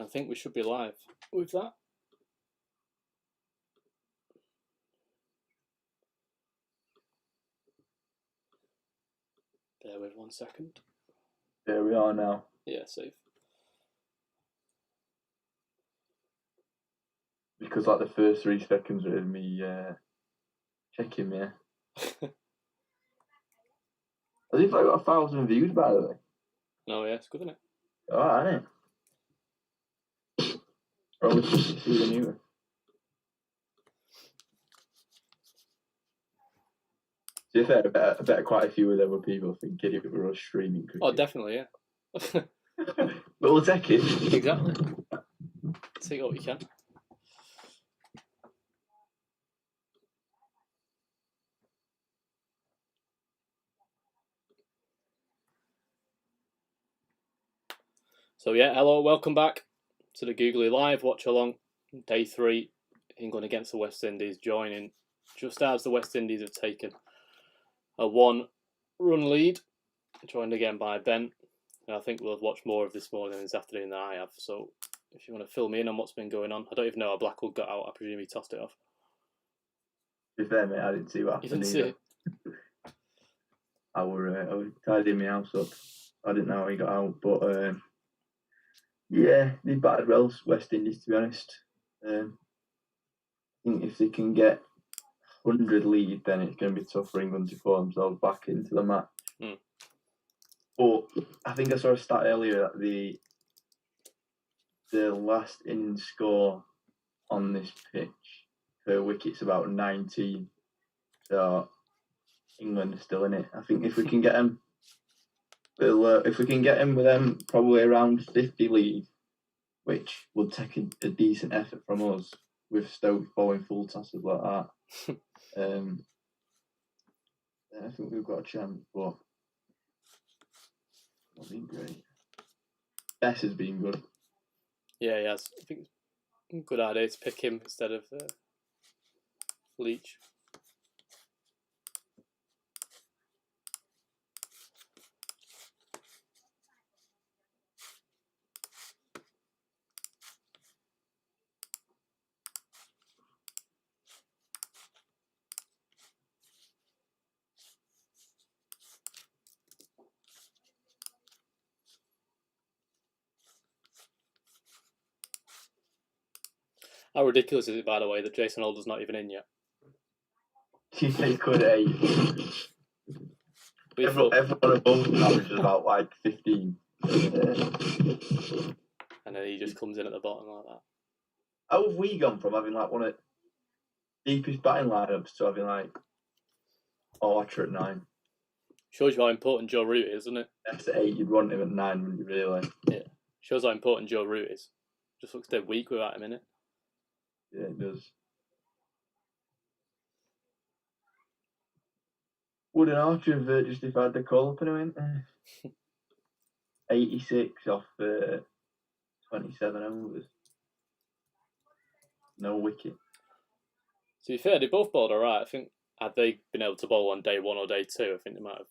I think we should be live with that. Bear with 1 second. There we are now. Yeah, safe. Because like the first 3 seconds of me checking me. I think I got 1,000 views, by the way. No, yeah, it's good, isn't it? Oh, isn't it? Probably see the new one. To be fair, I bet quite a few of them were people thinking it were us streaming cricket. Oh, definitely, yeah. But we'll take it. Exactly. Take what you can. So yeah, hello, welcome back to the Googly Live watch along. Day 3, England against the West Indies, joining just as the West Indies have taken a 1-run lead, joined again by Ben. And I think we'll have watched more of this morning and this afternoon than I have. So if you want to fill me in on what's been going on, I don't even know how Blackwood got out. I presume he tossed it off. To be fair, mate, I didn't see what happened. You didn't see it? I was tidying my house up. I didn't know how he got out, but yeah, they battered well, West Indies, to be honest. I think if they can get 100 lead, then it's going to be tough for England to pull themselves back into the match. But I think I saw a stat earlier that the last innings score on this pitch per wicket's about 19. So England are still in it. I think if we can get them, if we can get them with them probably around 50 lead, which would take a decent effort from us with Stoke bowling full tosses like that. Then I think we've got a chance, but not been great. Bess has been good. Yeah, he has. I think it's a good idea to pick him instead of Leach. How ridiculous is it, by the way, that Jason Alder's not even in yet? They could everyone above averages about like 15. And then he just comes in at the bottom like that. How have we gone from having like one of the deepest batting lineups to having like Archer at 9? Shows you how important Joe Root is, doesn't it? That's at 8, you'd want him at 9, wouldn't you, really? Yeah. Shows how important Joe Root is. Just looks dead weak without him in it. Yeah, it does. Would an Archer have justified the call up in a minute? 86 off 27 overs. No wicket. To be fair, they both bowled alright. I think had they been able to bowl on day 1 or day 2, I think they might have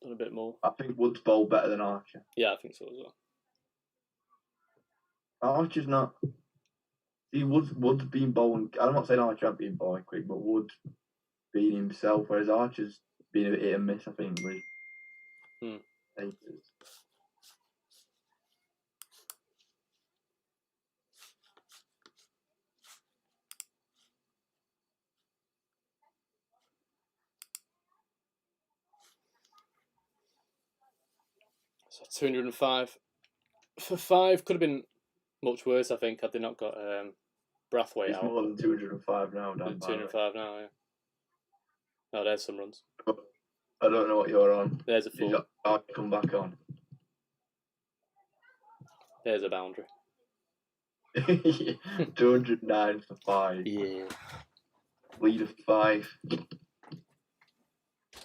done a bit more. I think Wood's bowled better than Archer. Yeah, I think so as well. Archer's not. See, Wood's been bowling. I'm not saying Archer hasn't been bowling quick, but Wood's been himself, whereas Archer's been a bit hit and miss, I think, with papers. So 205 for 5 could have been much worse, I think, had they not got Brathwaite It's out. more than 205 now, Dan. 205 now, yeah. Oh, there's some runs. I don't know what you're on. There's a full. I'll come back on. There's a boundary. 209 for 5. Yeah. Lead of 5.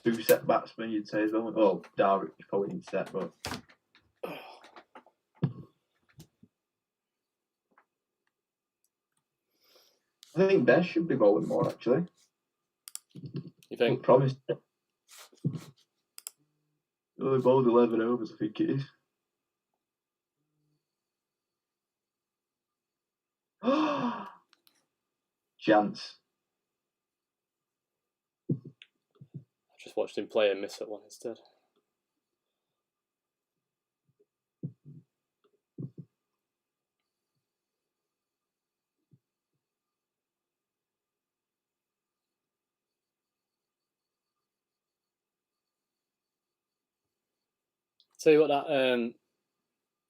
2 set batsmen, you'd say as well. Well, Darwick probably needs set, but. I think Bess should be bowling more, actually. You think? Promised. They bowled 11 overs, I think it is. Chance. I just watched him play and miss at one instead. Tell you what, that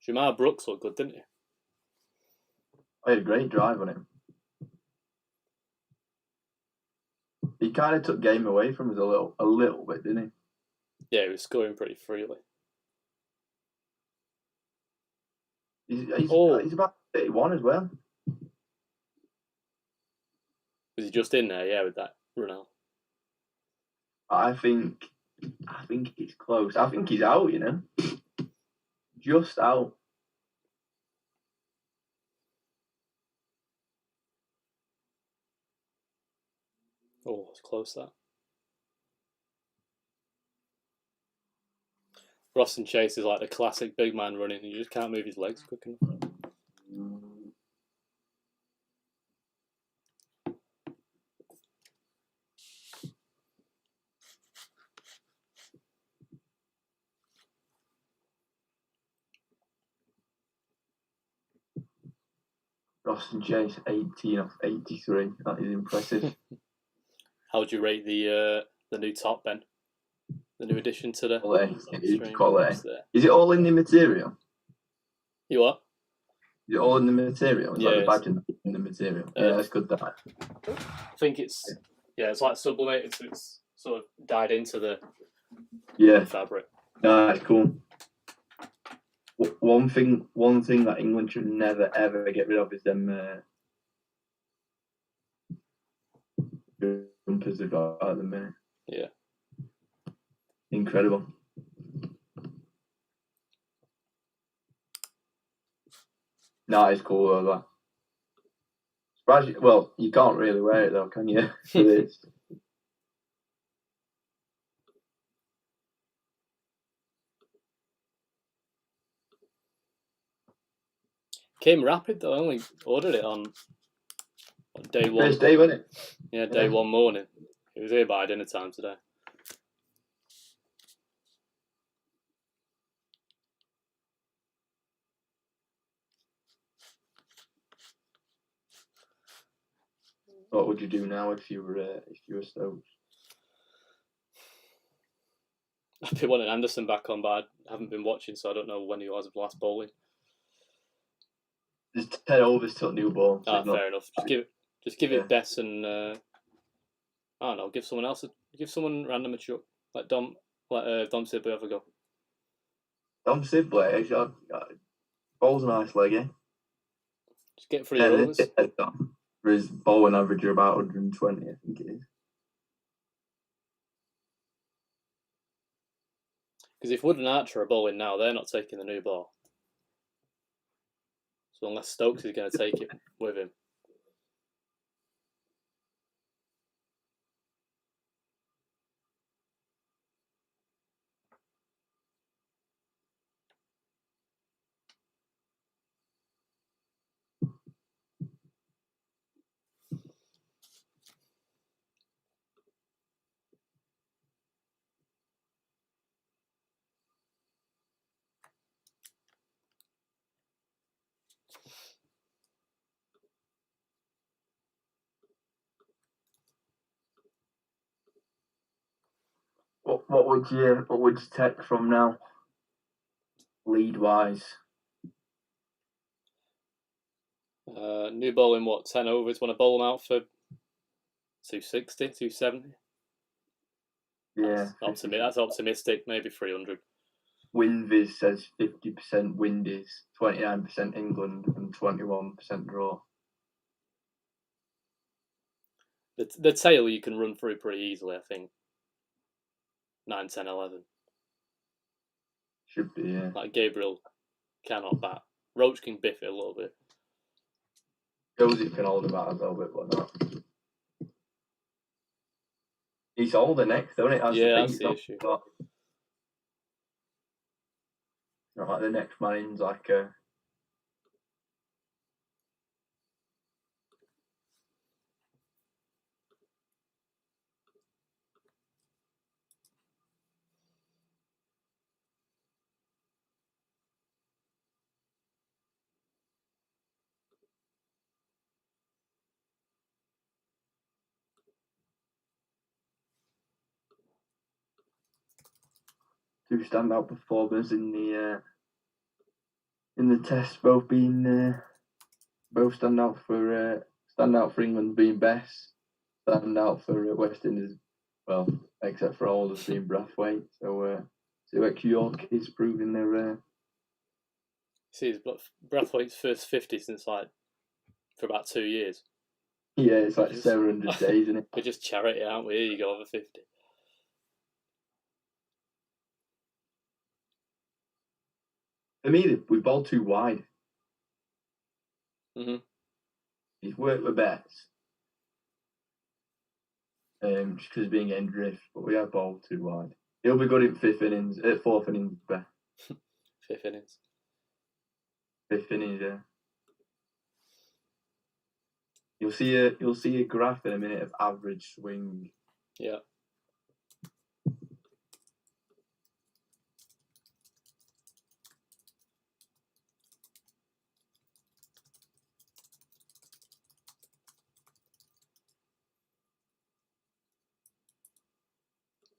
Jamar Brooks looked good, didn't he? I had a great drive on him. He kind of took game away from us a little bit, didn't he? Yeah, he was scoring pretty freely. He's about 31 as well. Was he just in there? Yeah, with that run out. I think it's close. I think he's out, you know. Just out. Oh, it's close that. Ross and Chase is like the classic big man running. You just can't move his legs quick enough. Ross and Chase, 18 off 83. That is impressive. How would you rate the new top, Ben? The new addition to the quality. Is it all in the material? You what? Is it all in the material? Is yeah, like the badge in the material? Yeah, that's good. That. I think it's like sublimated, so it's sort of dyed into the fabric. No, that's cool. One thing that England should never ever get rid of is them jumpers they've got at the minute. Yeah. Incredible. No, it's cool though. That. Well, you can't really wear it though, can you? Came rapid though. I only ordered it on day one. First day, wasn't it? Yeah, day one morning. It was here by dinner time today. What would you do now if you were Stokes? I've been wanting Anderson back on, but I haven't been watching, so I don't know when he was last bowling. There's 10 overs till new ball. So fair enough. Just give it Bess and I don't know. Give someone random a chuck. Let Dom Sibley have a go. Dom Sibley, bowls a nice leg, eh? Just get 3 overs. For his bowling average of about 120, I think it is. Because if Wood and Archer are bowling now, they're not taking the new ball. So unless Stokes is going to take it with him. What would you take from now, lead wise? New bowling, 10 overs? Want to bowl them out for 260, 270? Yeah, that's optimistic. Maybe 300. WinViz says 50% Windies, 29% England, and 21% draw. The tail you can run through pretty easily, I think. 9, 10, 11. Should be, yeah. Like Gabriel cannot bat. Roach can biff it a little bit. Joseph can hold about a little bit, but not. He's older next, don't it? That's the issue. Not like the next man in's like two standout performers in the test, both being both stand out for England being best, stand out for West Indies, well, except for all of being Brathwaite. So York is proving their. See, it's Brathwaite's first 50 since like for about 2 years. Yeah, it's like 700 days, isn't it? We're just charity, aren't we? Here you go, over 50. For me, we bowled too wide. Mm-hmm. He's worked with bets. Just because being getting drift, but we have bowled too wide. He'll be good in fourth innings, bet. Fifth innings. Fifth innings, yeah. You'll see a graph in a minute of average swing. Yeah.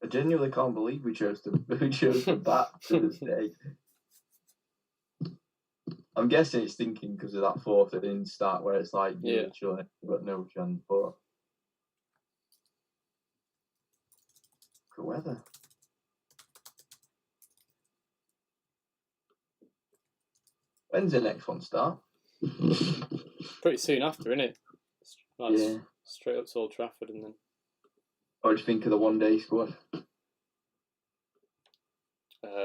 I genuinely can't believe we chose to bat to this day. I'm guessing it's thinking because of that fourth innings start where it's like literally got no chance. But good weather. When's the next one start? Pretty soon after, innit? Like yeah. Straight up to Old Trafford and then. What do you think of the one-day squad?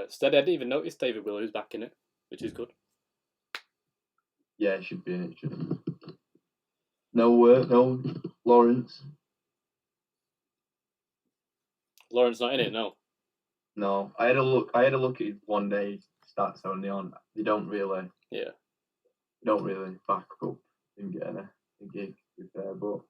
Steady, I didn't even notice David Willow's back in it, which is good. Yeah, it should be in it. Shouldn't it? No Lawrence. Lawrence not in it, no. No, I had a look at his one-day stats only on. They don't really back up in getting a gig. To be fair, but.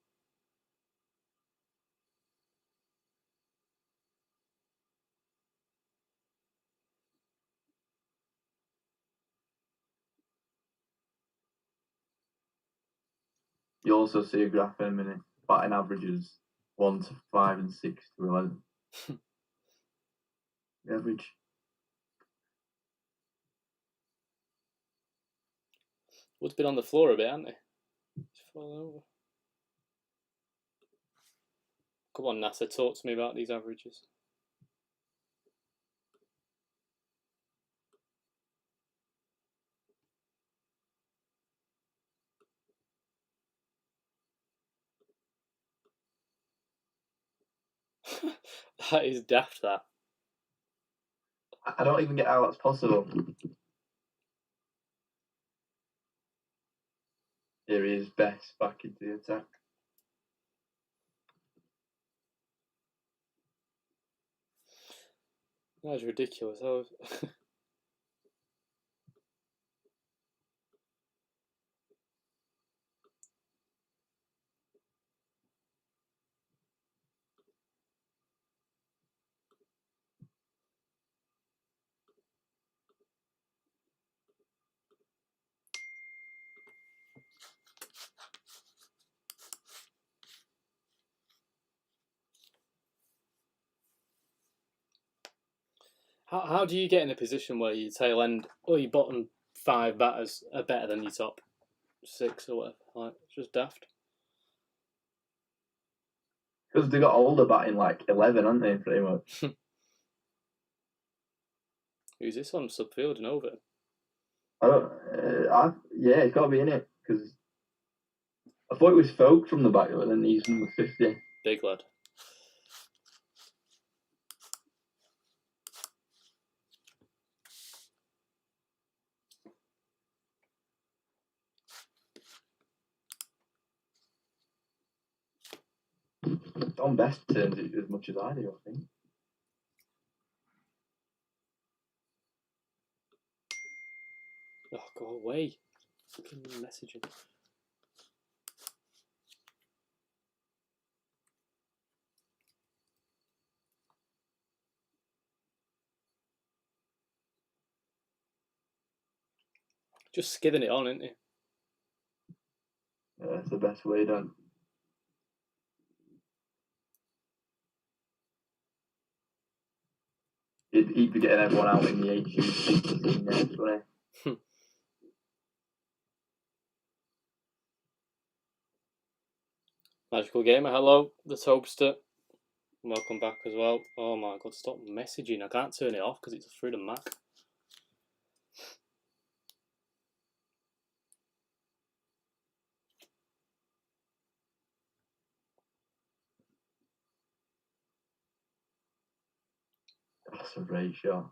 You also see a graph in a minute. Batting averages 1 to 5 and 6 to 11. The average. Wood's been on the floor a bit, hasn't he? Just fall over. Come on, NASA, talk to me about these averages. That is daft, that. I don't even get how that's possible. Here he is, Best back into the attack. That's ridiculous. How do you get in a position where your tail end or your bottom 5 batters are better than your top 6 or whatever? Like, it's just daft. Because they got older batting like 11, aren't they, pretty much? Who's this on subfield and over? Yeah, it's got to be in it. Because I thought it was Folk from the back, but then he's number 50. Big lad. John Best turns it as much as I do, I think. Oh, go away. Fucking messaging. Just skiving it on, isn't he? Yeah, that's the best way done. he'd be getting everyone out in the age scene next, wouldn't he? Magical Gamer, hello. The Toadster. Welcome back as well. Oh my god, stop messaging. I can't turn it off because it's through the Mac. That's a great shot.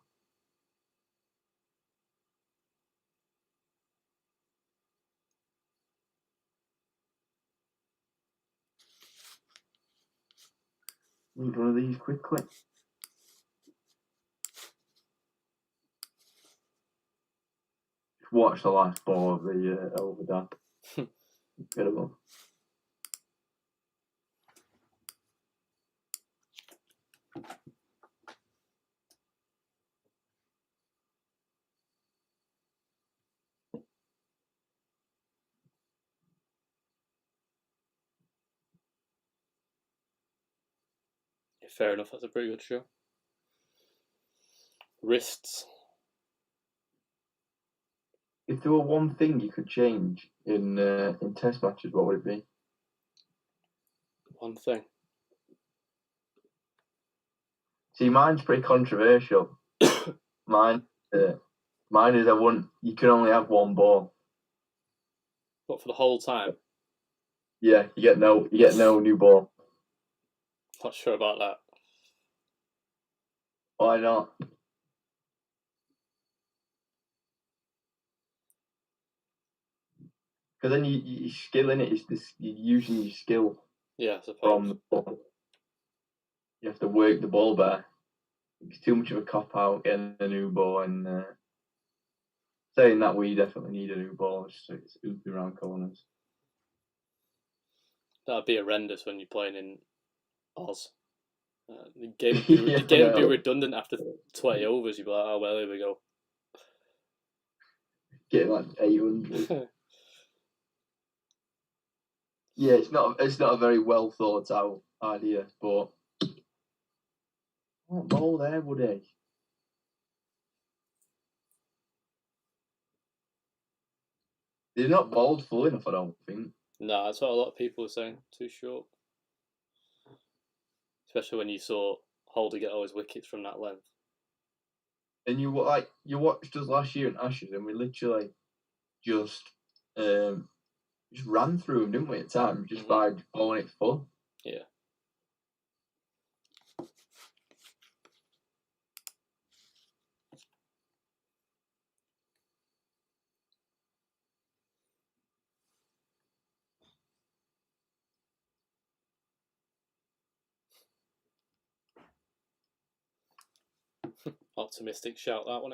Need one of these quickly. Just watch the last ball of the overdone. Incredible. Yeah, fair enough, that's a pretty good show. Wrists. If there were one thing you could change in test matches, what would it be? One thing. See, mine's pretty controversial. mine is you can only have one ball. What, for the whole time? Yeah, you get no new ball. Not sure about that. Why not? Because then you skill in it. You're using your skill. Yeah, I suppose. From the ball. You have to work the ball better. It's too much of a cop out getting a new ball, and saying that we definitely need a new ball. It's ooping around corners. That'd be horrendous when you're playing in Oz. The game would be redundant after 20 overs. You'd be like, oh well, here we go. Getting like 800. Yeah, it's not a very well thought out idea, but what ball there, Woody? They're not balled full enough, I don't think. No, that's what a lot of people are saying. Too short. Especially when you saw Holder get all his wickets from that length. And you watched us last year in Ashes, and we literally just ran through them, didn't we? At times, just by bowling it full. Yeah. Optimistic shout that one.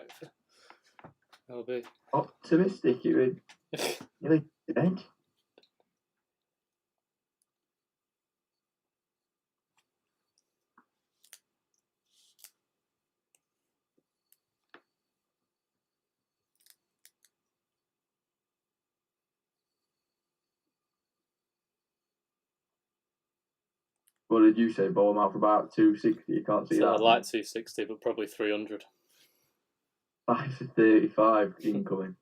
That'll be optimistic. It would really dead. What did you say? Ball them out for about 260. You can't see so that. I'd like 260, but probably 300. 5 for 35 incoming.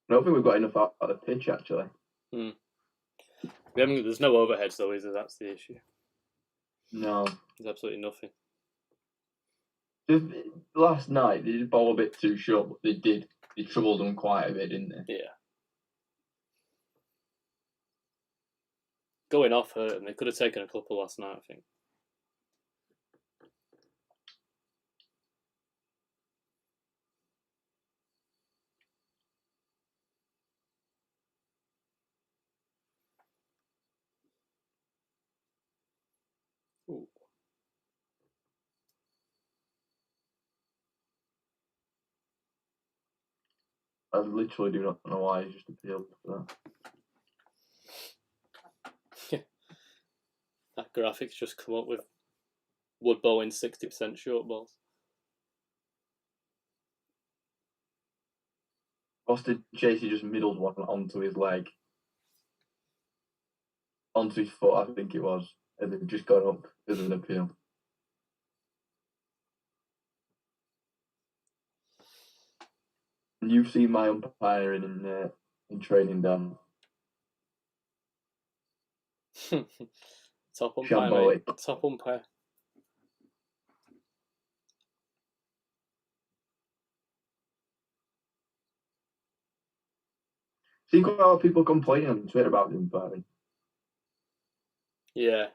I don't think we've got enough out of the pitch, actually. There's no overheads, though, is there? That's the issue. No. There's absolutely nothing. Last night, they did bowl a bit too short, but they troubled them quite a bit, didn't they? Yeah. Going off hurt them. They could have taken a couple last night, I think. Ooh. I literally do not know why he's just appealed for that. That graphic's just come up with Wood bowling 60% short balls. Austin Chasey just middled one onto his leg, onto his foot, I think it was, and they've just gone up as an appeal. And you've seen my umpiring in training, Dan. Top umpire, mate. Top umpire. See quite a lot of people complaining on Twitter about the umpiring. Yeah.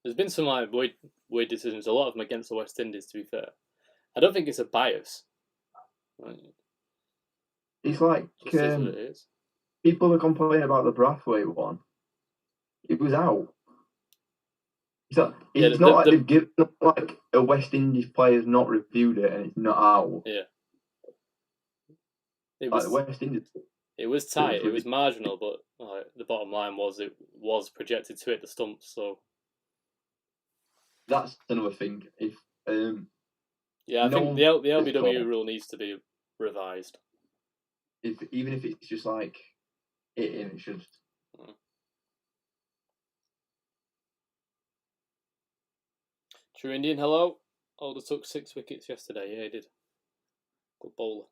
There's been some like weird decisions, a lot of them against the West Indies, to be fair. I don't think it's a bias. It's like Just is what it is. People are complaining about the Brathwaite one. It was out. It's not like they've given like a West Indies player's not reviewed it and it's not out. Yeah. It was like West Indies. It was tight. It was marginal, but the bottom line was it was projected to hit the stumps. So that's another thing. If I think the LBW rule needs to be revised. Even if it's just like it should. True Indian, hello. Alder took 6 wickets yesterday. Yeah, he did. Good bowler.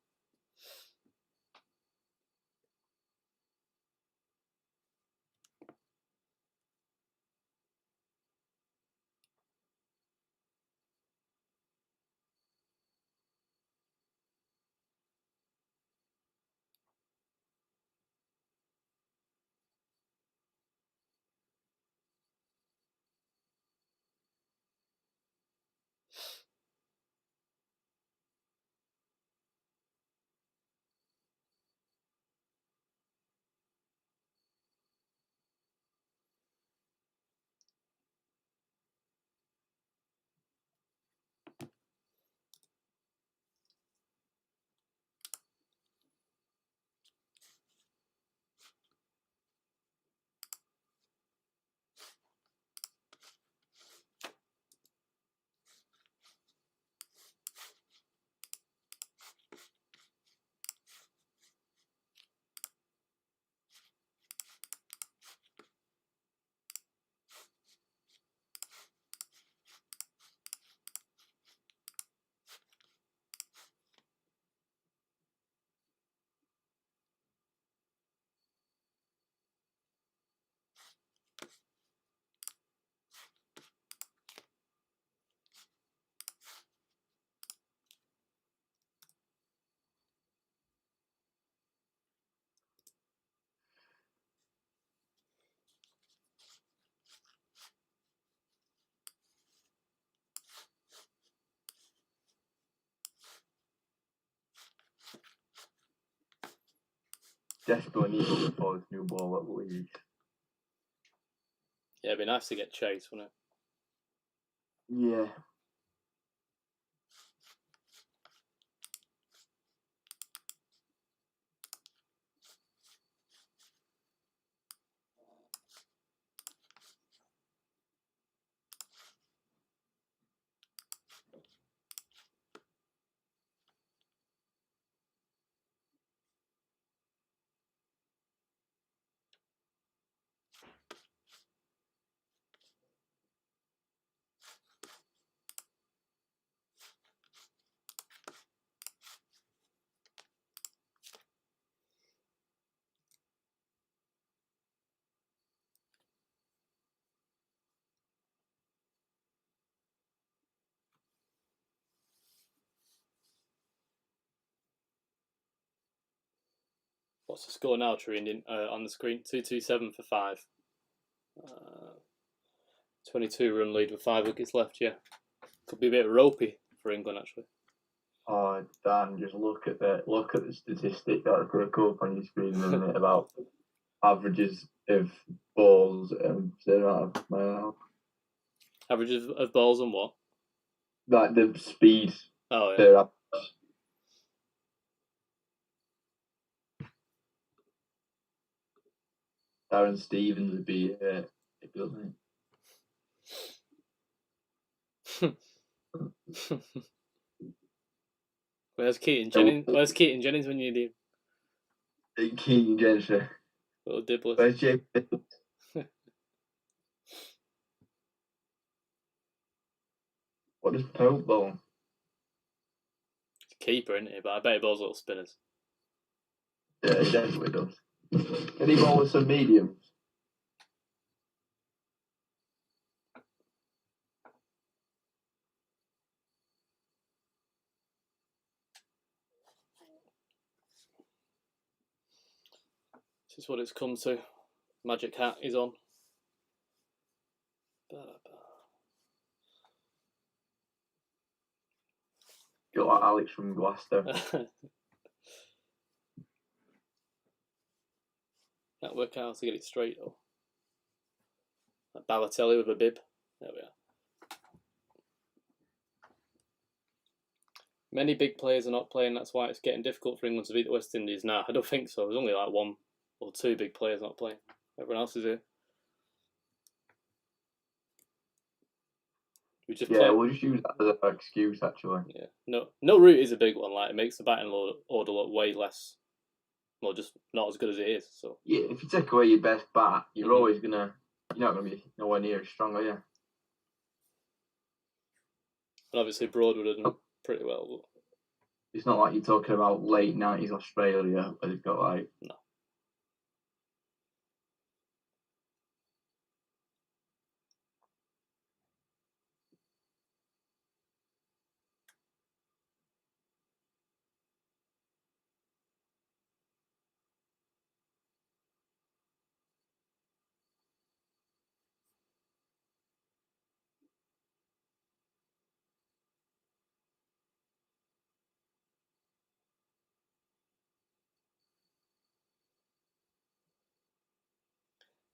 Desperately needed for this new ball at least. Yeah, it'd be nice to get Chase, wouldn't it? Yeah. What's the score now, True Indian? On the screen, 2-2-7 for 5. 22 run lead with 5 wickets left. Yeah, could be a bit ropey for England actually. Oh, Dan, just look at the statistic that I could come up on your screen in a minute about averages of balls and averages of balls and what? Like the speed. Oh yeah. Darren Stevens would be doesn't Where's Keaton Jennings? Where's Keaton Jennings when you need him? Keane Gentry. Little dibblers. Where's James? What does Pope bowl? Keeper, isn't he? But I bet he bowls little spinners. Yeah, he definitely does. Can he bowl with some mediums? This is what it's come to. Magic hat is on. Got like Alex from Glasgow. Can't work out how to get it straight though. Like Balotelli with a bib. There we are. Many big players are not playing. That's why it's getting difficult for England to beat the West Indies. Nah, I don't think so. There's only like 1 or 2 big players not playing. Everyone else is here. We'll just use that as an excuse, actually. Yeah, no route is a big one. Like, it makes the batting order look way less, well, just not as good as it is. So yeah, if you take away your best bat, you're always you're not gonna be nowhere near as strong, are you? And obviously Broad would have done pretty well. But it's not like you're talking about late 90s Australia where they've got like no.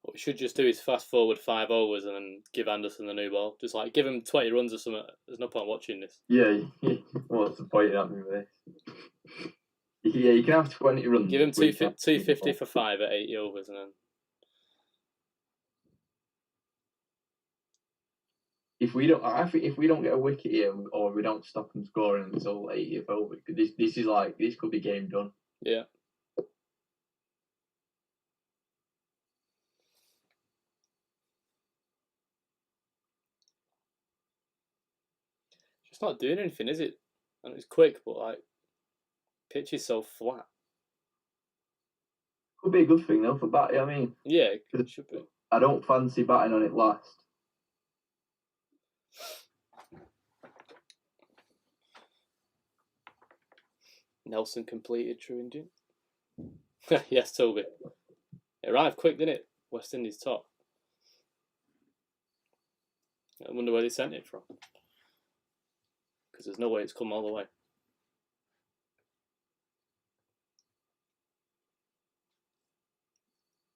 What we should just do is fast forward 5 overs and then give Anderson the new ball. Just like give him 20 runs or something. There's no point watching this. Yeah, what's the point in having this? Yeah, you can have 20 runs. Give him 250 for 5 at 80 overs and then. If we don't get a wicket here or we don't stop them scoring until 80th over, this could be game done. Yeah. It's not doing anything, is it? And it's quick, but like, pitch is so flat. Could be a good thing though for batting. I mean, yeah, it should be. I don't fancy batting on it last. Nelson completed True Indian. Yes, Toby. It arrived quick, didn't it? West Indies top. I wonder where they sent it from. Because there's no way it's come all the way.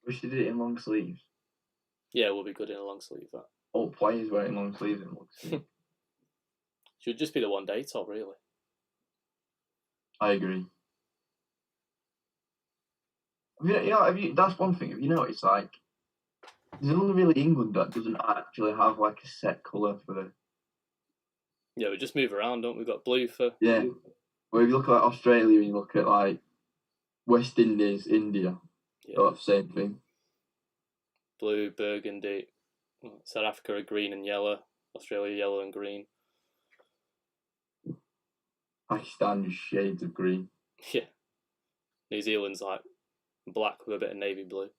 Wish they did it in long sleeves. Yeah, it will be good in a long sleeve, that. All players wearing long sleeves in long sleeves. Should just be the 1 day top, really. I agree. That's one thing. Have you noticed, like, there's only really England that doesn't actually have, like, a set colour for the... Yeah, we just move around, don't we? We've got blue for... Yeah. Well, if you look at Australia and you look at, like, West Indies, India, they'll have the same thing. Blue, burgundy. South Africa are green and yellow. Australia, yellow and green. Pakistan, just shades of green. Yeah. New Zealand's, like, black with a bit of navy blue.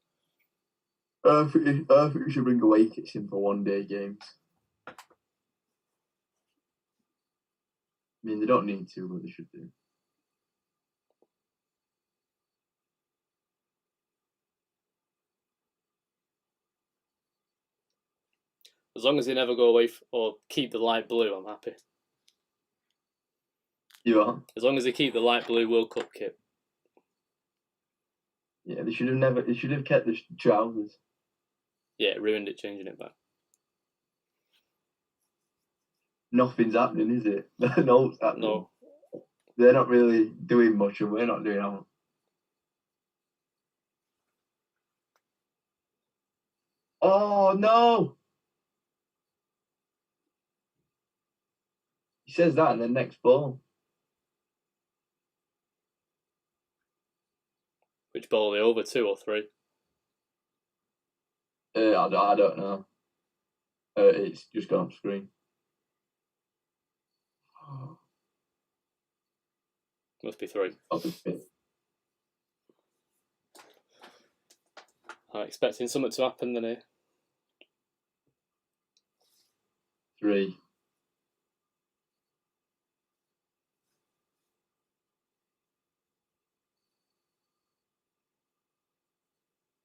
I think we should bring away kits in for 1 day games. I mean, they don't need to, but they should do. As long as they never go away or keep the light blue, I'm happy. You are? As long as they keep the light blue World Cup kit. Yeah, they should have kept the trousers. Yeah, it ruined it changing it back. Nothing's happening, is it? No, it's happening. No. They're not really doing much, and we're not doing anything. Oh, no! He says that in the next ball. Which ball are they over, 2 or 3? I don't know. It's just gone off screen. Must be 3. I'm expecting something to happen then here. 3.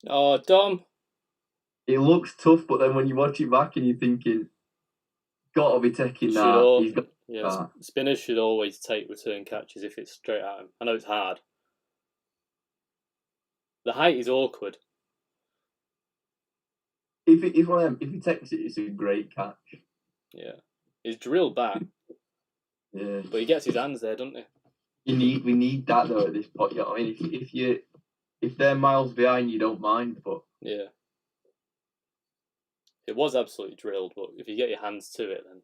Oh, Dom. It looks tough, but then when you watch it back and you're thinking, gotta be taking that. He's got that. Spinners should always take return catches if it's straight at him. I know it's hard. The height is awkward. If he takes it, it's a great catch. Yeah, he's drilled back. Yeah, but he gets his hands there, doesn't he? We need that though at this point. You know what I mean? If they're miles behind, you don't mind, but yeah, it was absolutely drilled. But if you get your hands to it, then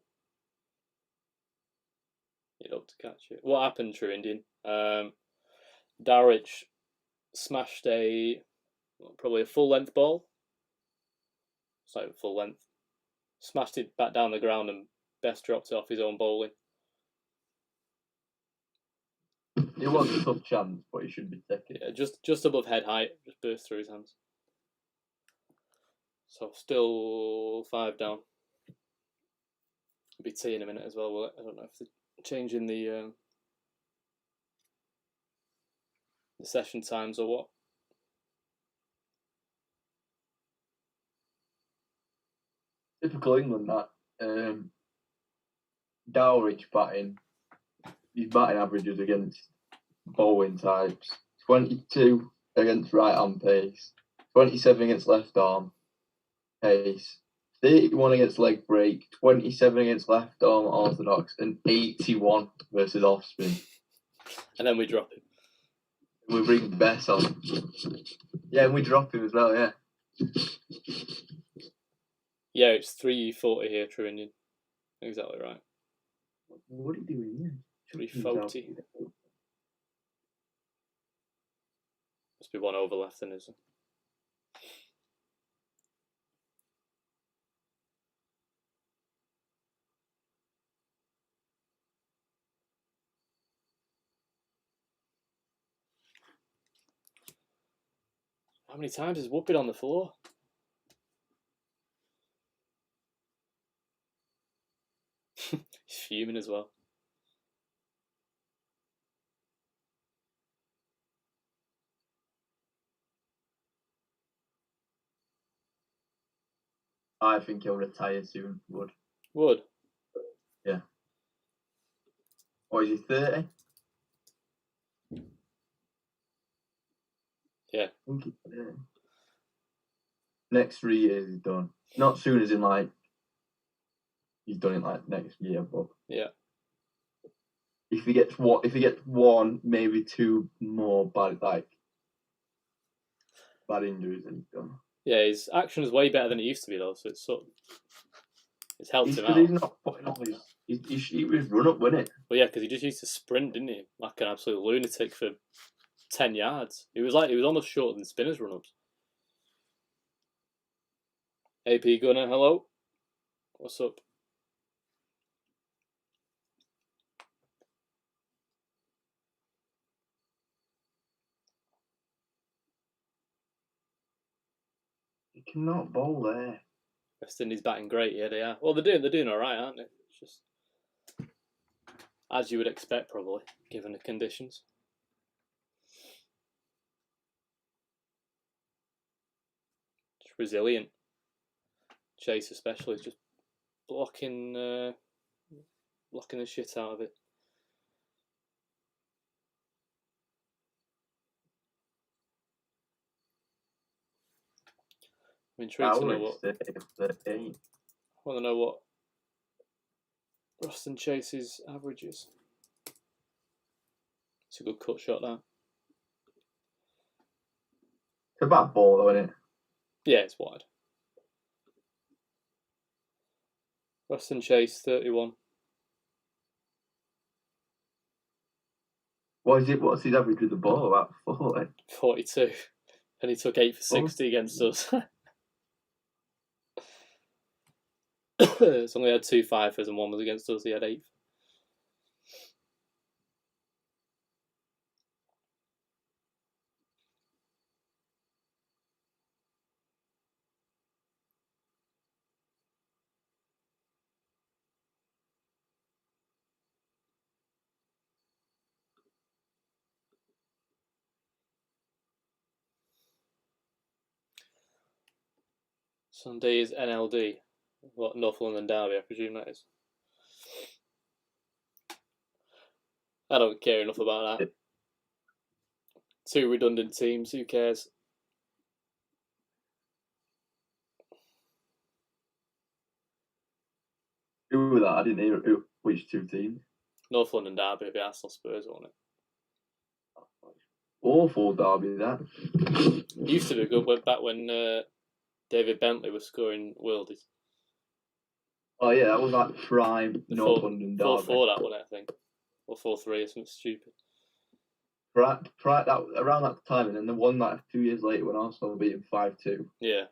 you'd hope to catch it. What happened, True Indian? Dowrich smashed probably a full length ball. It's like full length. Smashed it back down the ground and Best dropped it off his own bowling. It was a tough chance, but he should be taking it. Yeah, just above head height, just burst through his hands. So still 5 down. It'll be tea in a minute as well, will it? I don't know if they're changing the session times or what. Typical England, that. Dowrich batting. His batting averages against bowling types: 22 against right arm pace, 27 against left arm pace, 31 against leg break, 27 against left arm orthodox, and 81 versus off spin. And then we drop him. We bring Bess on. Yeah, and we drop him as well, yeah. Yeah, it's 340 here, True Indian. Exactly right. What are you doing here? 340. Must be one over left then, isn't it? How many times has Whoop been on the floor? He's fuming as well. I think he'll retire soon, Wood. Wood? Yeah. Or is he 30? Yeah. Next 3 years he's done. Not soon as in like he's done it like next year, but yeah. If he gets one, maybe 2 more bad injuries, then he's done. Yeah, his action is way better than it used to be though, so it's helped him out. He's not putting all he was run up, wasn't it? Well, yeah, because he just used to sprint, didn't he? Like an absolute lunatic for 10 yards. He was almost shorter than Spinner's run ups. AP Gunner, hello. What's up? He cannot bowl there. West Indies batting great, yeah, they are. Well, they're doing all right, aren't they? It's just as you would expect, probably, given the conditions. Just resilient. Chase, especially, is just blocking the shit out of it. I'm intrigued to know what Ruston Chase's average is. It's a good cut shot, that. It's a bad ball, though, isn't it? Yeah, it's wide. Ruston Chase, 31. What is it? What's his average with the ball? About 40. 42. And he took 8 for 60 Oh. against us. It's only had 2 fifers and one was against us. He had 8. Sunday is NLD. What, North London Derby, I presume that is. I don't care enough about that. 2 redundant teams, who cares? Who was that? I didn't hear which 2 teams. North London Derby would be Arsenal Spurs, won't it? Awful derby, that. Used to be good back when David Bentley was scoring worldies. Oh yeah, that was like prime North London derby. 4-4 that one, I think. Or 4-3 or something stupid. Right, that around that time, and then the one like 2 years later when Arsenal beat him 5-2. Yeah.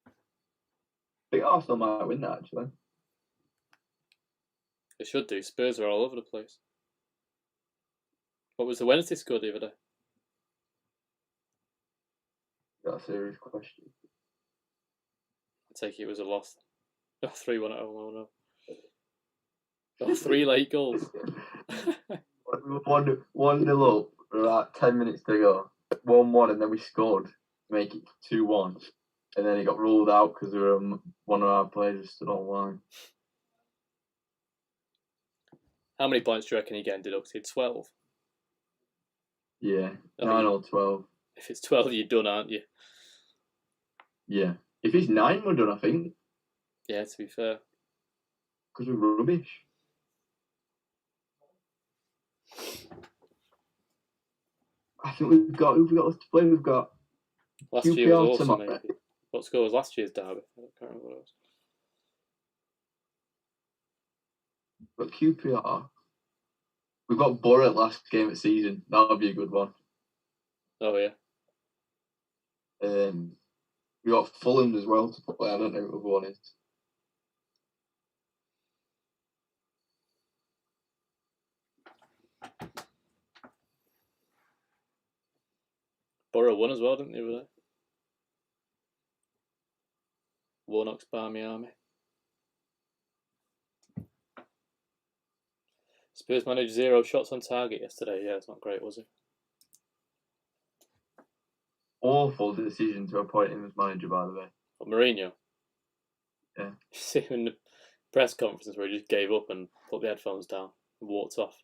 I think Arsenal might win that actually. They should do. Spurs are all over the place. What was the Wednesday score the other day? That's a serious question. I take it was a loss. 3-1 at home, oh no. Oh, 3 late goals. We were 1-0 up, about 10 minutes to go. 1-1, and then we scored to make it 2-1. And then he got ruled out because one of our players stood on line. How many points do you reckon he getting deducted? 12? Yeah, 9 or 12. If it's 12, you're done, aren't you? Yeah. If it's 9, we're done, I think. Yeah, to be fair. Because we're rubbish. I think who've we got left to play? We've got last QPR year was awesome, tomorrow. maybe. What score was last year's derby? I can't remember what it was. We've got QPR. We've got Borough last game of the season. That'll be a good one. Oh, yeah. We got Fulham as well to play. I don't know who the other one is. Borough won as well, didn't they? Really? Warnock's Barmy Army. Spurs managed 0 shots on target yesterday. Yeah, it's not great, was it? Awful decision to appoint him as manager, by the way. But Mourinho? Yeah. See him in the press conference where he just gave up and put the headphones down and walked off.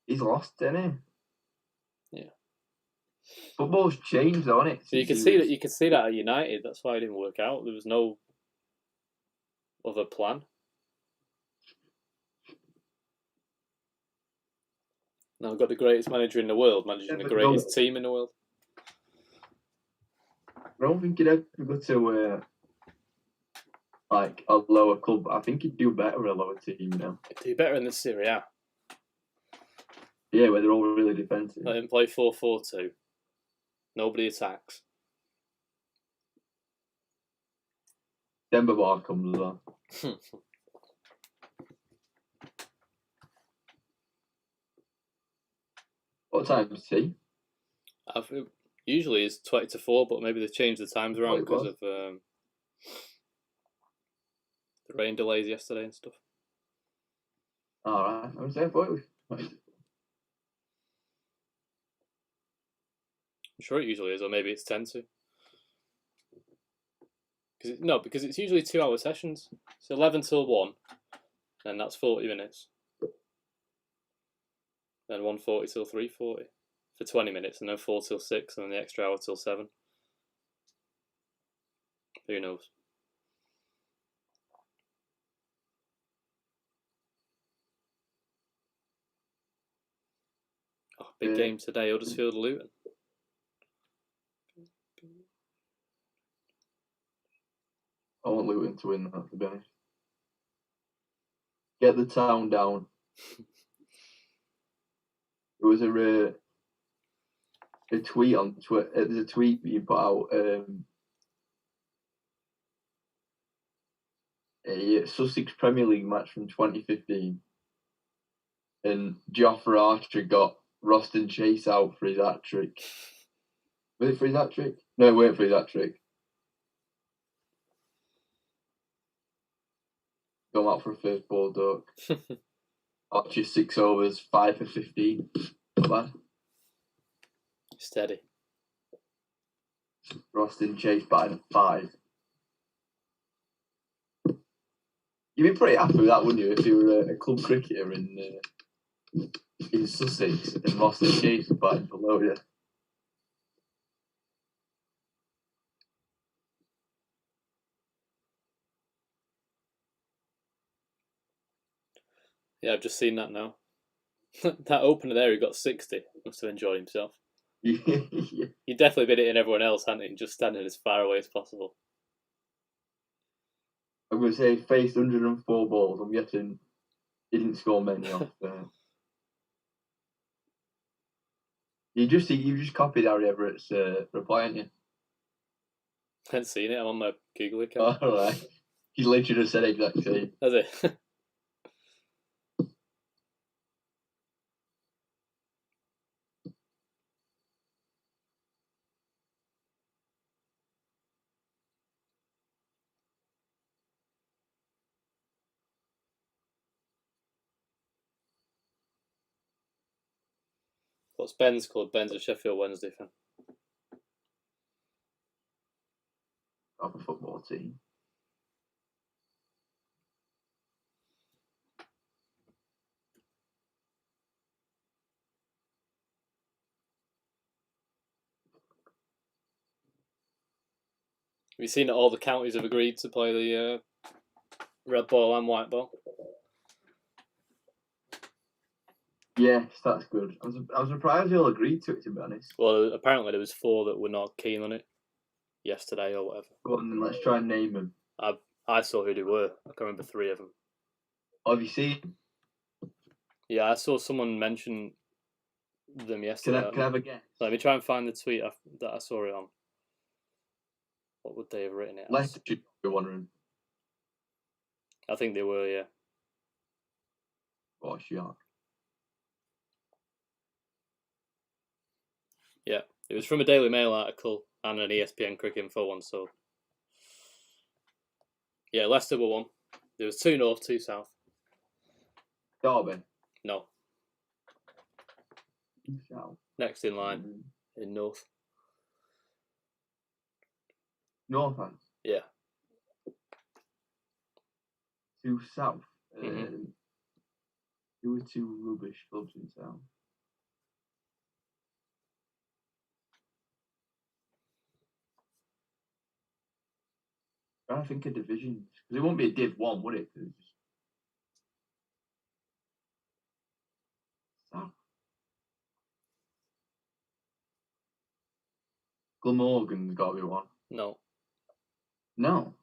He's lost, isn't he? Yeah. Football's changed, though, hasn't it? So you can see that at United. That's why it didn't work out. There was no other plan. Now we've got the greatest manager in the world managing the greatest team in the world. I don't think he'd ever go to like a lower club. I think he'd do better with a lower team, you know. He'd do better in the Serie A. Yeah, where they're all really defensive. Let him play 4-4-2. Nobody attacks. Denver Bar comes as well. What time is tea? Usually it's 20 to 4, but maybe they've changed the times around because of the rain delays yesterday and stuff. Alright, I was there for it. I'm sure it usually is, or maybe it's 10 to. Because it's usually 2-hour sessions. It's 11 till 1, and that's 40 minutes. Then 1:40 till 3:40 for 20 minutes, and then 4 till 6, and then the extra hour till 7. Who knows? Oh, big game today, Huddersfield Luton. want Luton to win that, to be honest. Get the town down. There was a tweet on Twitter. There's a tweet being put out. A Sussex Premier League match from 2015, and Jofra Archer got Roston Chase out for his hat trick. Was it for his hat trick? No, it weren't for his hat trick. Going out for a first ball duck. Archer 6 overs, 5 for 15. Not bad. Steady. Roston Chase batting 5. You'd be pretty happy with that, wouldn't you, if you were a club cricketer in Sussex and Roston Chase was batting below you? Yeah, I've just seen that now. That opener there, he got 60. Must have enjoyed himself. Yeah. He'd definitely been hitting everyone else, hadn't he? Just standing as far away as possible. I'm going to say faced 104 balls. I'm guessing he didn't score many off there. You just copied Harry Everett's reply, haven't you? I hadn't seen it. I'm on my Google account. All right. He's literally just said exactly same. Has it? What's Ben's called? Ben's a Sheffield Wednesday fan. Of a football team. Have you seen that all the counties have agreed to play the red ball and white ball? Yes, that's good. I'm surprised they all agreed to it, to be honest. Well, apparently there was 4 that were not keen on it yesterday or whatever. Go on, then let's try and name them. I saw who they were. I can remember 3 of them. Have you seen? Yeah, I saw someone mention them yesterday. Can I have a guess? Let me try and find the tweet that I saw it on. What would they have written it as? Leicester should be one room. I think they were, yeah. Oh, shark. Yeah, it was from a Daily Mail article and an ESPN Cricket Info one, so... Yeah, Leicester were 1. There was 2 north, 2 south. Derby? No. South. Next in line, in north. North fans? Yeah. 2 south. Mm-hmm. Who were 2 rubbish clubs in south? I think of divisions. Because it won't be a Div 1, would it? South. Glamorgan's got to be 1. No. No.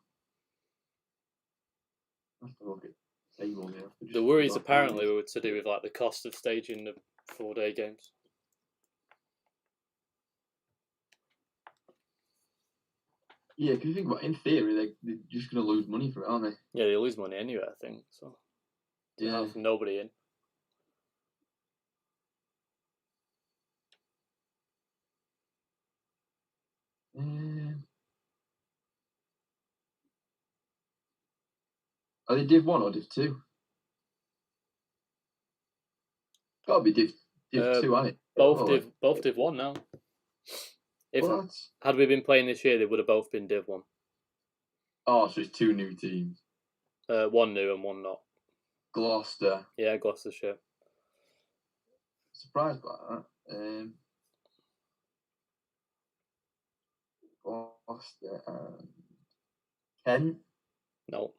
That's the look at table here. The worries apparently were to do with like the cost of staging the 4-day games. Yeah, because you think about it, in theory, they're just going to lose money for it, aren't they? Yeah, they lose money anyway, I think. So Yeah. have nobody in. Are they Div 1 or Div 2? Got to be Div 2, ain't it? Both Div 1 now. If had we been playing this year, they would have both been Div 1. Oh, so it's 2 new teams. 1 new and 1 not. Gloucester. Yeah, Gloucestershire. Surprised by that. Gloucester and Kent. No.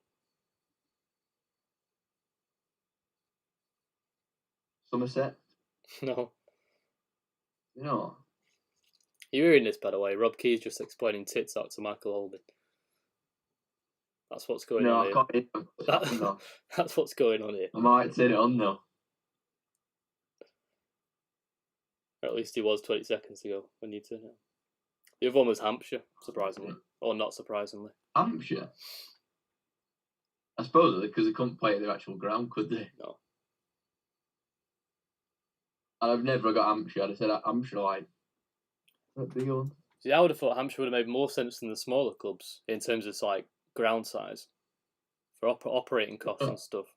Somerset. No. No. You're hearing this, by the way. Rob Key's just explaining tits out to Michael Holden. That's what's going No, on I here. can't hear what's happening though. That's what's going on here. I might turn it on though. Or at least he was 20 seconds ago when you turned it on. The other one was Hampshire, surprisingly. Or not surprisingly. Hampshire? I suppose because they couldn't play at their actual ground, could they? No. And I've never got Hampshire. I said Hampshire like that big one. See, I would have thought Hampshire would have made more sense than the smaller clubs in terms of like ground size for operating costs and stuff.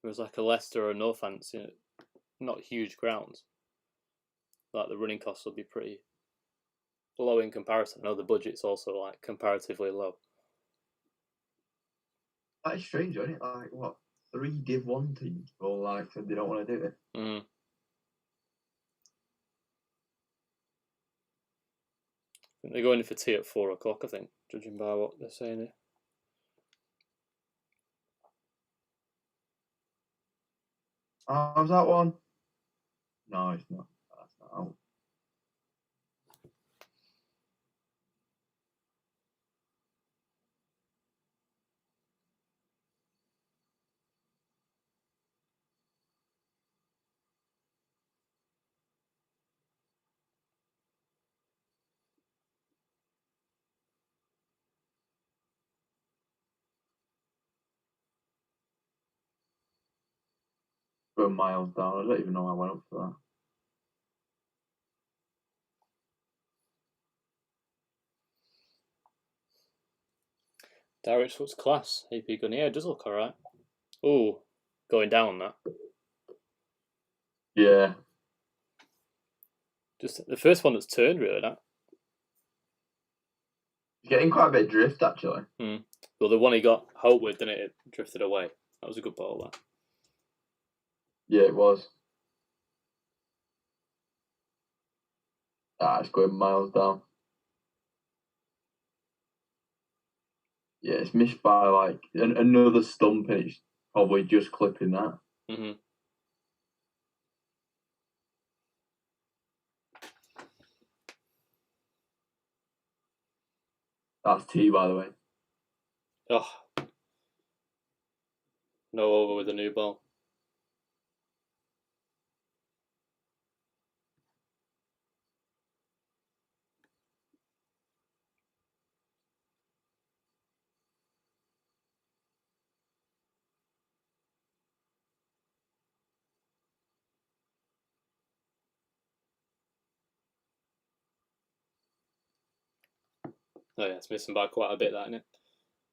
Whereas like a Leicester or a Northants, you know, not huge grounds. Like the running costs will be pretty low in comparison. I know the budget's also like comparatively low. That is strange, isn't it? Like what? 3 Div 1 teams all like said they don't want to do it. I think they're going in for tea at 4 o'clock, I think, judging by what they're saying here. How's that one? No, it's not. That's not out. We're miles down. I don't even know I went up for that. Darwich looks class. AP gun, yeah, it does look alright. Oh, going down that. Yeah. Just the first one that's turned, really, that. He's getting quite a bit of drift, actually. Well, the one he got hold with, didn't it? It drifted away. That was a good ball, that. Yeah, it was. It's going miles down. Yeah, it's missed by like another stump, and it's probably just clipping that. That's T, by the way. Oh. No over with a new ball. Oh yeah, it's missing by quite a bit, that, isn't it?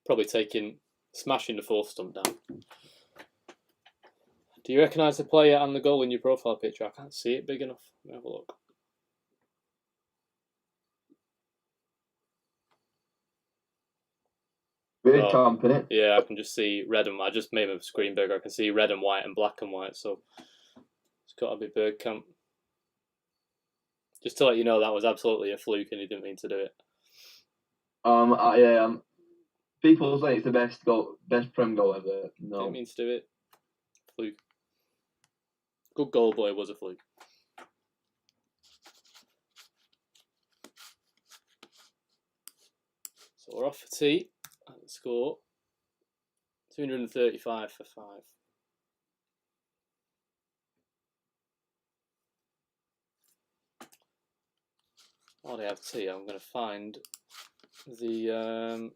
Probably smashing the 4th stump down. Do you recognise the player and the goal in your profile picture? I can't see it big enough. Let me have a look. Weird camp, innit? Yeah, I can just see red and white. I just made my screen bigger. I can see red and white and black and white, so it's got to be Bergkamp. Just to let you know, that was absolutely a fluke and he didn't mean to do it. People say it's the best Prem goal ever. No. Didn't mean to do it. Fluke. Good goal, but it was a fluke. So we're off for tea. And the score 235 for 5. While they have tea, I'm going to find the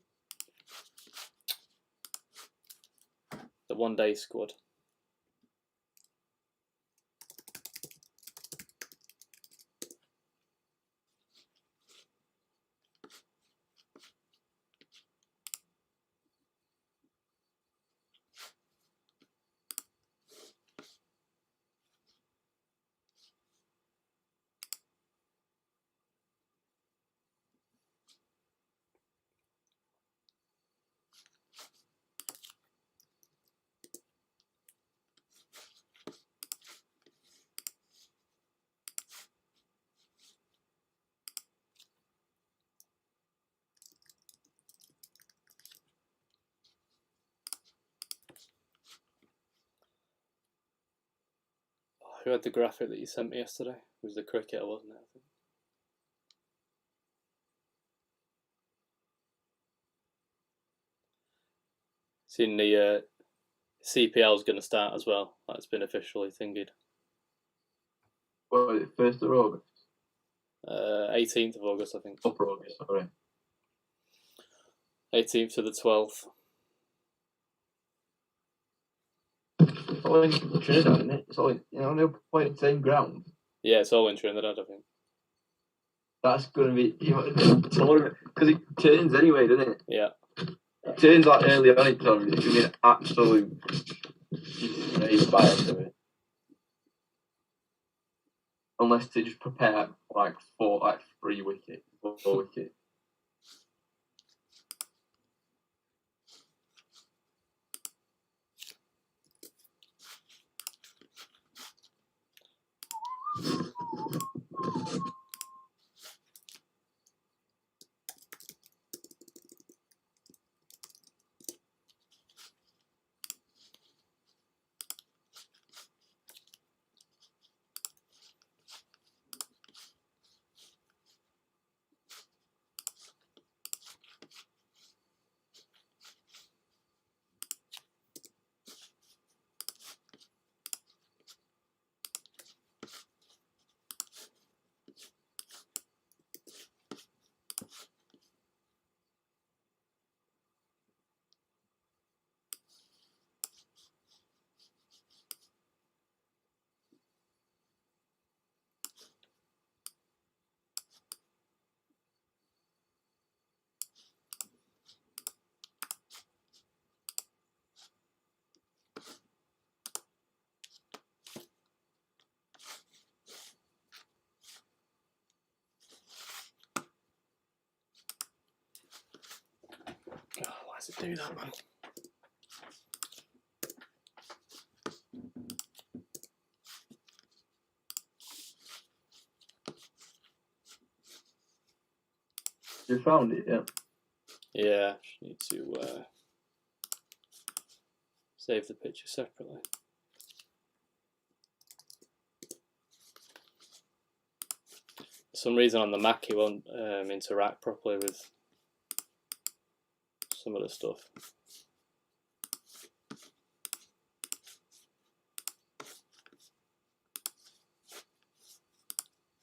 1-day squad. Who had the graphic that you sent me yesterday? It was the cricketer, wasn't it? I think. Seen the CPL is going to start as well. That's been officially thingied. Well, 1st of August? 18th of August, I think. Upper August, sorry. 18th to the 12th. It's all in Trinidad, isn't it? It's all in, they're playing the same ground. Yeah, it's all in Trinidad, I think. That's going to be, tournament, because it turns anyway, doesn't it? Yeah. It turns like early on in the tournament. It's going to be an absolute disgrace by it. Unless they just prepare like 3 wickets, 4 wickets. Oh, why does it do that, man? You found it, yeah? Yeah, need to save the picture separately. For some reason on the Mac it won't interact properly with some of the stuff.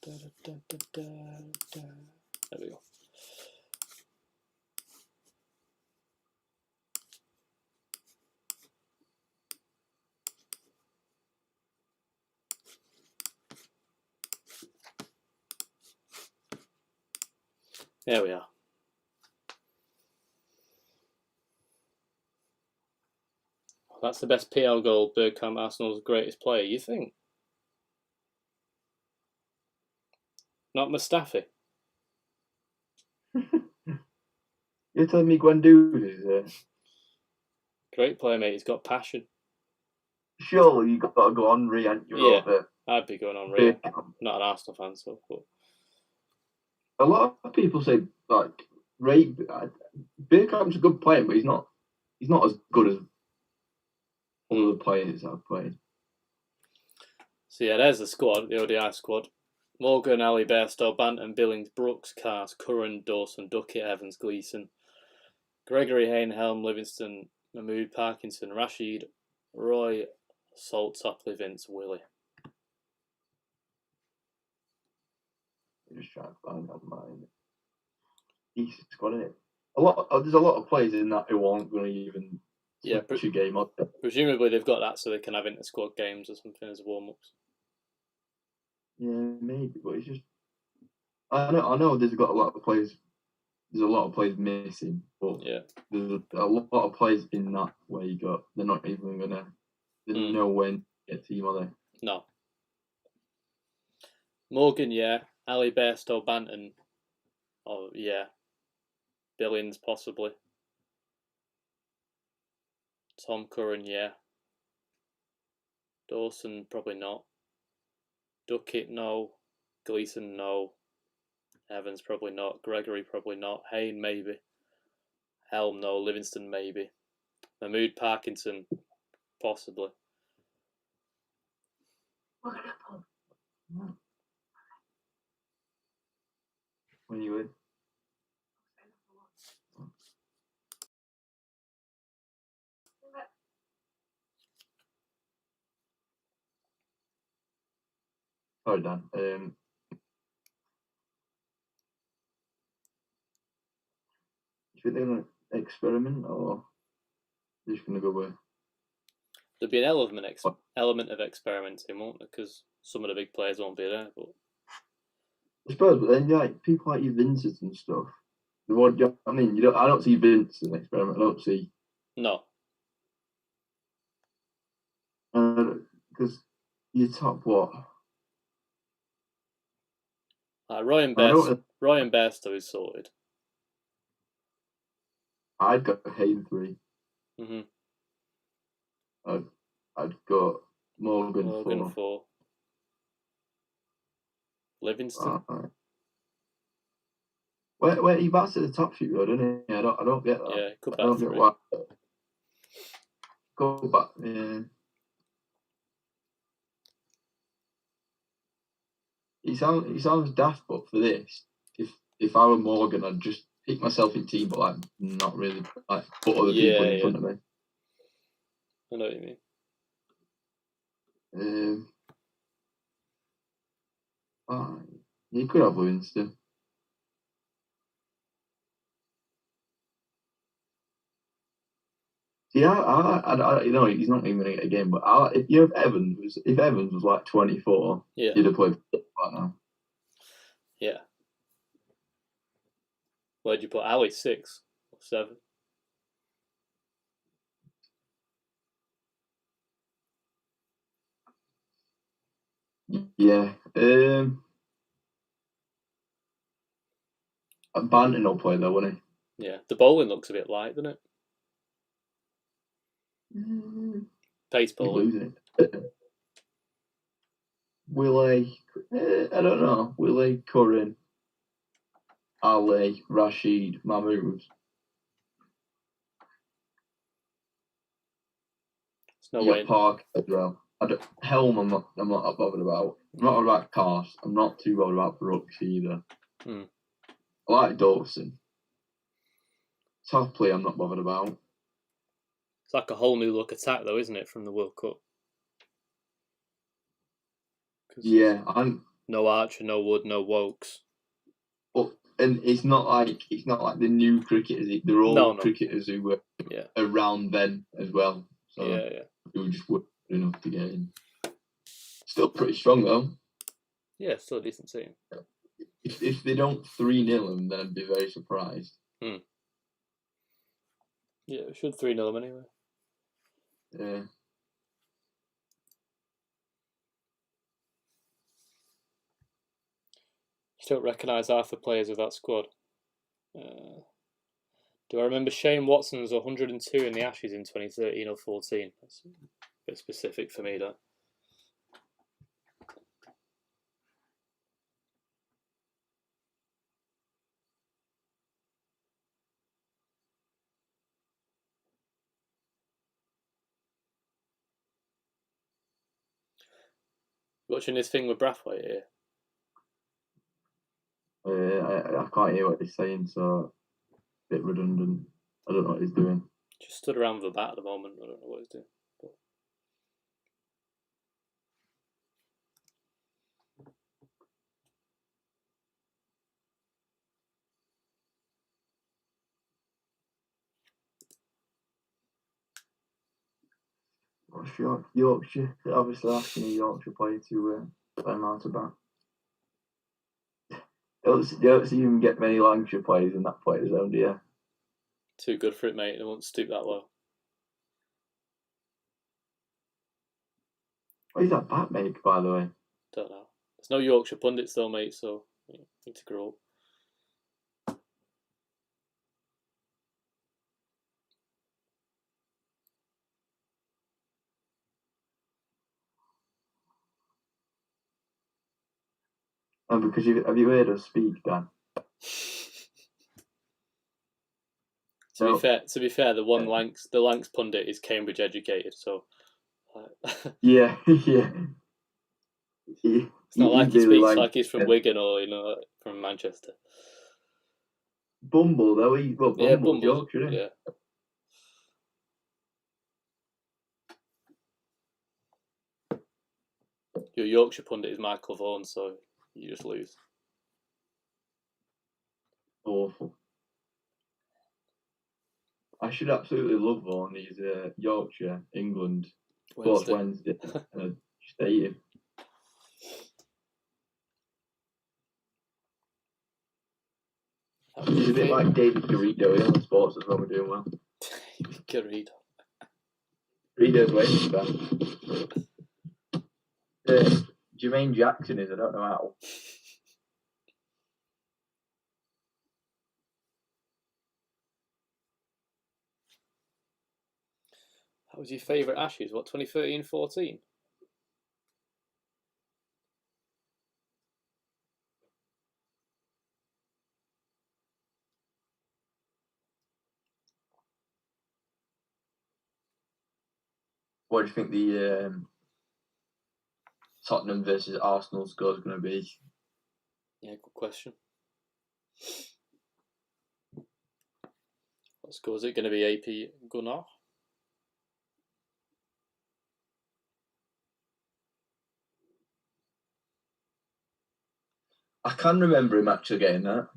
There we go. There we are. That's the best PL goal, Bergkamp, Arsenal's greatest player, you think? Not Mustafi? You're telling me Guendouzi is Great player, mate. He's got passion. surely you've got to go on Yeah, I'd be going on Rio. Not an Arsenal fan, so. But... A lot of people say like Bergkamp's a good player, but he's not as good as one of the players I've played. So yeah, there's the squad, the ODI squad. Morgan, Ali, Bairstow, Banton, Billings, Brooks, Cars, Curran, Dawson, Duckett, Evans, Gleeson, Gregory, Hayne, Helm, Livingston, Mahmood, Parkinson, Rashid, Roy, Salt, Topley, Vince, Willie. I'm just trying to find out mine. Decent squad, isn't it? There's a lot of players in that who aren't going to even switch a game on. Presumably they've got that so they can have inter-squad games or something as warm-ups. Yeah, maybe, but it's just I know there's got a lot of players. There's a lot of players missing, but yeah, there's a lot of players in that where you got. They're not even gonna. There's no way to get a team, are they? No. Morgan, yeah. Ali, Bairstow, Banton. Oh, yeah. Billings, possibly. Tom Curran, yeah. Dawson, probably not. Duckett, no. Gleeson, no. Evans, probably not. Gregory, probably not. Hayne, maybe. Helm, no. Livingston, maybe. Mahmood, Parkinson, possibly. When you would. Sorry, Dan. Do you think they're going to experiment or they're just going to go with? There'll be an element of experimenting, won't there? Because some of the big players won't be there. But I suppose, but then like people like your Vinces and stuff. I mean, I don't see Vince as an experiment. I don't see. No. Because your top what? Ryan Bairstow is sorted. I'd go Hayne 3. Mm-hmm. I'd go Morgan 4. Livingston. Where he bats at the top shoot though, doesn't he? I don't get that. Yeah, could I don't get why. Go back. Yeah. He sounds daft, but for this, if I were Morgan, I'd just pick myself in team, but like not really like put other people in front of me. I know what you mean. You could have Winston. Yeah, I you know he's not even going to get a game, but if Evans was like 24, he'd have played right now. Yeah. Where'd you put Ali? 6 or 7? Yeah. Banton will play though, won't he? Yeah. The bowling looks a bit light, doesn't it? Pace bowling. Willie, I don't know. Willie, Curran, Ali, Rashid, Mahmood. No way. Park as well. Helm, I'm not that bothered about. I'm not bothered about Cars. I'm not too bothered about Brooks either. I like Dawson. Topley, I'm not bothered about. It's like a whole new look attack, though, isn't it, from the World Cup? Yeah, no Archer, no Wood, no Wokes. But and it's not like the new cricketers. They're all cricketers who were around then as well. So who just weren't good enough to get in. Still pretty strong though. Yeah, still a decent team. If they don't 3-0 them, then I'd be very surprised. Yeah, we should 3-0 them anyway. Yeah. You don't recognise half the players of that squad. Do I remember Shane Watson's 102 in the Ashes in 2013 or 14? That's a bit specific for me, though. Watching this thing with Brathwaite here. I can't hear what he's saying, so a bit redundant. I don't know what he's doing. Just stood around with a bat at the moment. I don't know what he's doing. But... What's Yorkshire? Obviously asking a Yorkshire player to play him out of bat. You don't see him get many Lancashire players in that players zone, do you? Too good for it, mate. They won't stoop that low. What is that bat make, by the way? Don't know. There's no Yorkshire pundits though, mate, so you need to grow up. Because have you heard us speak, Dan? To be fair, the Lancs pundit is Cambridge educated, so. Yeah. It's not like he speaks like he's from Wigan or from Manchester. Bumble though, Bumble's Yorkshire, isn't yeah. Your Yorkshire pundit is Michael Vaughan, so you just lose. Awful. I should absolutely love Vaughan. He's Yorkshire, England, Sports Wednesday, and I just hate him. He's a bit like David Garrido on sports as well. We're doing well. Garrido. Garrido's way best. Jermaine Jackson is. I don't know how. How was your favourite Ashes? What, 2013-14? What do you think the Tottenham versus Arsenal score is going to be? Yeah, good question. What score is it going to be? AP Gunnar? I can remember him actually getting that.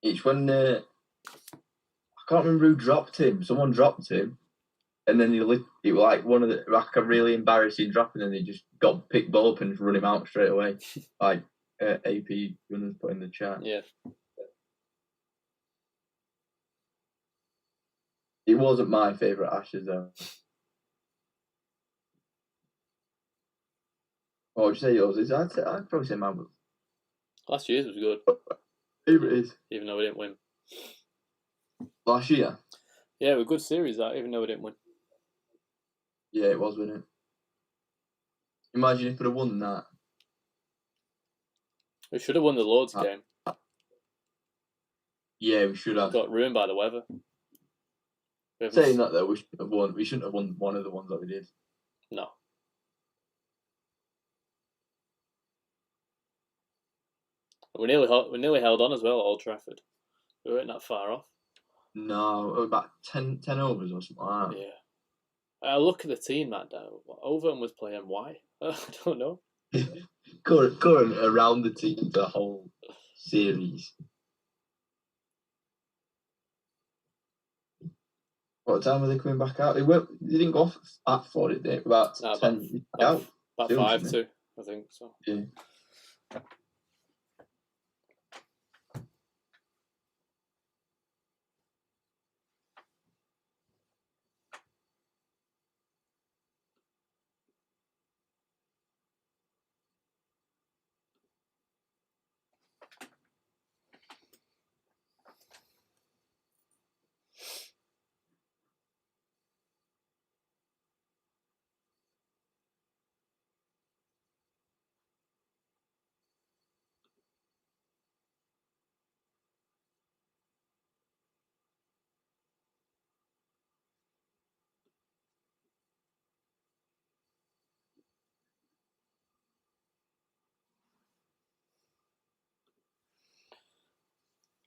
It's when I can't remember who dropped him. Someone dropped him, and then it was like one of the like a really embarrassing drop, and then they just got picked ball up and just run him out straight away. Like AP Gunners put in the chat. Yeah. It wasn't my favourite Ashes though. What would you say yours is? I'd probably say mine was. Last year's was good. Favourite is. Even though we didn't win. Last year? Yeah, it was a good series that, even though we didn't win. Yeah, it was, wasn't it? Imagine if we'd have won that. We should have won the Lords game. Yeah, we should have. Got ruined by the weather. Saying that though, we shouldn't have won. We shouldn't have won one of the ones that we did. No. We nearly held on as well at Old Trafford. We weren't that far off. No, about 10 overs or something like that. Yeah. I look at the team that day. Overton was playing why? I don't know. Current around the team the whole series. What time were they coming back out? They didn't go off at 4, did they? About 10 out. About 5-2, I think so. Yeah.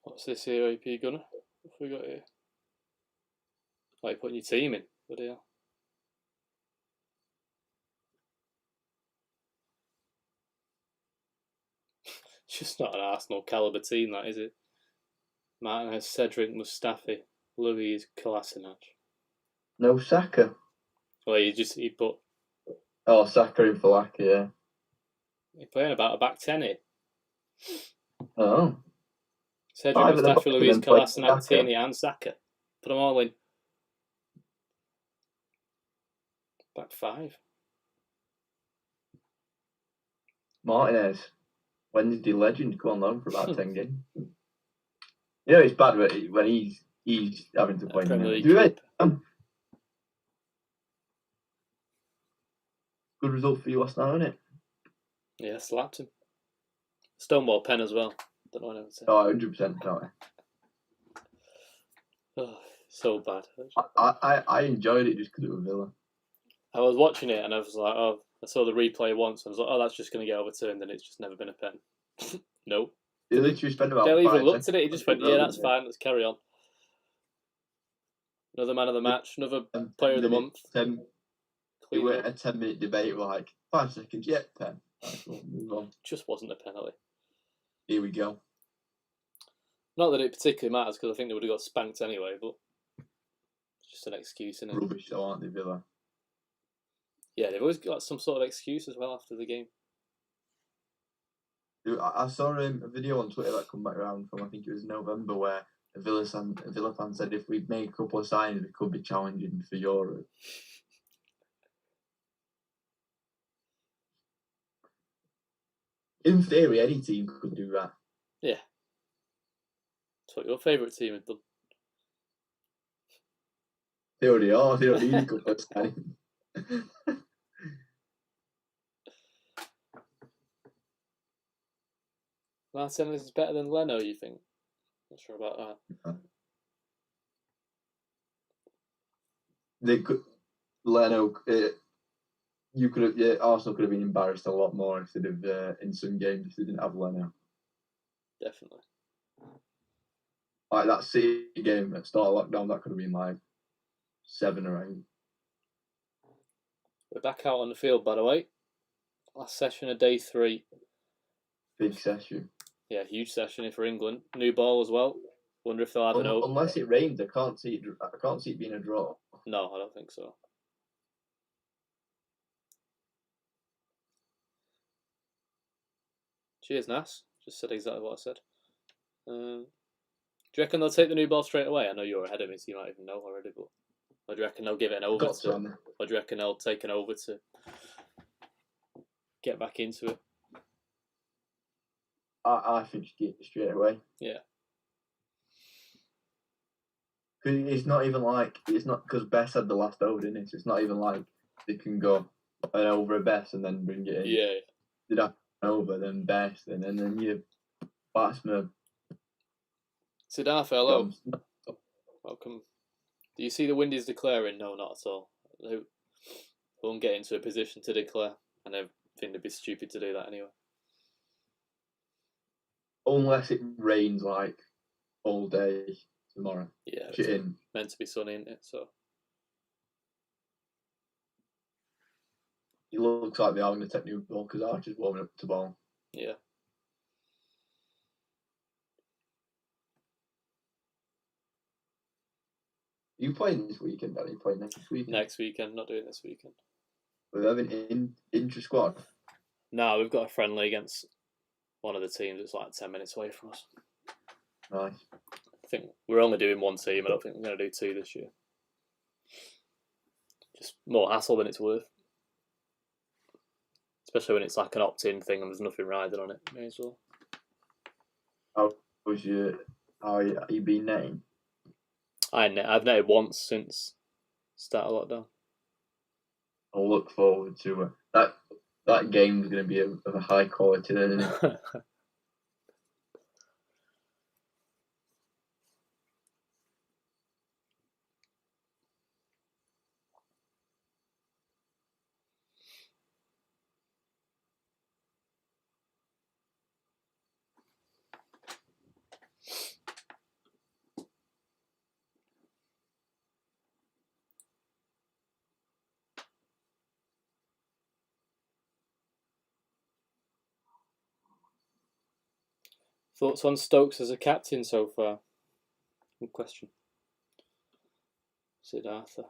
What's this here, AP Gunner? What have we got here? Like putting your team in. What hell? It's just not an Arsenal calibre team, that is it? Martin has Cedric, Mustafi, Louise, Kolasinac. No Saka. Well, he put. Oh, Saka in for Laka, yeah. He's playing about a back 10 here. Oh. Cedric, Mustafi, Louise, Kolasinac, Tierney, and Saka. Put them all in. Back 5. Martinez. Wednesday legend, go on loan for about 10 games. You know, it's bad when he's having to play. Good result for you last night, isn't it? Yeah, slapped him. Stonewall pen as well. Don't know what I would say. Oh, 100%, don't I? Oh, so bad. I enjoyed it just because it was Villa. I was watching it and I was like, oh, I saw the replay once. I was like, oh, that's just going to get overturned, and it's just never been a pen. Nope. He literally spent about. Dale even looked at it. He just went, yeah, that's fine. Let's carry on. Another man of the match. Another player of the month. It clean went up. a 10-minute debate. We're like 5 seconds, yeah, 10. Right, we'll move on. Just wasn't a penalty. Here we go. Not that it particularly matters because I think they would have got spanked anyway, but it's just an excuse, isn't it? Rubbish, though, aren't they, Villa? Yeah, they've always got some sort of excuse as well after the game. I saw a video on Twitter that come back around from, I think it was November, where a Villa fan said if we make a couple of signings, we could be challenging for Europe. In theory, any team could do that. Yeah. That's what your favourite team had done. They already are. They don't need a couple of signings. Martinez is better than Leno, you think? Not sure about that. They could, Leno. You could have. Yeah, Arsenal could have been embarrassed a lot more if they'd have in some games if they didn't have Leno. Definitely. Like that City game at start of lockdown, that could have been like 7 or 8. We're back out on the field, by the way. Last session of day 3. Big session. Yeah, huge session for England. New ball as well. Wonder if they'll have Unless it rains, I can't see it being a draw. No, I don't think so. Cheers, Nas. Just said exactly what I said. Do you reckon they'll take the new ball straight away? I know you're ahead of me, so you might even know already, but or do you reckon they'll give it an over to, or do you reckon they'll take an over to get back into it? I think you get it straight away. Yeah. It's not even like, it's not because Bess had the last over, didn't it? So it's not even like they can go an over a Bess and then bring it in. Yeah. They'd have an over, then Bess, and then you batsman. Siddhartha, hello. Welcome. Do you see the Windies declaring? No, not at all. They won't get into a position to declare, and I think they'd be stupid to do that anyway. Unless it rains like all day tomorrow. Yeah, it's meant to be sunny, isn't it? So it looks like they are going to take new ball because Archer's warming up to ball. Yeah. Are you playing this weekend, Danny? Are you playing next weekend? Next weekend, not doing this weekend. We're having intra-squad? No, we've got a friendly against one of the teams that's like 10 minutes away from us. Nice. I think we're only doing one team. I don't think we're going to do 2 this year. Just more hassle than it's worth. Especially when it's like an opt-in thing and there's nothing riding on it. May as well. How you been netting? I've netted once since start of lockdown. I'll look forward to it. That game's going to be of a high quality, isn't it? Thoughts on Stokes as a captain so far? Good question. Siddhartha.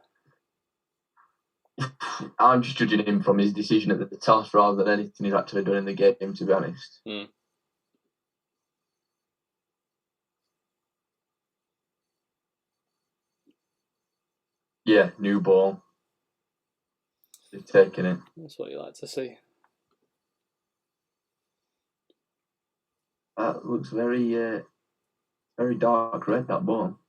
I'm just judging him from his decision at the toss rather than anything he's actually done in the game, to be honest. Yeah, new ball. They've taken it. That's what you like to see. That looks very dark red, that ball.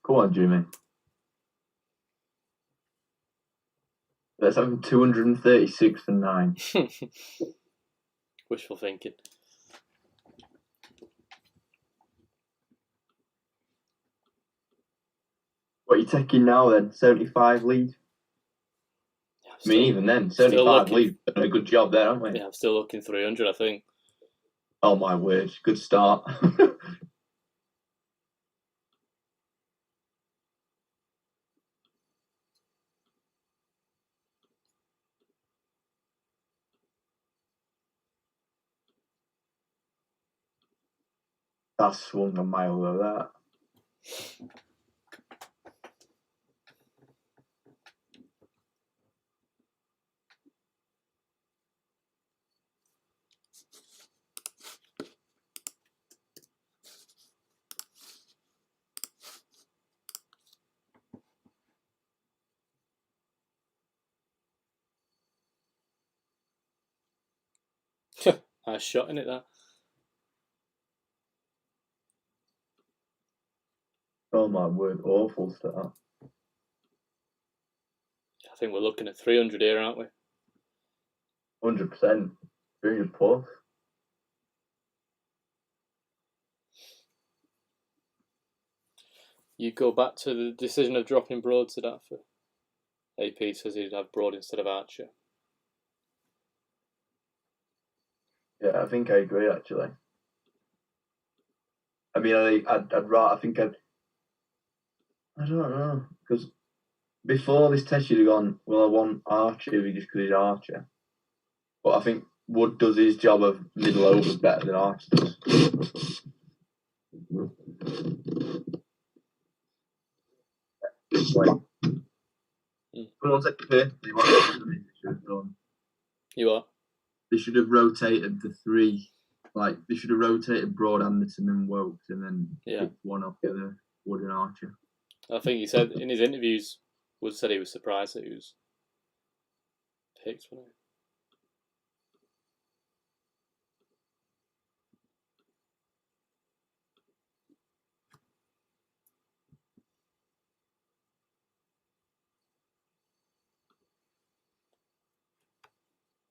Come on, Jimmy. Let's have 236 for 9. Wishful thinking. What are you taking now then? 75 lead? Yeah, I mean, even then, 75 lead. Done a good job there, haven't we? Yeah, I'm still looking 300, I think. Oh my word, good start. That swung a mile though, that. Nice shot in it, that. Oh my word, awful start. I think we're looking at 300 here, aren't we? 100%. 300 plus. You go back to the decision of dropping Broad to that for AP says he'd have Broad instead of Archer. Yeah, I think I agree actually. I mean, I don't know, because before this test you'd have gone, well, I want Archer just because he's Archer. But I think Wood does his job of middle overs better than Archer does. Come on, take the pay. You are? They should have rotated the three. Like, they should have rotated Broad, Anderson and Wokes and then picked one off the other, Wood and Archer. I think he said in his interviews, Wood said he was surprised that he was picked, wasn't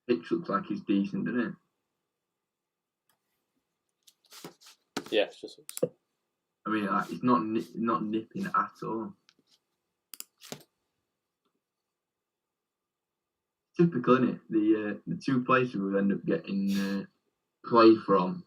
Pitch looks like he's decent, doesn't it? Yeah, it's just. I mean, like, it's not nipping at all. Typical, isn't it? The two places we end up getting play from.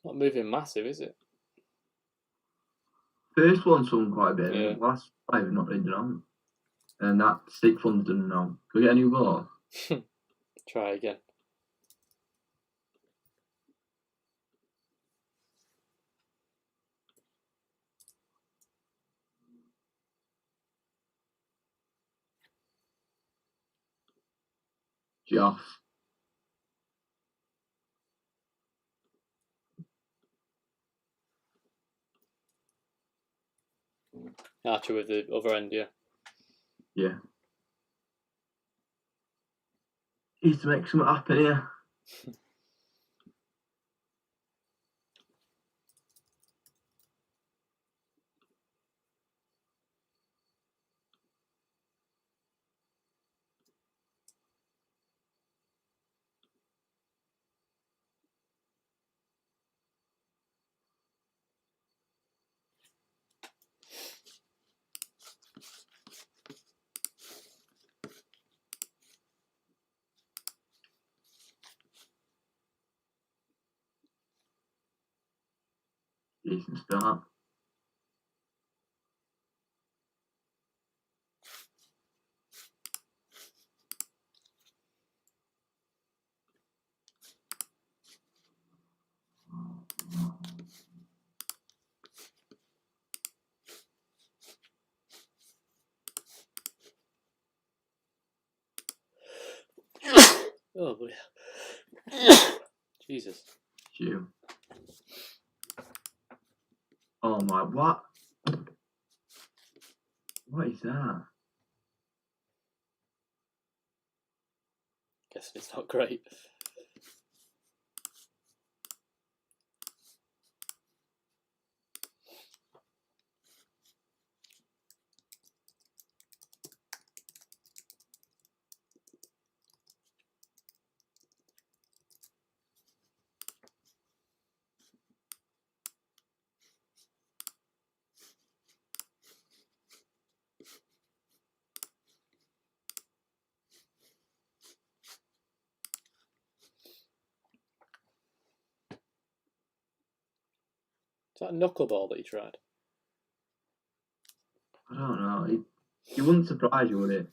Not moving massive, is it? First one swung quite a bit. Yeah. The last 5 have not really done on. And that stick one's done now. Can we get a new ball? Try again. Joff. Archer with the other end, yeah. Yeah. Needs to make something happen here. Decent start. Oh, boy. Jesus. Chew. Oh my, what? What is that? Guessing it's not great. Is that a knuckleball that you tried? I don't know. It wouldn't surprise you, would it?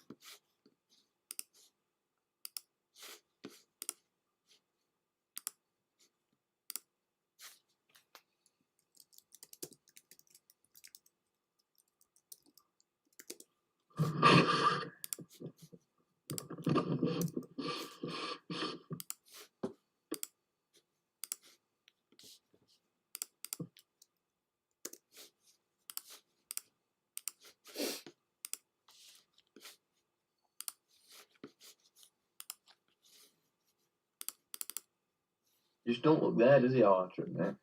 Just don't look there, does he, Archer, mate?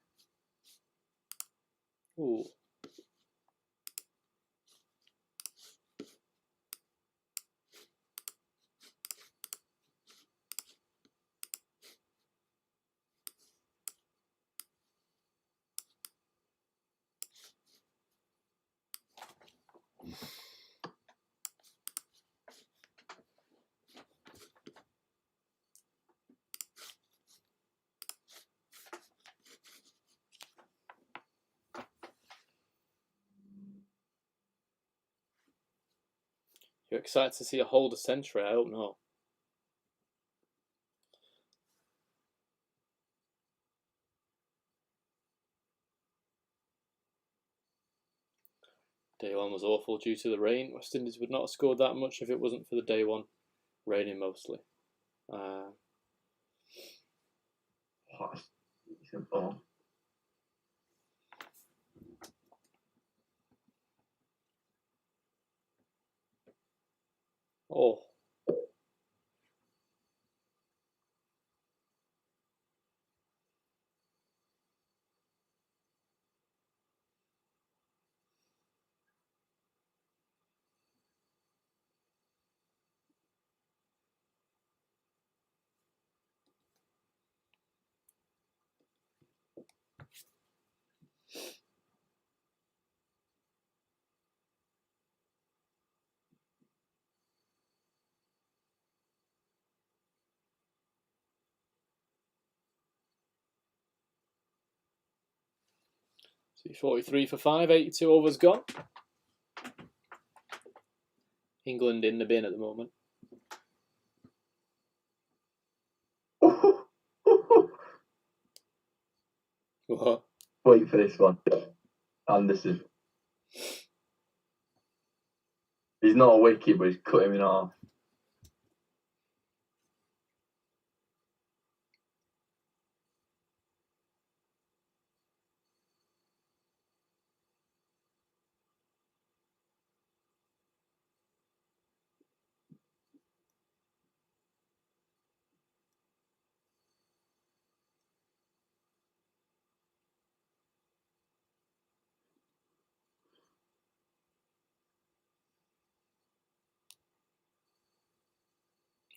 Ooh. You're excited to see a hold a century? I hope not. Day one was awful due to the rain. West Indies would not have scored that much if it wasn't for the day one raining mostly. Oh, that's decent ball. Oh. So 43 for 5, 82 overs gone. England in the bin at the moment. What? Wait for this one. Anderson. He's not a wicket, but he's cut him in half.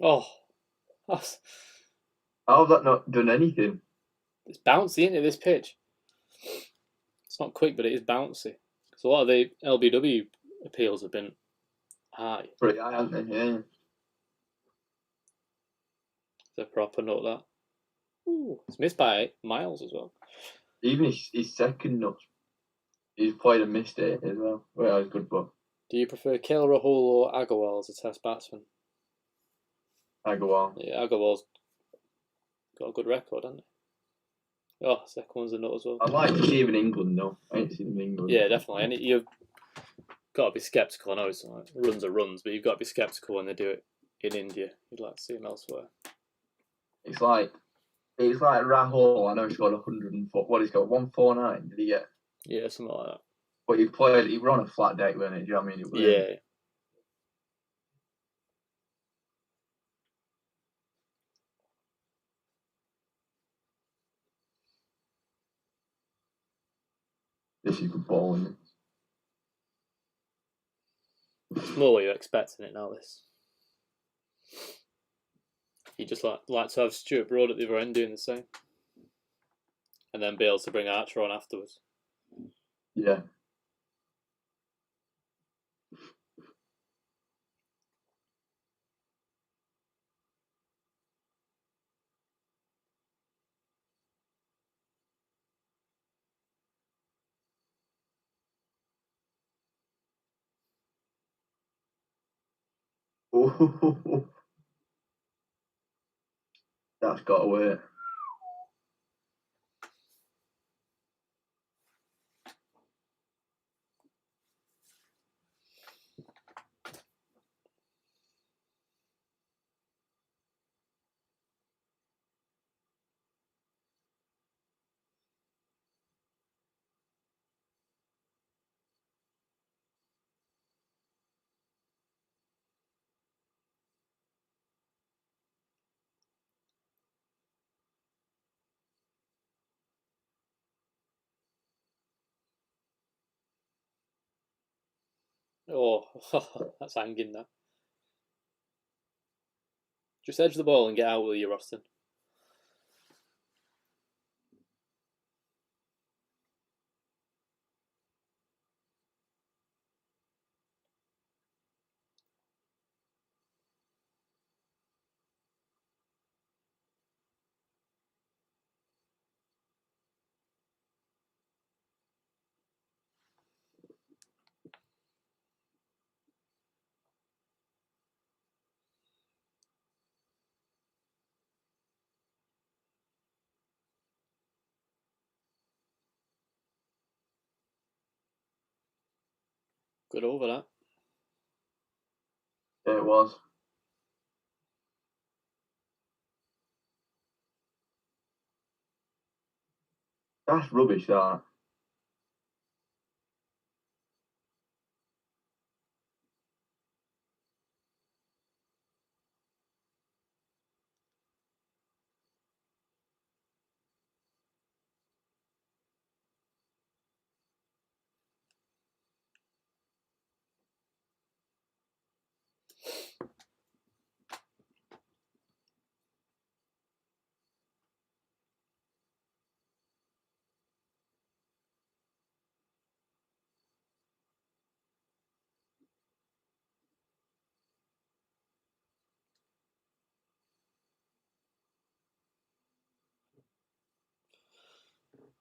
Oh, How's that not done anything? it's bouncy, isn't it, this pitch? It's not quick, but it is bouncy. So a lot of the LBW appeals have been high. Pretty high, aren't they? Yeah. It's a proper note, that. Ooh, it's missed by miles as well. Even his second nuts, he's played and missed it as well. Well, that was good, but Do you prefer KL Rahul or Agarwal as a Test batsman? Agarwal. Yeah, Agarwal's got a good record, hasn't he? Oh, second one's a nut as well. I'd like to see him in England, though. I ain't seen him in England. Yeah, definitely. And you've got to be sceptical. I know it's like runs are runs, but you've got to be sceptical when they do it in India. You'd like to see him elsewhere. It's like Rahul. I know he scored 104. What he's got 149. Did he get? Yeah, something like that. But he played. He were on a flat deck, weren't he? Do you know what I mean? It was Yeah. This is good bowling. It's more what you're expecting it now. This. You just like to have Stuart Broad at the other end doing the same, and then be able to bring Archer on afterwards. Yeah. Oh, that's got away. Oh, that's hanging that. Just edge the ball and get out with you, Roston. Good over that. Yeah, it was. That's rubbish, that.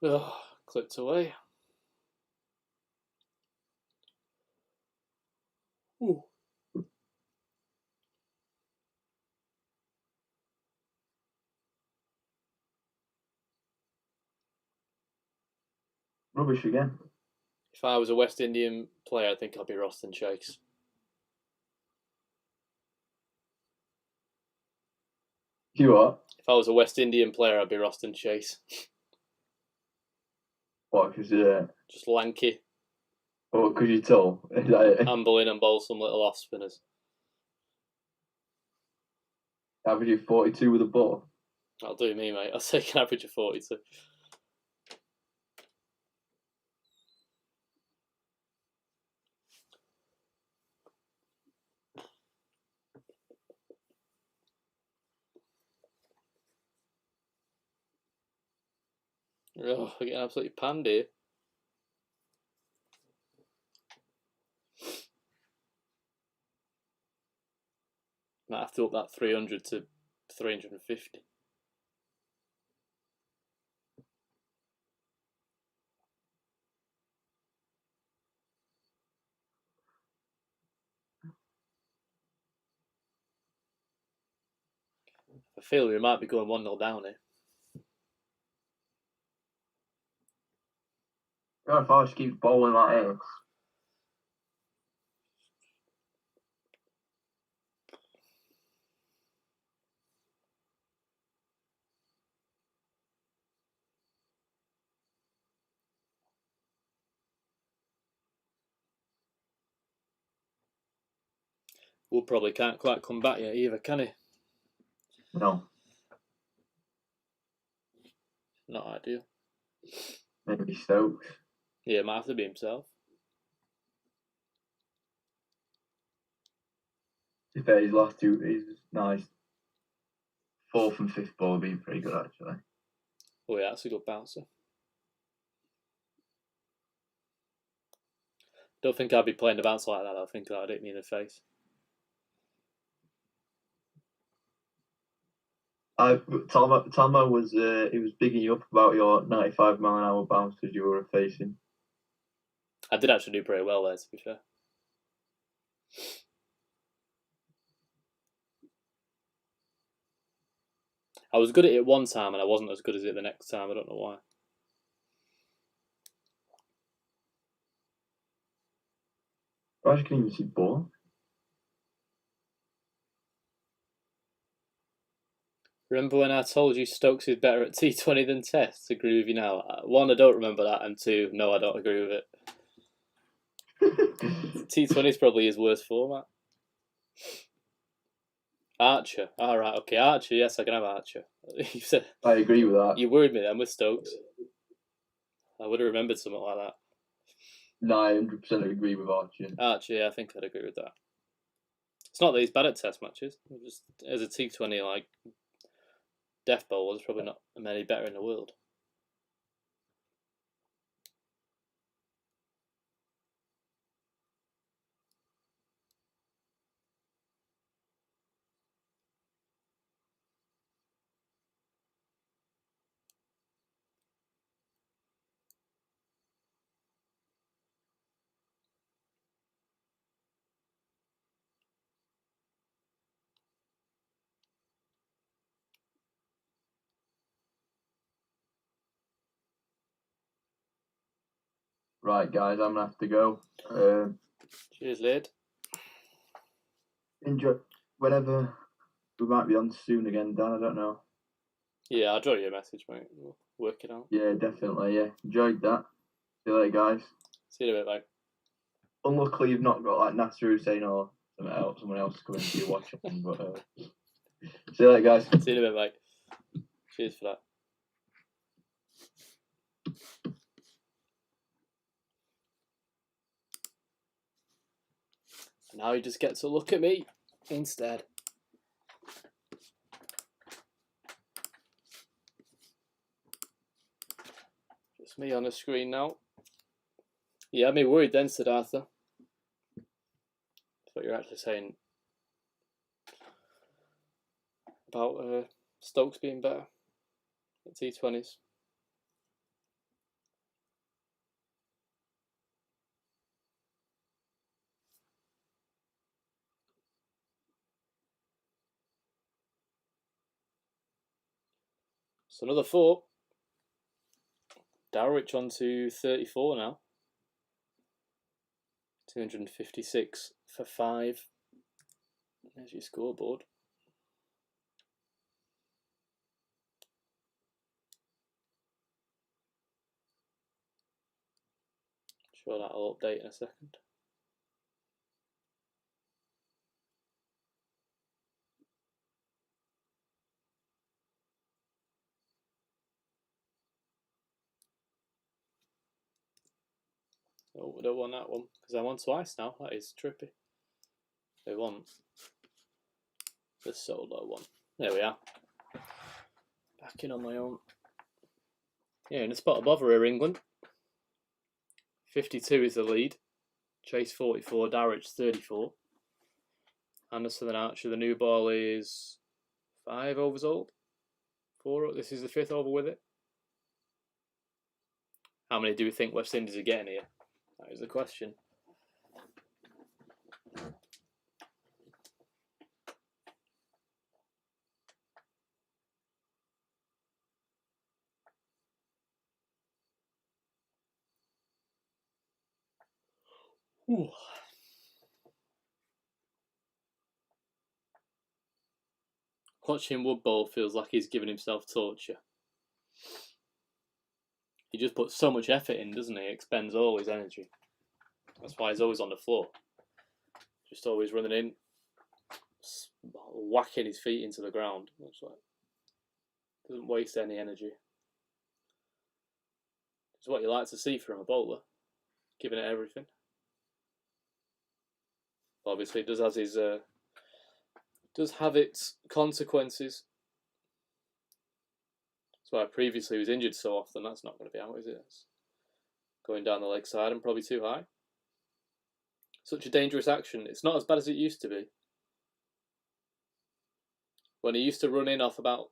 Oh, clipped away. Ooh. Rubbish again. If I was a West Indian player, I think I'd be Roston Chase. You what? If I was a West Indian player, I'd be Roston Chase. What? Because Just lanky, because you're tall. Is that it? handle in and bowl some little off spinners. Averaging 42 with a ball. That'll do me, mate. I'll take an average of 42. Oh, we're getting absolutely panned here. Might have to up that 300 to 350. I feel we might be going 1-0 down here. If I just keep bowling like this. Wood probably can't quite come back yet either, can he? No. Not ideal. Maybe Stokes. Yeah, it might have to be himself. To be fair, his last two, he's nice. 4th and 5th ball would be pretty good actually. Oh yeah, that's a good bouncer. Don't think I'd be playing a bouncer like that. I think I'd hit me in the face. Talma was he was bigging you up about your 95 mile an hour bounce that you were facing. I did actually do pretty well there, to be fair. I was good at it one time and I wasn't as good as it the next time. I don't know why. I can even see ball. Remember when I told you Stokes is better at T20 than Test? Agree with you now. One, I don't remember that, and two, no, I don't agree with it. T20 is probably his worst format. Archer. All right, okay, Archer. Yes, I can have Archer. You said I agree with that. you worried me then with Stokes. I would have remembered something like that. No, I 100% agree with Archer. Archer, yeah, I think I'd agree with that. It's not that he's bad at Test matches. Just as a T20, like death bowler, there's probably not many better in the world. Right, guys, I'm gonna have to go. Cheers, lad. Enjoy whenever we might be on soon again, Dan. I don't know. Yeah, I'll draw you a message, mate. We'll work it out. Yeah, definitely. Yeah, enjoyed that. See you later, guys. See you in a bit, mate. Unluckily, you've not got like Nasser Hussein or someone else coming to your watch. But see you later, guys. See you in a bit, mate. Cheers for that. And now he just gets to look at me instead. Just me on the screen now. You had me worried then, Siddhartha. That's what you're actually saying about Stokes being better at T20s. So another 4. Dowrich on to 34 now. 256 for 5. There's your scoreboard. Sure, that'll update in a second. Oh, we don't want that one because I won twice now. That is trippy. We want the solo one. There we are. Back in on my own. Yeah, in a spot above her, England. 52 is the lead. Chase 44, Darrich 34. Anderson and Archer, the new ball is 5 overs old. 4. This is the 5th over with it. How many do we think West Indies are getting here? That is the question. Ooh. Watching Wood Bowl feels like he's giving himself torture. He just puts so much effort in, doesn't he? He expends all his energy. That's why he's always on the floor. Just always running in, whacking his feet into the ground. It's like, doesn't waste any energy. It's what you like to see from a bowler, giving it everything. Obviously, it does have its consequences. That's why previously he was injured so often. That's not going to be out, is it? It's going down the leg side and probably too high. Such a dangerous action. It's not as bad as it used to be. When he used to run in off about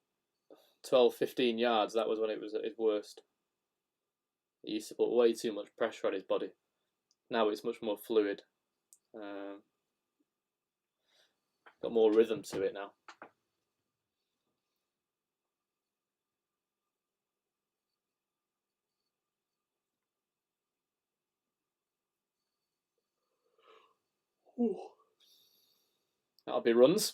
12, 15 yards, that was when it was at its worst. He used to put way too much pressure on his body. Now it's much more fluid. Got more rhythm to it now. Ooh. That'll be runs.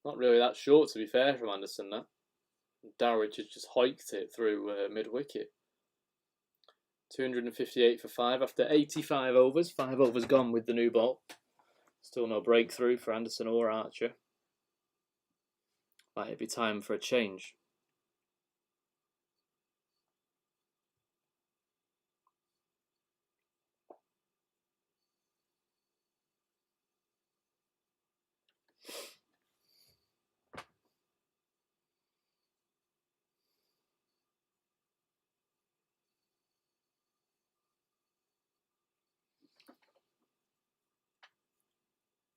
Not really that short, to be fair, from Anderson, that. Dowridge has just hiked it through mid-wicket. 258 for 5 after 85 overs. 5 overs gone with the new ball. Still no breakthrough for Anderson or Archer. Might it be time for a change?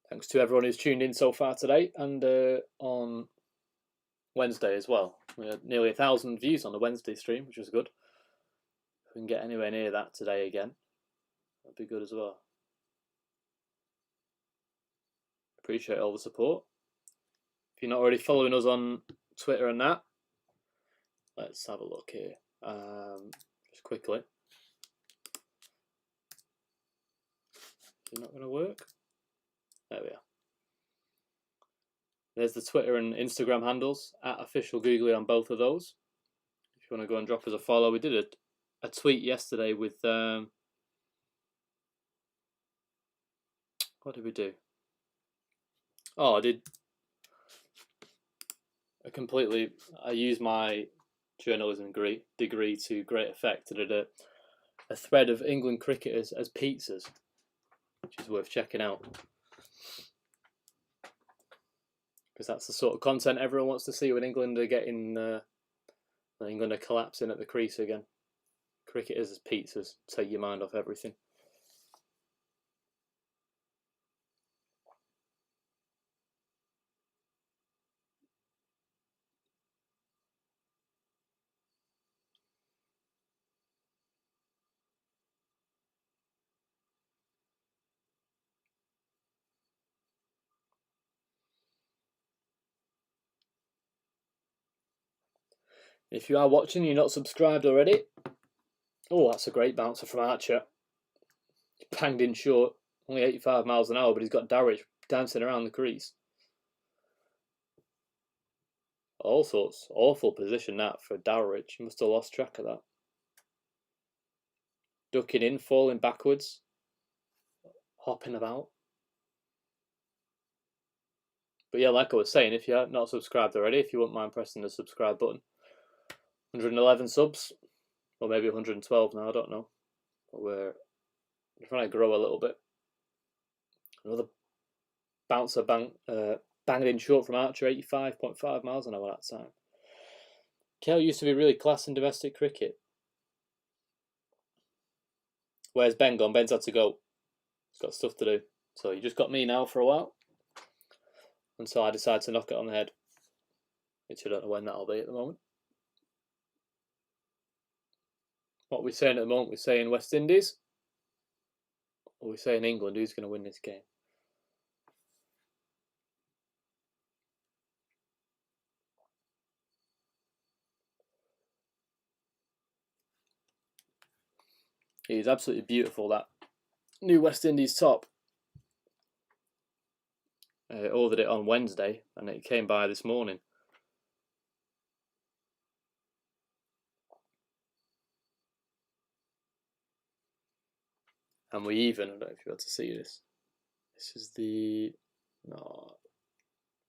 Thanks to everyone who's tuned in so far today and on Wednesday as well. We had nearly 1,000 views on the Wednesday stream, which was good. If we can get anywhere near that today again, that'd be good as well. Appreciate all the support. If you're not already following us on Twitter and that, let's have a look here. Just quickly. Is it not going to work? There we are. There's the Twitter and Instagram handles, @officialgoogly on both of those. If you want to go and drop us a follow. We did a tweet yesterday with... what did we do? Oh, I used my journalism degree to great effect. I did a thread of England cricketers as pizzas, which is worth checking out. Because that's the sort of content everyone wants to see when England are getting... England are collapsing at the crease again. Cricketers as pizzas. Take your mind off everything. If you are watching and you're not subscribed already... Oh, that's a great bouncer from Archer. He banged in short. Only 85 miles an hour, but he's got Dowridge dancing around the crease. All sorts. Awful position that for Dowridge. He must have lost track of that. Ducking in, falling backwards. Hopping about. But yeah, like I was saying, if you're not subscribed already, if you wouldn't mind pressing the subscribe button. 111 subs. Or maybe 112 now, I don't know. But we're trying to grow a little bit. Another bouncer banged in short from Archer, 85.5 miles an hour that time. Kell used to be really class in domestic cricket. Where's Ben gone? Ben's had to go. He's got stuff to do. So you just got me now for a while. Until I decide to knock it on the head. Which I don't know when that'll be at the moment. What are we saying at the moment? We're saying West Indies? Or we're saying England? Who's going to win this game? is absolutely beautiful, that new West Indies top. I ordered it on Wednesday and it came by this morning. And we even, I don't know if you're able to see this. This is the, no,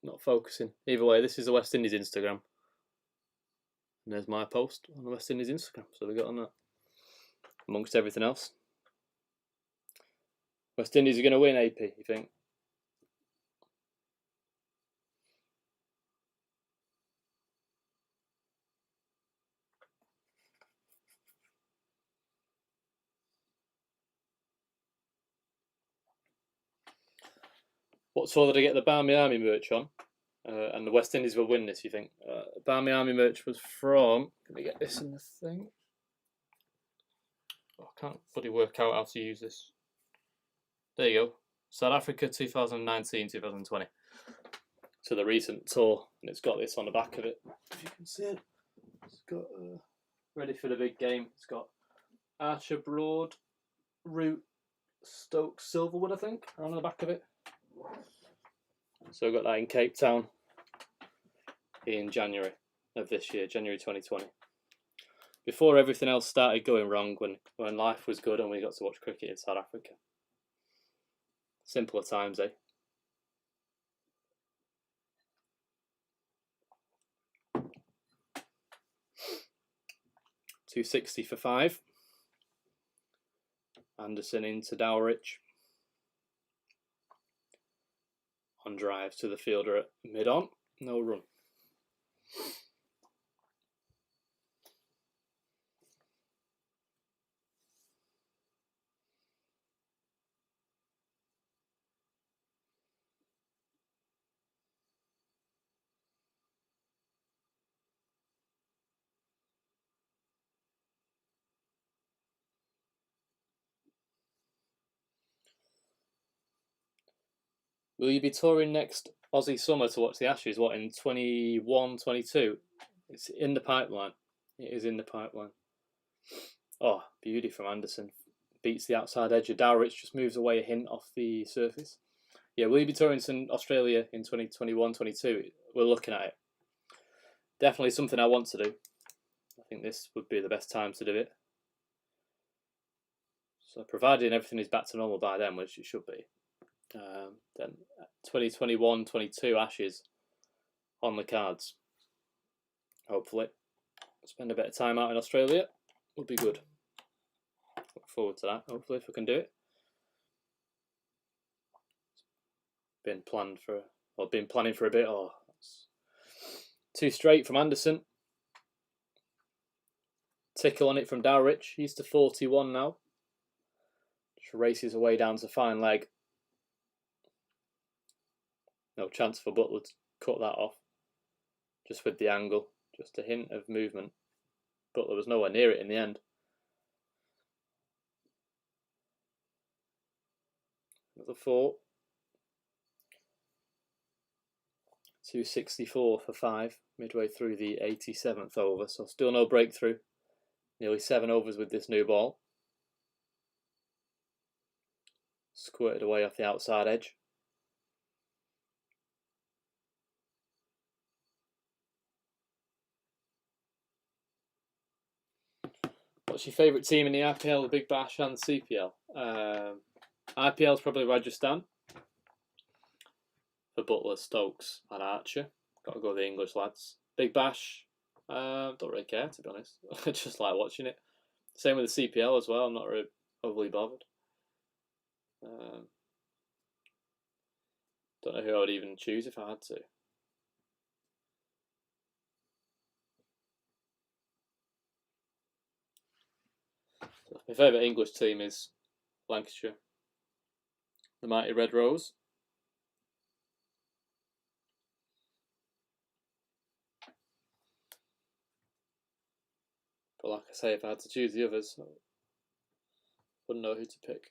not focusing. Either way, this is the West Indies Instagram. And there's my post on the West Indies Instagram. So we got on that. Amongst everything else. West Indies are going to win, AP, you think? What saw did I get the Barmy Army merch on? And the West Indies will win this, you think? Barmy Army merch was from... Let me get this in the thing. Oh, I can't bloody work out how to use this. There you go. South Africa 2019-2020. So the recent tour. And it's got this on the back of it. If you can see it. It's got... ready for the big game. It's got Archer Broad, Root, Stokes, Silverwood, I think, on the back of it. So I got that in Cape Town in January of this year, January 2020. Before everything else started going wrong, when life was good and we got to watch cricket in South Africa. Simpler times, eh? .260 for 5. Anderson into Dowrich. On drive to the fielder at mid-on. No run. Will you be touring next Aussie summer to watch the Ashes? What, in 21, 22? It's in the pipeline. It is in the pipeline. Oh, beauty from Anderson. Beats the outside edge of Dowrich, just moves away a hint off the surface. Yeah, will you be touring to Australia in 2021, 22? We're looking at it. Definitely something I want to do. I think this would be the best time to do it. So providing everything is back to normal by then, which it should be. Then 2021-22 Ashes on the cards. Hopefully. Spend a bit of time out in Australia would be good. Look forward to that, hopefully, if we can do it. Been planning for a bit. Oh, that's 2 straight from Anderson. Tickle on it from Dowrich. He's to 41 now. Just races away down to fine leg. No chance for Butler to cut that off. Just with the angle. Just a hint of movement. Butler was nowhere near it in the end. Another 4. 264 for 5. Midway through the 87th over. So still no breakthrough. Nearly 7 overs with this new ball. Squirted away off the outside edge. What's your favourite team in the IPL, the Big Bash and the CPL? IPL is probably Rajasthan. For Butler, Stokes and Archer. Got to go with the English lads. Big Bash, don't really care, to be honest. I just like watching it. Same with the CPL as well. I'm not really overly bothered. Don't know who I would even choose if I had to. My favourite English team is Lancashire. The mighty Red Rose. But like I say, if I had to choose the others, I wouldn't know who to pick.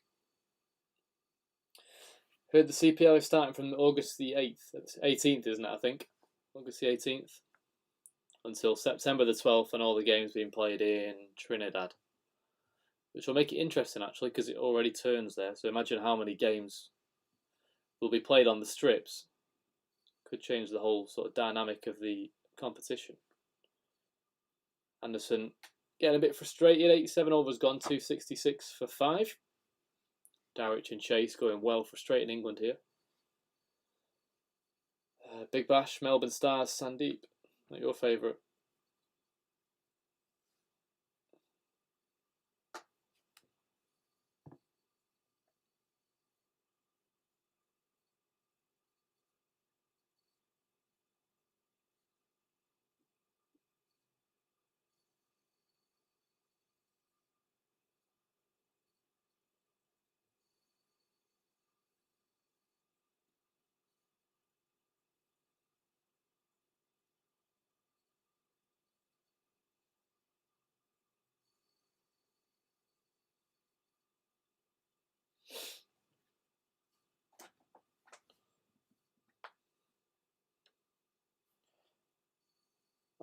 Heard the CPL is starting from August the 8th. 18th, isn't it, I think? August the 18th. Until September the 12th, and all the games being played in Trinidad. which will make it interesting actually because it already turns there. So imagine how many games will be played on the strips. Could change the whole sort of dynamic of the competition. Anderson getting a bit frustrated. 87 overs gone, 266 for 5. Darwich and Chase going well, frustrating England here. Big Bash, Melbourne Stars, Sandeep. Not your favourite.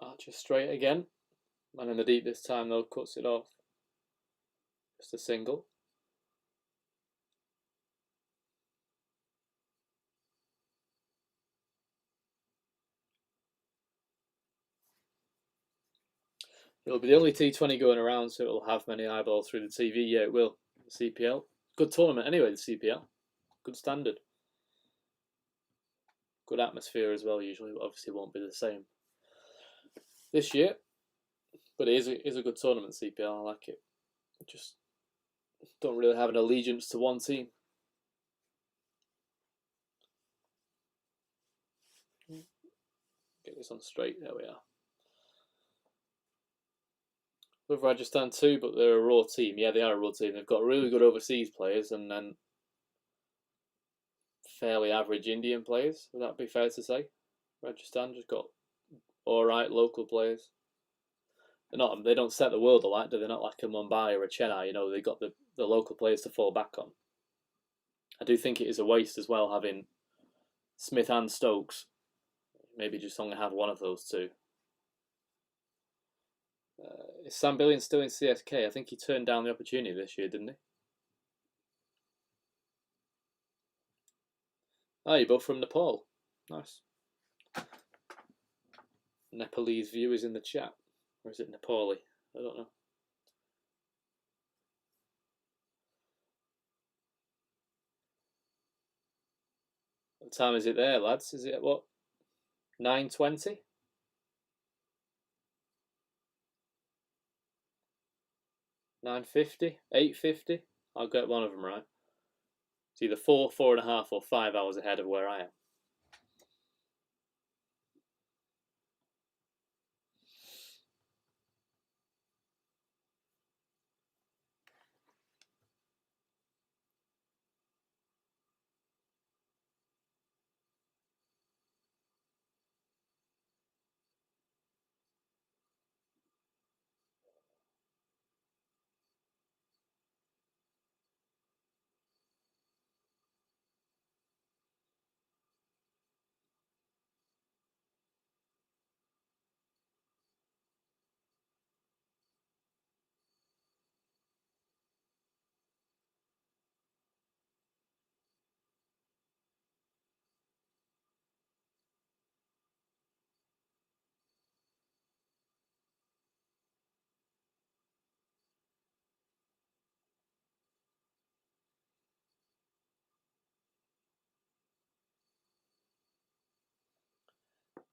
Archer straight again. Man in the deep this time though, cuts it off. Just a single. It'll be the only T20 going around, so it'll have many eyeballs through the TV. Yeah, it will. The CPL. Good tournament anyway, the CPL. Good standard. Good atmosphere as well, usually, but obviously won't be the same this year. But it is a good tournament, CPL. I like it. I just don't really have an allegiance to one team. Get this on straight. There we are. With Rajasthan too, but they're a raw team. Yeah, they are a raw team. They've got really good overseas players and then fairly average Indian players. Would that be fair to say? Rajasthan just got all right local players. They don't set the world alight, do they? Not like a Mumbai or a Chennai. You know, they got the local players to fall back on. I do think it is a waste as well having Smith and Stokes. Maybe just only have one of those two. Is Sam Billion still in CSK? I think he turned down the opportunity this year, didn't he? Oh, you're both from Nepal. Nice. Nepalese viewers in the chat. Or is it Nepali? I don't know. What time is it there, lads? Is it at what? 9:20? 9:50? 8:50? I'll get one of them right. It's either 4, 4.5, or 5 hours ahead of where I am.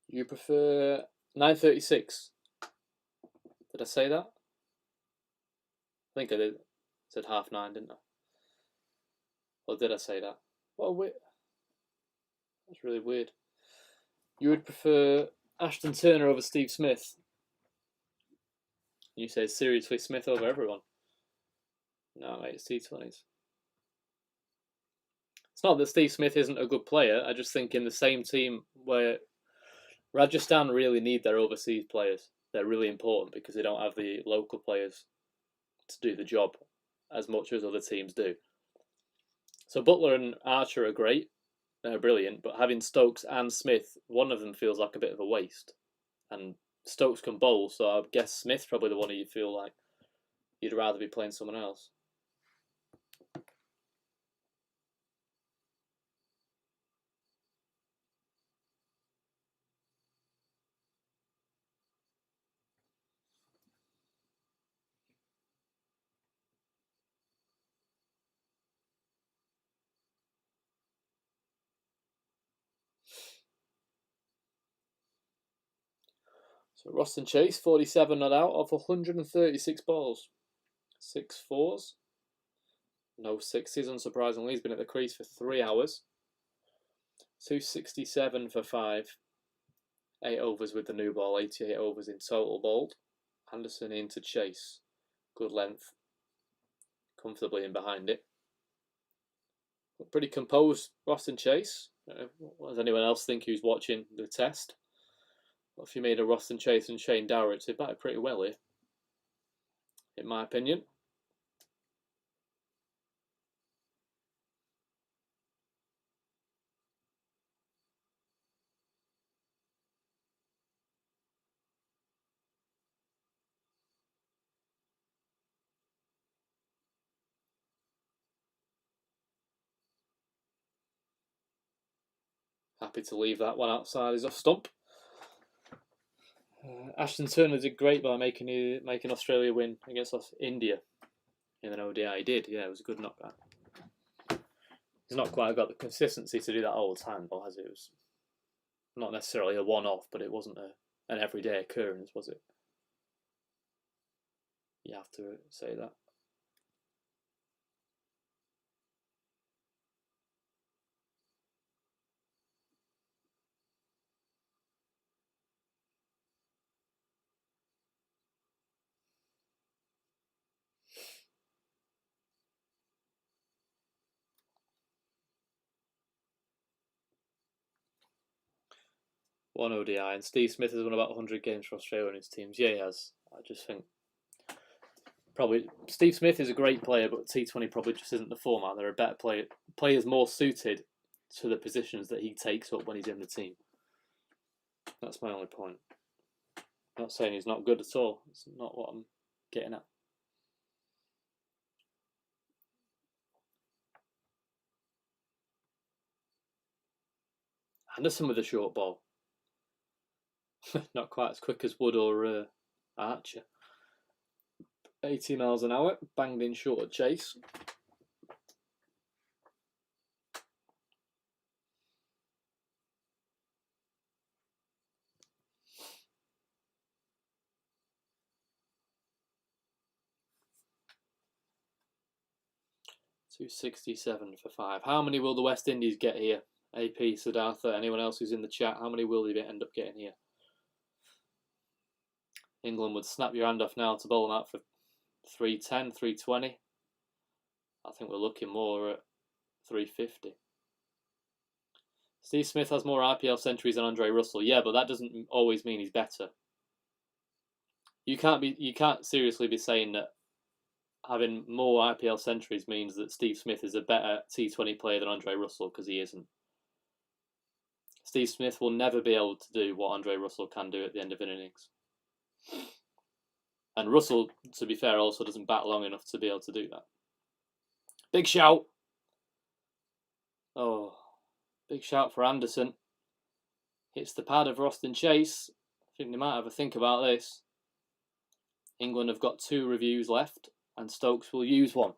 You prefer 9:36? Did I say that? I think I did. I said 9:30, didn't I? Or did I say that? Well, wait. That's really weird. You would prefer Ashton Turner over Steve Smith? You say seriously Smith over everyone? No, mate, it's T20s. It's not that Steve Smith isn't a good player. I just think in the same team where Rajasthan really need their overseas players. They're really important because they don't have the local players to do the job as much as other teams do. So Butler and Archer are great. They're brilliant. But having Stokes and Smith, one of them feels like a bit of a waste. And Stokes can bowl, so I guess Smith's probably the one you feel like you'd rather be playing someone else. So Roston Chase, 47 not out of 136 balls. 6 fours. No sixes, unsurprisingly. He's been at the crease for 3 hours. 267 for 5. 8 overs with the new ball, 88 overs in total bowled. Anderson into Chase. Good length. Comfortably in behind it. Pretty composed, Roston Chase. What does anyone else think who's watching the test? Well, if you made a Roston Chase and Shane Dowrett, he'd batter pretty well here, in my opinion. Happy to leave that one outside his off stump. Ashton Turner did great by making Australia win against India in an ODI. He did, yeah, it was a good knockback. He's not quite got the consistency to do that all the time, though, has it? It was not necessarily a one-off, but it wasn't an everyday occurrence, was it? You have to say that. One ODI, and Steve Smith has won about 100 games for Australia in his teams. Yeah, he has. I just think probably Steve Smith is a great player, but T20 probably just isn't the format. There are better players more suited to the positions that he takes up when he's in the team. That's my only point. I'm not saying he's not good at all. It's not what I'm getting at. Anderson with a short ball. Not quite as quick as Wood or Archer. 80 miles an hour, banged in short at Chase. $267 for 5. How many will the West Indies get here? AP, Siddhartha, anyone else who's in the chat, how many will they end up getting here? England would snap your hand off now to bowl them out for 310, 320. I think we're looking more at 350. Steve Smith has more IPL centuries than Andre Russell. Yeah, but that doesn't always mean he's better. You can't seriously be saying that having more IPL centuries means that Steve Smith is a better T20 player than Andre Russell, because he isn't. Steve Smith will never be able to do what Andre Russell can do at the end of an innings. And Russell, to be fair, also doesn't bat long enough to be able to do that. Big shout. Oh, big shout for Anderson. Hits the pad of Roston Chase. I think they might have a think about this. England have got 2 reviews left, and Stokes will use one.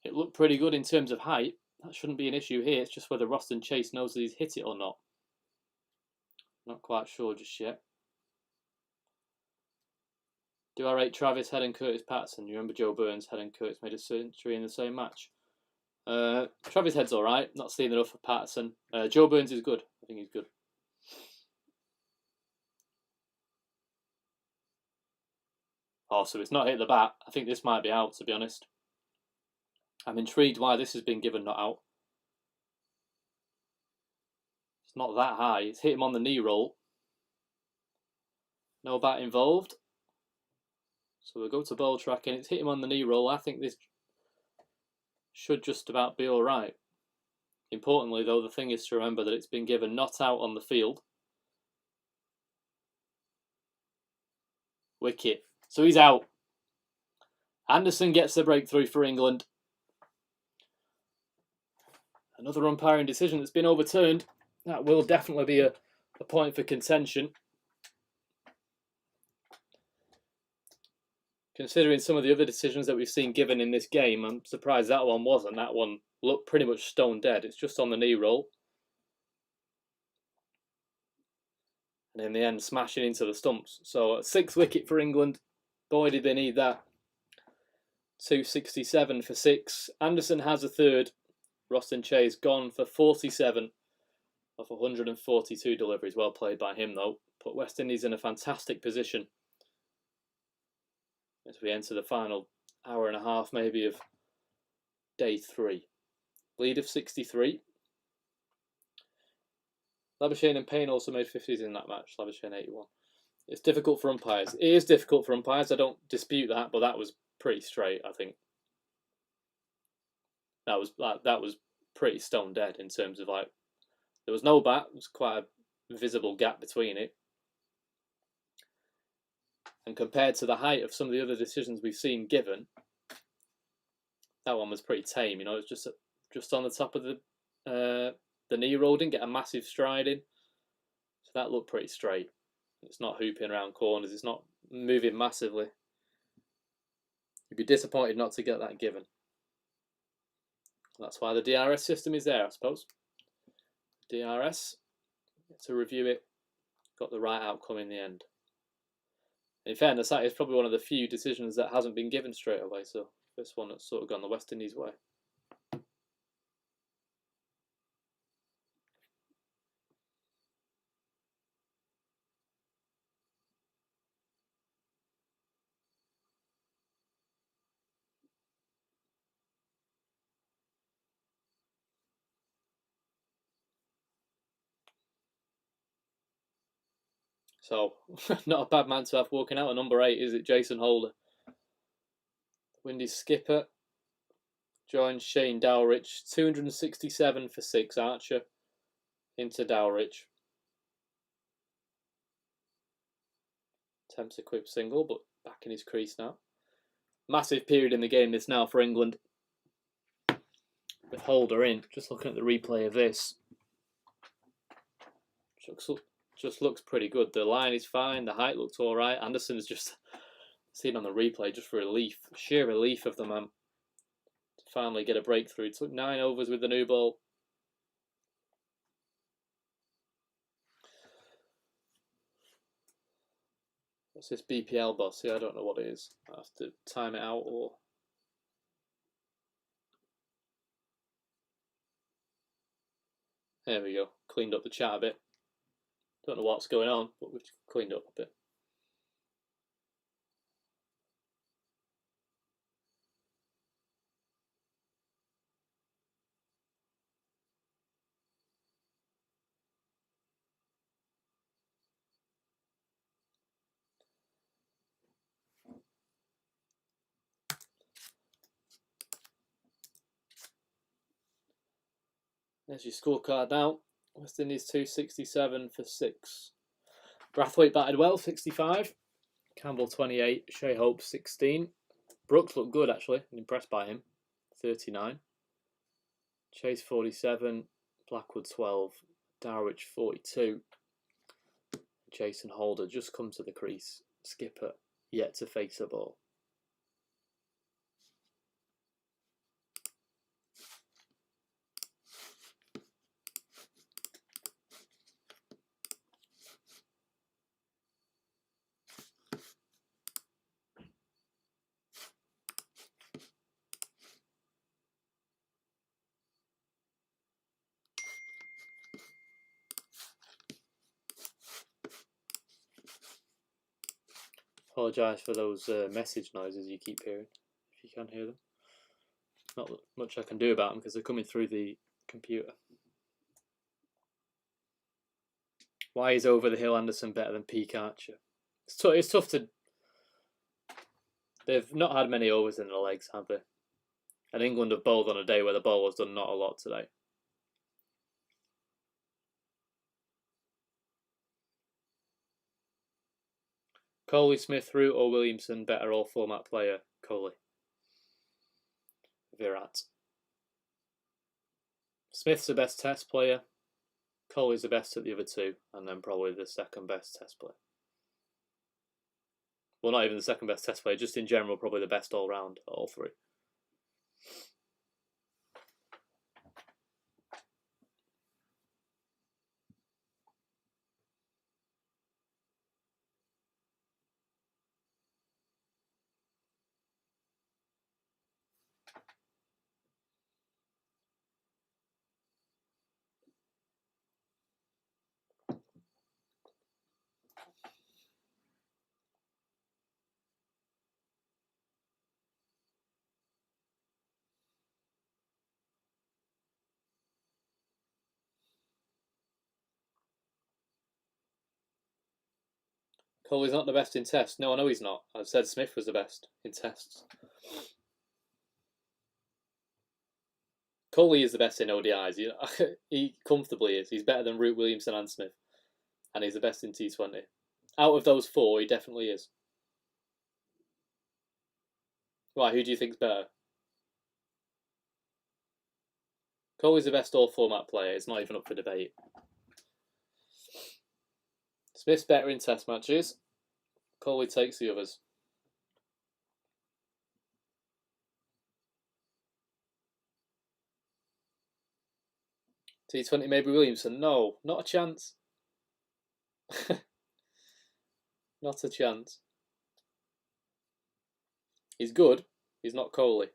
It looked pretty good in terms of height. That shouldn't be an issue here. It's just whether Roston Chase knows that he's hit it or not. Not quite sure just yet. Do I rate Travis Head and Curtis Patterson? You remember Joe Burns, Head and Curtis made a century in the same match. Travis Head's alright. Not seen enough of Patterson. Joe Burns is good. I think he's good. Oh, so it's not hit the bat. I think this might be out, to be honest. I'm intrigued why this has been given not out. It's not that high. It's hit him on the knee roll. No bat involved. So we'll go to ball tracking. It's hit him on the knee roll. I think this should just about be alright. Importantly, though, the thing is to remember that it's been given not out on the field. Wicket. So he's out. Anderson gets the breakthrough for England. Another umpiring decision that's been overturned. That will definitely be a point for contention. Considering some of the other decisions that we've seen given in this game, I'm surprised that one wasn't. That one looked pretty much stone dead. It's just on the knee roll. And in the end, smashing into the stumps. So, a 6th wicket for England. Boy, did they need that. 267 for 6. Anderson has a 3rd. Roston Chase gone for 47 of 142 deliveries. Well played by him, though. Put West Indies in a fantastic position as we enter the final hour and a half, maybe, of day 3. Lead of 63. Labuschagne and Payne also made 50s in that match. Labuschagne 81. It's difficult for umpires. It is difficult for umpires. I don't dispute that, but that was pretty straight, I think. That was pretty stone dead in terms of, like, there was no bat. There was quite a visible gap between it. And compared to the height of some of the other decisions we've seen given, that one was pretty tame. You know, it was just on the top of the knee roll, didn't get a massive stride in. So that looked pretty straight. It's not hooping around corners. It's not moving massively. You'd be disappointed not to get that given. That's why the DRS system is there, I suppose. DRS, to review it, got the right outcome in the end. In fairness, that is probably one of the few decisions that hasn't been given straight away. So this one that's sort of gone the West Indies way. So, not a bad man to have walking out at number 8, is it? Jason Holder. Windy's skipper joins Shane Dowrich. 267 for 6. Archer into Dowrich. Attempts a quick single, but back in his crease now. Massive period in the game this now for England. With Holder in. Just looking at the replay of this. Just looks pretty good. The line is fine. The height looks all right. Anderson's just seen on the replay, just for relief, sheer relief of the man to finally get a breakthrough. Took 9 overs with the new ball. What's this BPL boss? Yeah, I don't know what it is. I have to time it out or. There we go. Cleaned up the chat a bit. Don't know what's going on, but we've cleaned up a bit. There's your scorecard now. West Indies 267 for 6. Brathwaite batted well, 65. Campbell 28. Shea Hope 16. Brooks looked good actually. I'm impressed by him. 39. Chase 47. Blackwood 12. Dowrich 42. Jason Holder just come to the crease. Skipper yet to face the ball. Apologise for those message noises you keep hearing, if you can hear them. Not much I can do about them because they're coming through the computer. Why is Over the Hill Anderson better than Peak Archer? It's tough to. They've not had many overs in the legs, have they? And England have bowled on a day where the ball has done not a lot today. Coley, Smith, Root or Williamson, better all format player? Coley. Virat. Smith's the best test player. Coley's the best at the other two, and then probably the second best test player. Well, not even the second best test player, just in general, probably the best all round, all three. Coley's not the best in tests. No, I know he's not. I said Smith was the best in tests. Coley is the best in ODIs. He comfortably is. He's better than Root, Williamson and Smith. And he's the best in T20. Out of those four, he definitely is. Why, who do you think's better? Coley's the best all-format player. It's not even up for debate. Smith's better in test matches. Coley takes the others. T20 maybe Williamson? No, not a chance. Not a chance. He's good. He's not Coley.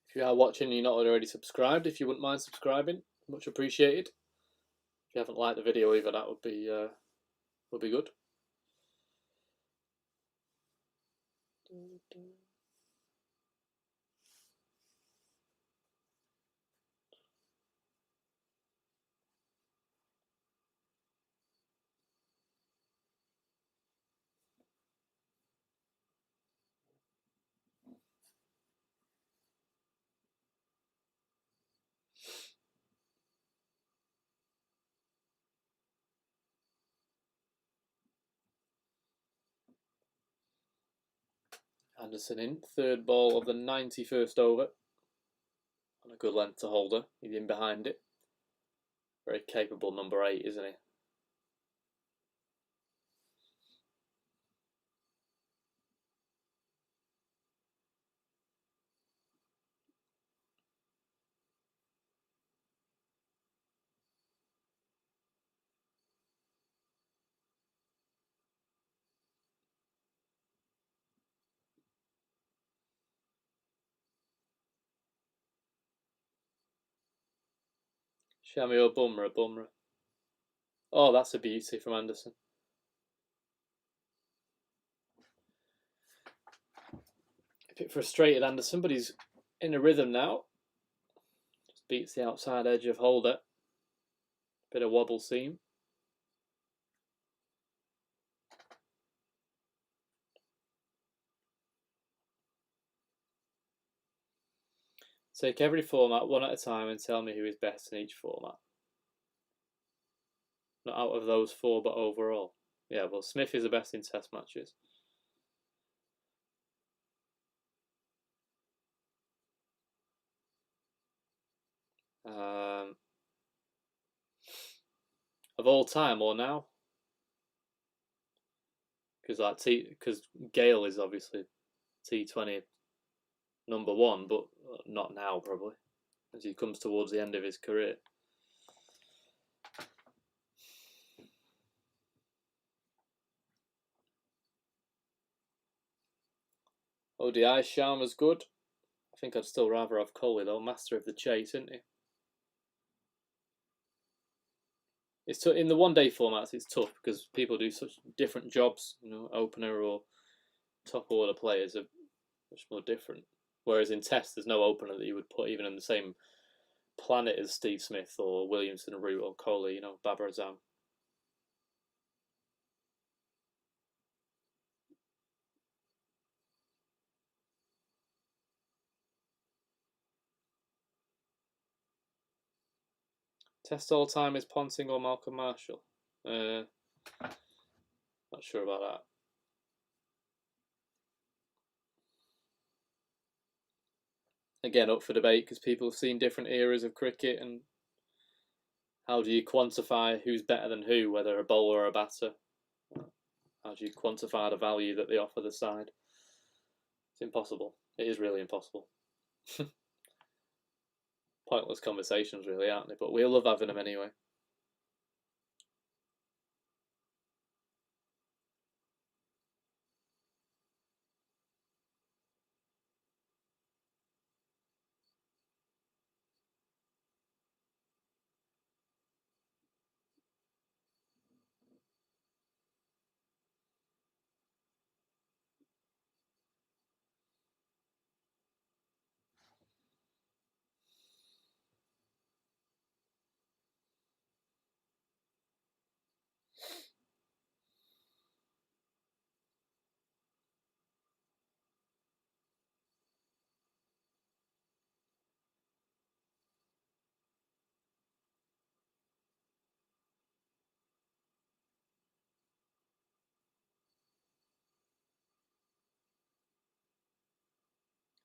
If you are watching and you're not already subscribed, if you wouldn't mind subscribing, much appreciated. If you haven't liked the video either, that would be good. Anderson in, third ball of the 91st over. On a good length to Holder. He's in behind it. Very capable number 8, isn't he? Shami or Bumrah. Oh, that's a beauty from Anderson. A bit frustrated Anderson, but he's in a rhythm now. Just beats the outside edge of Holder. Bit of wobble seam. Take every format one at a time and tell me who is best in each format. Not out of those four, but overall. Yeah, well, Smith is the best in test matches. Of all time or now? Because Gale is obviously T20 number 1, but not now probably, as he comes towards the end of his career. ODI, Sharma's good. I think I'd still rather have Coley though, master of the chase, isn't he? It's in the one-day formats. It's tough because people do such different jobs. Opener or top order players are much more different. Whereas in tests, there's no opener that you would put even in the same planet as Steve Smith or Williamson, Root or Kohli, Babar Azam. Test all time is Ponting or Malcolm Marshall. Not sure about that. Again, up for debate because people have seen different eras of cricket, and how do you quantify who's better than who, whether a bowler or a batter? How do you quantify the value that they offer the side? It's impossible. It is really impossible. Pointless conversations, really, aren't they? But we love having them anyway.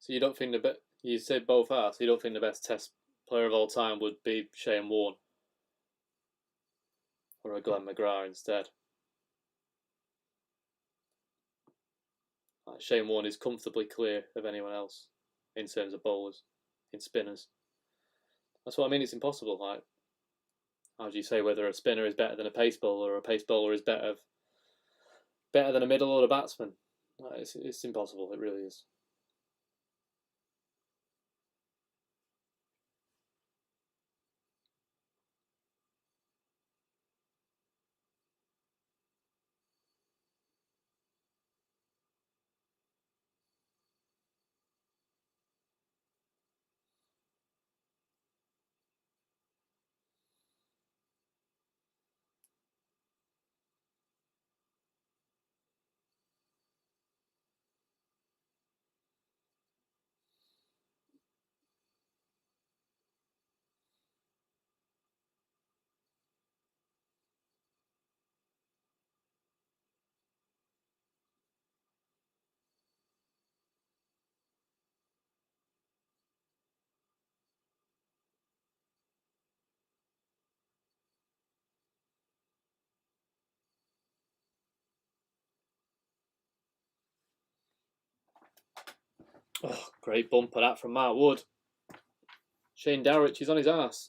So you don't think you said both are, so you don't think the best Test player of all time would be Shane Warne or a Glenn McGrath instead? Shane Warne is comfortably clear of anyone else in terms of bowlers, in spinners. That's what I mean. It's impossible. Like, how do you say whether a spinner is better than a pace bowler or a pace bowler is better than a middle order batsman? It's impossible. It really is. Oh, great bumper that from Mark Wood. Shane Dowrich is on his ass.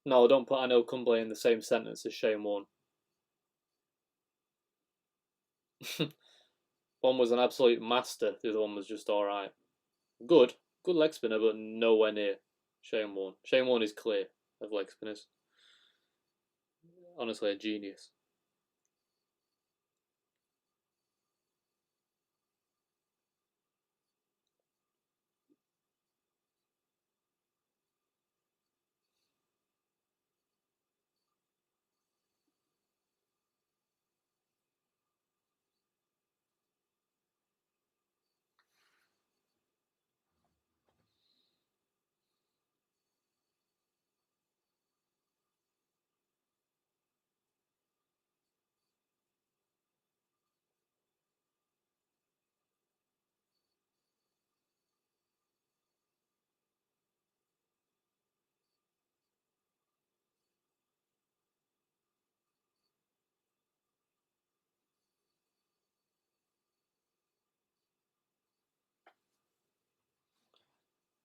No, don't put Anil Kumble in the same sentence as Shane Warne. One was an absolute master, the other one was just alright. Good leg spinner, but nowhere near Shane Warne. Shane Warne is clear of leg spinners. Honestly, a genius.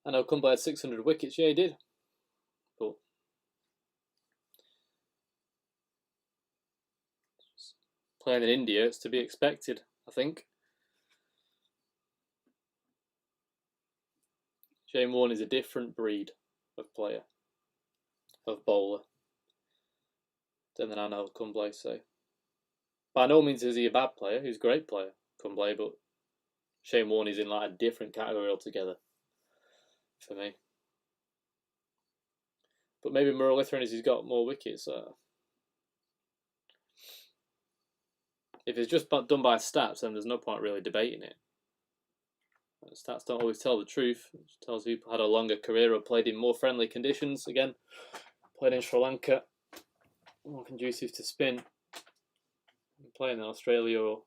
Anil Kumble had 600 wickets. Yeah, he did. But playing in India, it's to be expected, I think. Shane Warne is a different breed of player, of bowler, than Anil Kumble, say. By no means is he a bad player. He's a great player, Kumble, but Shane Warne is in like a different category altogether for me. But maybe Muralitharan is he's got more wickets. If it's just done by stats, then there's no point really debating it. Stats don't always tell the truth. It tells people had a longer career or played in more friendly conditions. Again, played in Sri Lanka, more conducive to spin. Playing in Australia or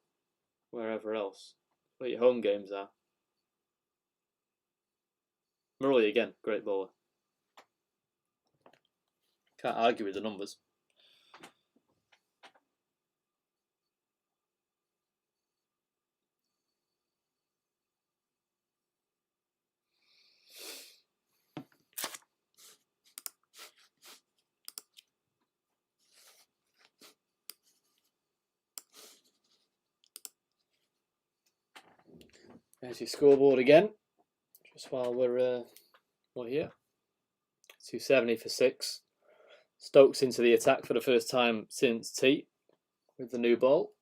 wherever else. Where your home games are. Murali again, great bowler. Can't argue with the numbers. There's your scoreboard again. Just while we're here. 270 for 6. Stokes into the attack for the first time since tea with the new ball.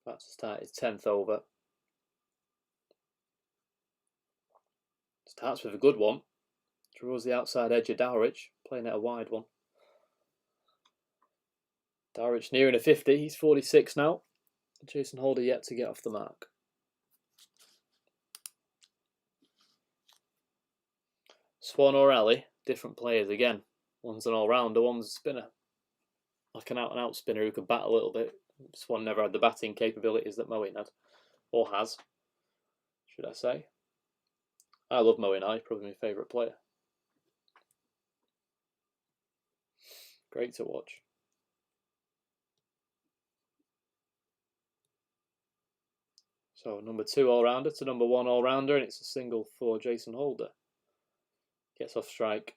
About to start his 10th over. Starts with a good one. Draws the outside edge of Dowrich, playing it a wide one. Dowrich nearing a 50. He's 46 now. Jason Holder yet to get off the mark. Swan or Ali, different players again. One's an all-rounder, one's a spinner. Like an out-and-out spinner who can bat a little bit. Swan never had the batting capabilities that Moeen had. Or has, should I say. I love Moeen. He's probably my favourite player. Great to watch. So number 2 all-rounder to number 1 all-rounder, and it's a single for Jason Holder. Gets off strike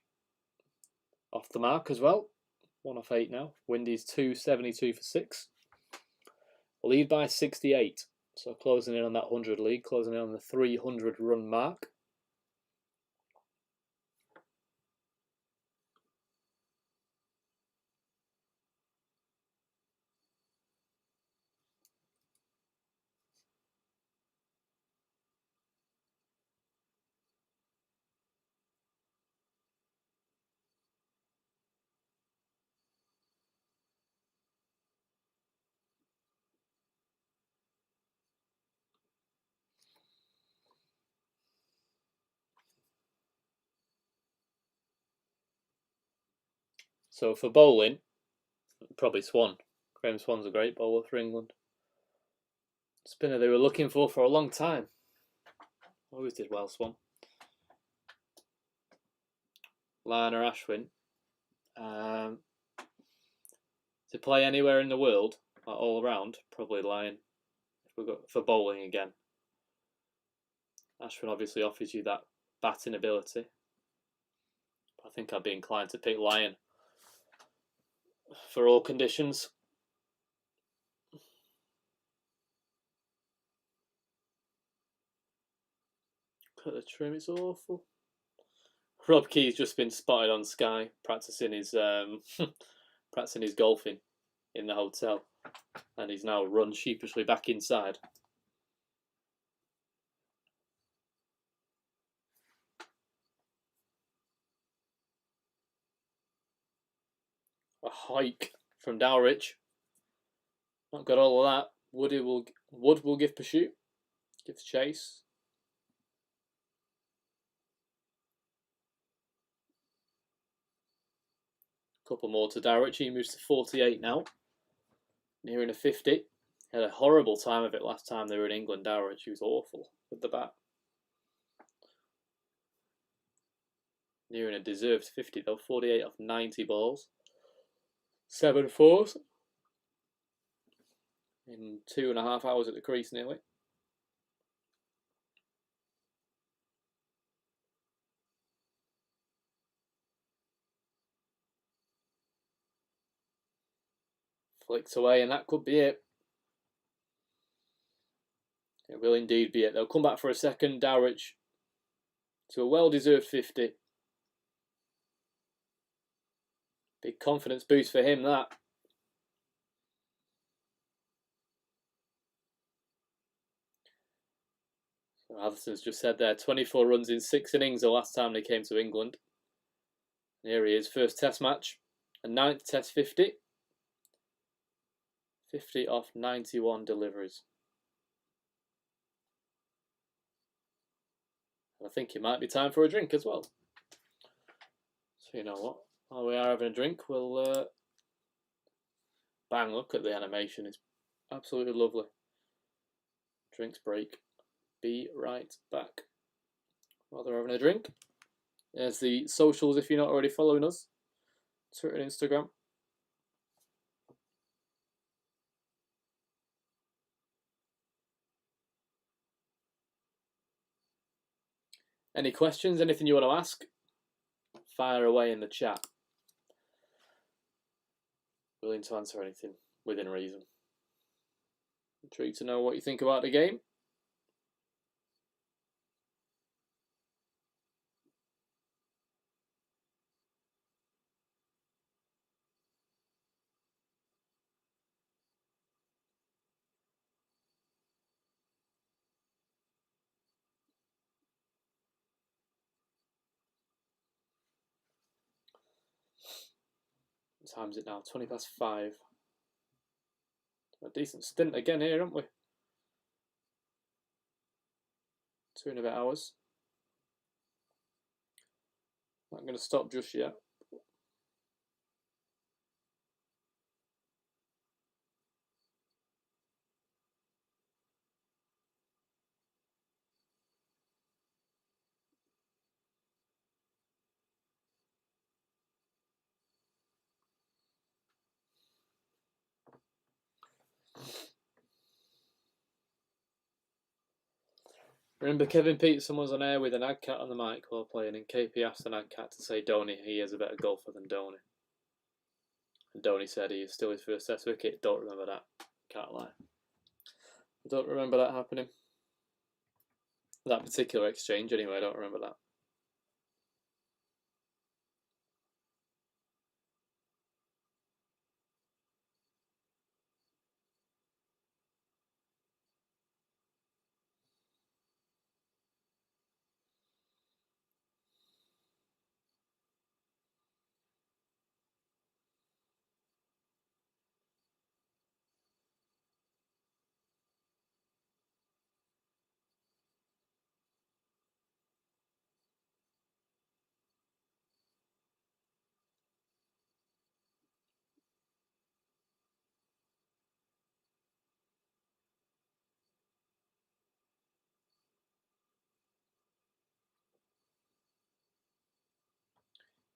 off the mark as well. 1 off 8 now. Windies 272 for 6. Lead by 68. So closing in on that 100 lead, closing in on the 300 run mark. So for bowling, probably Swan. Graham Swan's a great bowler for England. Spinner they were looking for a long time. Always did well, Swan. Lyon or Ashwin. To play anywhere in the world, all around, probably Lyon. If we got for bowling again. Ashwin obviously offers you that batting ability. I think I'd be inclined to pick Lyon for all conditions. Cut the trim, it's awful. Rob Key's just been spotted on Sky practicing his practicing his golfing in the hotel, and he's now run sheepishly back inside. A hike from Dowrich. Not got all of that. Wood will give pursuit, gives chase. Couple more to Dowrich. He moves to 48 now, nearing a 50. Had a horrible time of it last time they were in England. Dowrich, he was awful with the bat. Nearing a deserved 50 though. 48 off 90 balls. 7 fours. In 2.5 hours at the crease nearly. Flicked away, and that could be it. It will indeed be it. They'll come back for a second. Dowrich to a well-deserved 50. Big confidence boost for him, that. So Atherton's just said there, 24 runs in 6 innings the last time they came to England. Here he is, first test match, a 9th test 50. 50 off 91 deliveries. I think it might be time for a drink as well. So you know what? While we are having a drink, we'll bang, look at the animation. It's absolutely lovely. Drinks break. Be right back. While they're having a drink, there's the socials if you're not already following us. Twitter and Instagram. Any questions, anything you want to ask, fire away in the chat. Willing to answer anything within reason. Intrigued to know what you think about the game. What time is it now? 20 past 5. A decent stint again here, haven't we? 2.5 hours. Not going to stop just yet. Remember Kevin Peterson was on air with an AdCat on the mic while playing, and KP asked an AdCat to say Dhoni, he is a better golfer than Dhoni. And Dhoni said he is still his first test wicket. Don't remember that. Can't lie. I don't remember that happening. That particular exchange anyway, I don't remember that.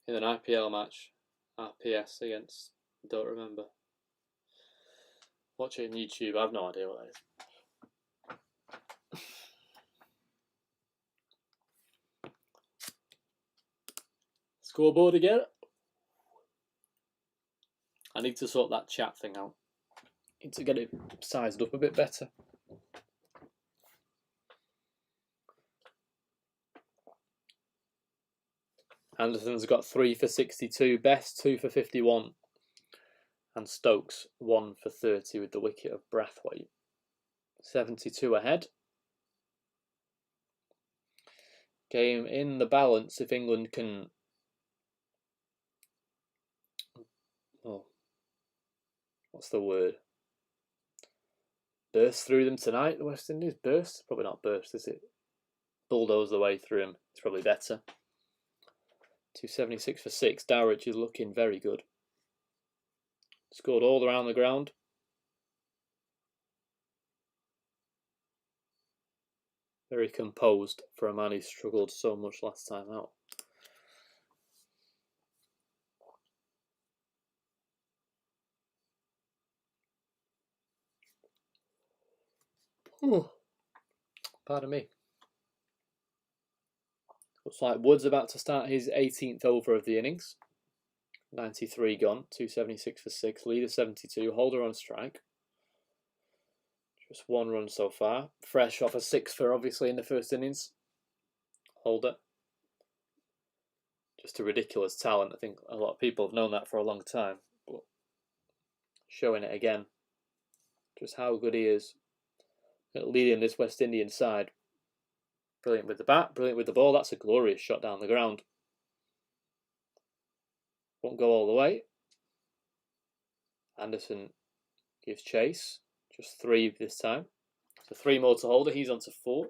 In an IPL match, RPS against, don't remember. Watch it on YouTube, I have no idea what that is. Scoreboard again. I need to sort that chat thing out. I need to get it sized up a bit better. Anderson's got 3 for 62, Best 2 for 51, and Stokes 1 for 30 with the wicket of Brathwaite. 72 ahead. Game in the balance if England can... Oh, what's the word? Burst through them tonight, the West Indies? Burst? Probably not burst, is it? Bulldoze the way through them. It's probably better. 276 for 6. Dowrich is looking very good. Scored all around the ground. Very composed for a man who struggled so much last time out. Ooh. Pardon me. Looks like Wood's about to start his 18th over of the innings. 93 gone, 276 for 6, leader 72, Holder on strike. Just 1 run so far. Fresh off a 6 for obviously in the first innings. Holder. Just a ridiculous talent. I think a lot of people have known that for a long time. But showing it again. Just how good he is at leading this West Indian side. Brilliant with the bat, brilliant with the ball. That's a glorious shot down the ground. Won't go all the way. Anderson gives chase. Just 3 this time. So 3 more to Holder. He's on to 4.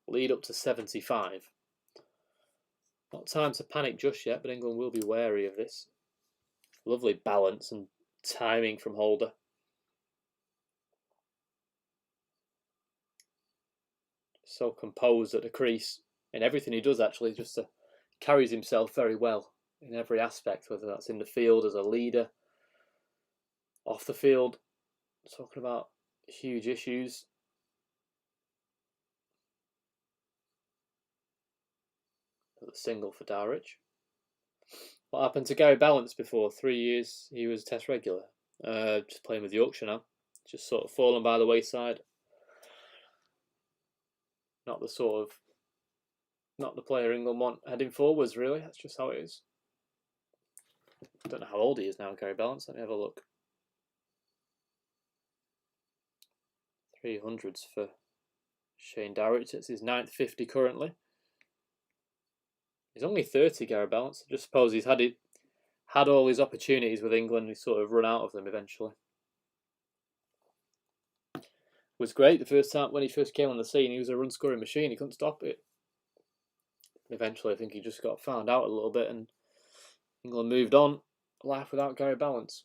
Lead up to 75. Not time to panic just yet, but England will be wary of this. Lovely balance and timing from Holder. So composed at the crease in everything he does, actually. Just carries himself very well in every aspect, whether that's in the field as a leader, off the field, talking about huge issues. The single for Dowrich. What happened to Gary Balance before? 3 years he was Test regular. Just playing with Yorkshire now. Just sort of fallen by the wayside. Not the player England want heading forwards, really. That's just how it is. I don't know how old he is now, Gary Balance. Let me have a look. 300s for Shane Dowrich. It's his 9th 50 currently. He's only 30, Gary Balance. I just suppose he's had all his opportunities with England. He's sort of run out of them eventually. It was great the first time when he first came on the scene. He was a run-scoring machine. He couldn't stop it. Eventually, I think he just got found out a little bit, and England moved on. Life without Gary Balance.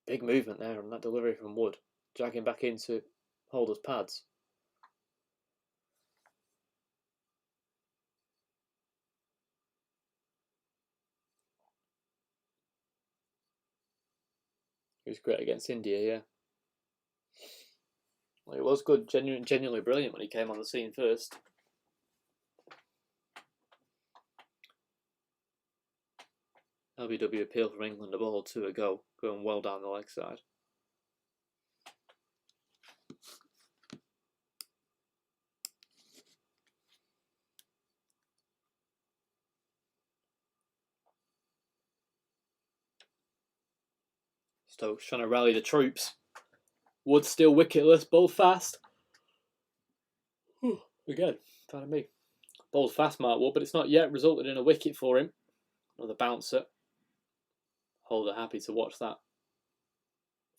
Big movement there on that delivery from Wood, dragging back into Holder's pads. He was great against India, yeah. Well, it was good, genuinely brilliant when he came on the scene first. LBW appeal from England, a ball 2 a go, going well down the leg side. Stokes trying to rally the troops. Wood still wicketless, ball fast. Again, pardon me. Ball's fast, Mark Wood, but it's not yet resulted in a wicket for him. Another bouncer. Holder happy to watch that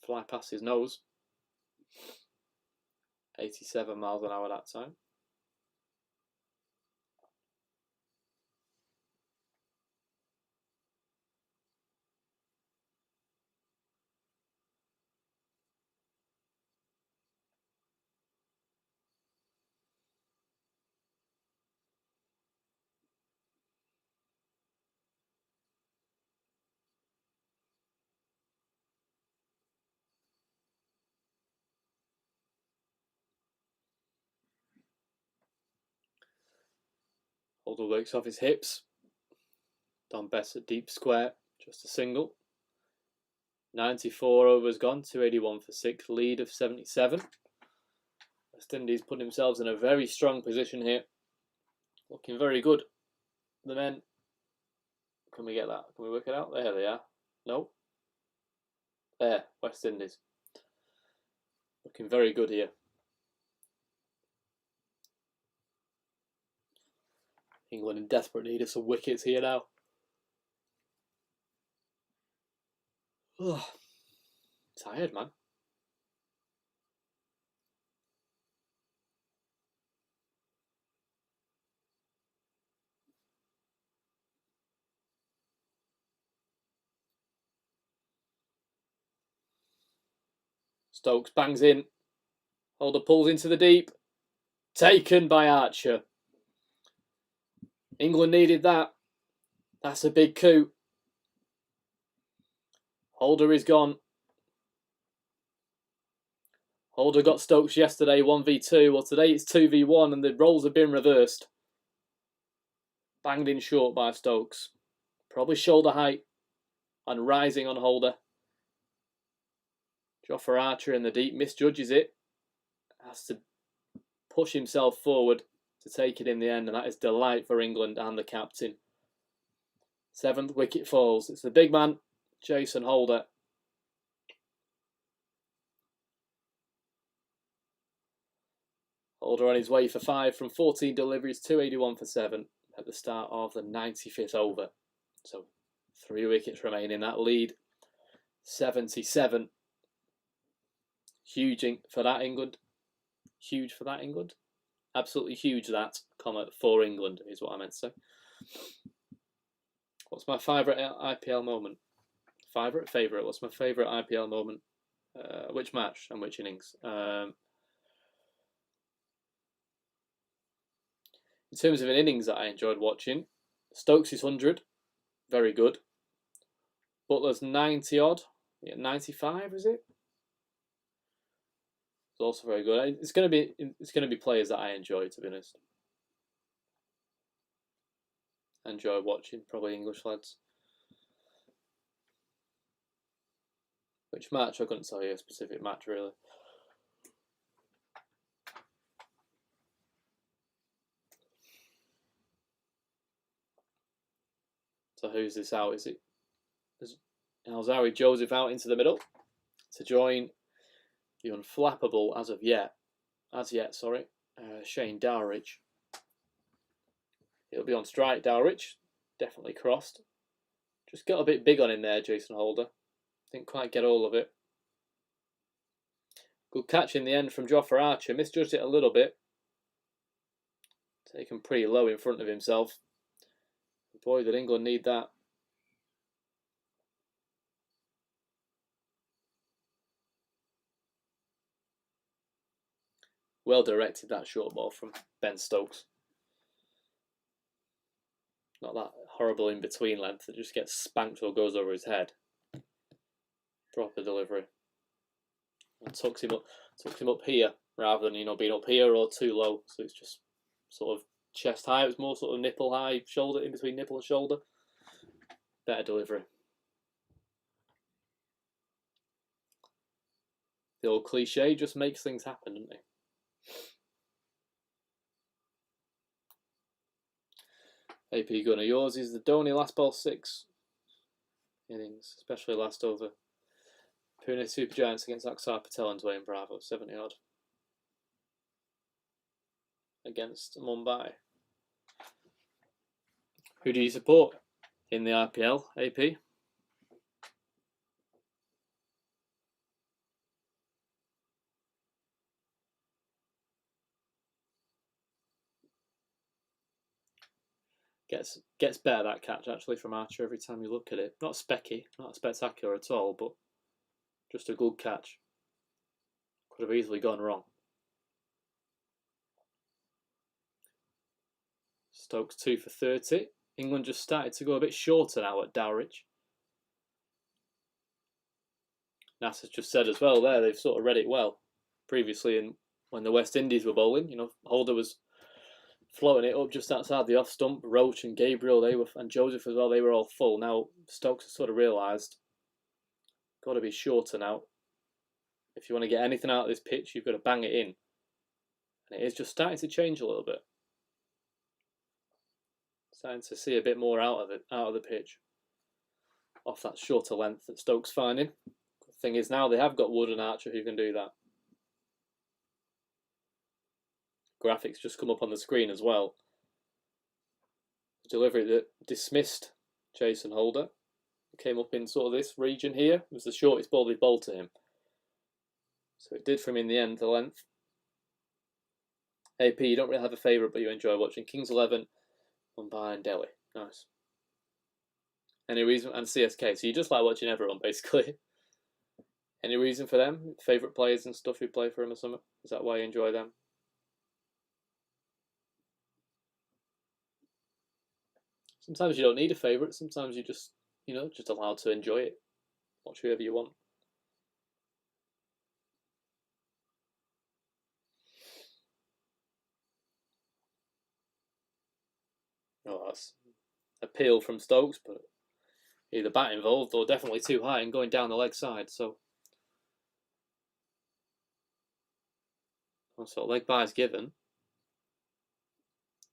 fly past his nose. 87 miles an hour that time. Holder works off his hips. Done best at deep square, just a single. 94 overs gone, 281 for 6, lead of 77. West Indies put themselves in a very strong position here. Looking very good. The men. Can we get that? Can we work it out? There they are. No. There, West Indies. Looking very good here. England in desperate need of some wickets here now. Tired, man. Stokes bangs in. Holder pulls into the deep. Taken by Archer. England needed that. That's a big coup. Holder is gone. Holder got Stokes yesterday 1v2. Well, today it's 2v1 and the roles have been reversed. Banged in short by Stokes. Probably shoulder height and rising on Holder. Jofra Archer in the deep misjudges it. Has to push himself forward to take it in the end, and that is delight for England and the captain. 7th wicket falls. It's the big man, Jason Holder. Holder on his way for 5 from 14 deliveries, 281 for 7 at the start of the 95th over. So 3 wickets remaining. That lead 77. Huge for that England. Huge for that England. Absolutely huge that, for England is what I meant to say. What's my favourite IPL moment? Favourite. What's my favourite IPL moment? Which match and which innings? In terms of an innings that I enjoyed watching, Stokes' 100, very good. Butler's 90 odd, 95 is it? It's also very good. It's going to be players that I enjoy, to be honest. I enjoy watching, probably English lads. Which match? I couldn't tell you a specific match really. So who's this out? Is Alzari Joseph out into the middle to join the unflappable as yet, Shane Dowrich. He'll be on strike, Dowrich. Definitely crossed. Just got a bit big on him there, Jason Holder. Didn't quite get all of it. Good catch in the end from Jofra Archer. Misjudged it a little bit. Taken pretty low in front of himself. Boy, did England need that. Well directed, that short ball from Ben Stokes. Not that horrible in-between length that just gets spanked or goes over his head. Proper delivery. And tucks him up here rather than being up here or too low. So it's just sort of chest high. It was more sort of nipple high, shoulder, in between nipple and shoulder. Better delivery. The old cliche, just makes things happen, doesn't it? AP Gunner, yours is the Dhoni last ball 6 innings, especially last over. Pune Super Giants against Axar Patel and Dwayne Bravo, 70 odd. Against Mumbai. Who do you support in the IPL, AP? Gets better, that catch actually from Archer every time you look at it. Not specky, not spectacular at all, but just a good catch. Could have easily gone wrong. Stokes 2 for 30. England just started to go a bit shorter now at Dowrich. Nasser's just said as well there, they've sort of read it well. Previously, when the West Indies were bowling, Holder was floating it up just outside the off stump. Roach and Gabriel, and Joseph as well, they were all full. Now Stokes has sort of realised, got to be shorter now. If you want to get anything out of this pitch, you've got to bang it in. And it is just starting to change a little bit. Starting to see a bit more out of the pitch. Off that shorter length that Stokes finding. The thing is now they have got Wood and Archer who can do that. Graphics just come up on the screen as well. Delivery that dismissed Jason Holder. Came up in sort of this region here. It was the shortest ball they bowled to him. So it did for him in the end, the length. AP, you don't really have a favourite, but you enjoy watching. Kings 11, Mumbai and Delhi. Nice. Any reason? And CSK. So you just like watching everyone, basically. Any reason for them? Favourite players and stuff you play for them or something? Is that why you enjoy them? Sometimes you don't need a favourite. Sometimes you just, just allowed to enjoy it. Watch whoever you want. Oh, that's appeal from Stokes, but either bat involved or definitely too high and going down the leg side. So leg byes given.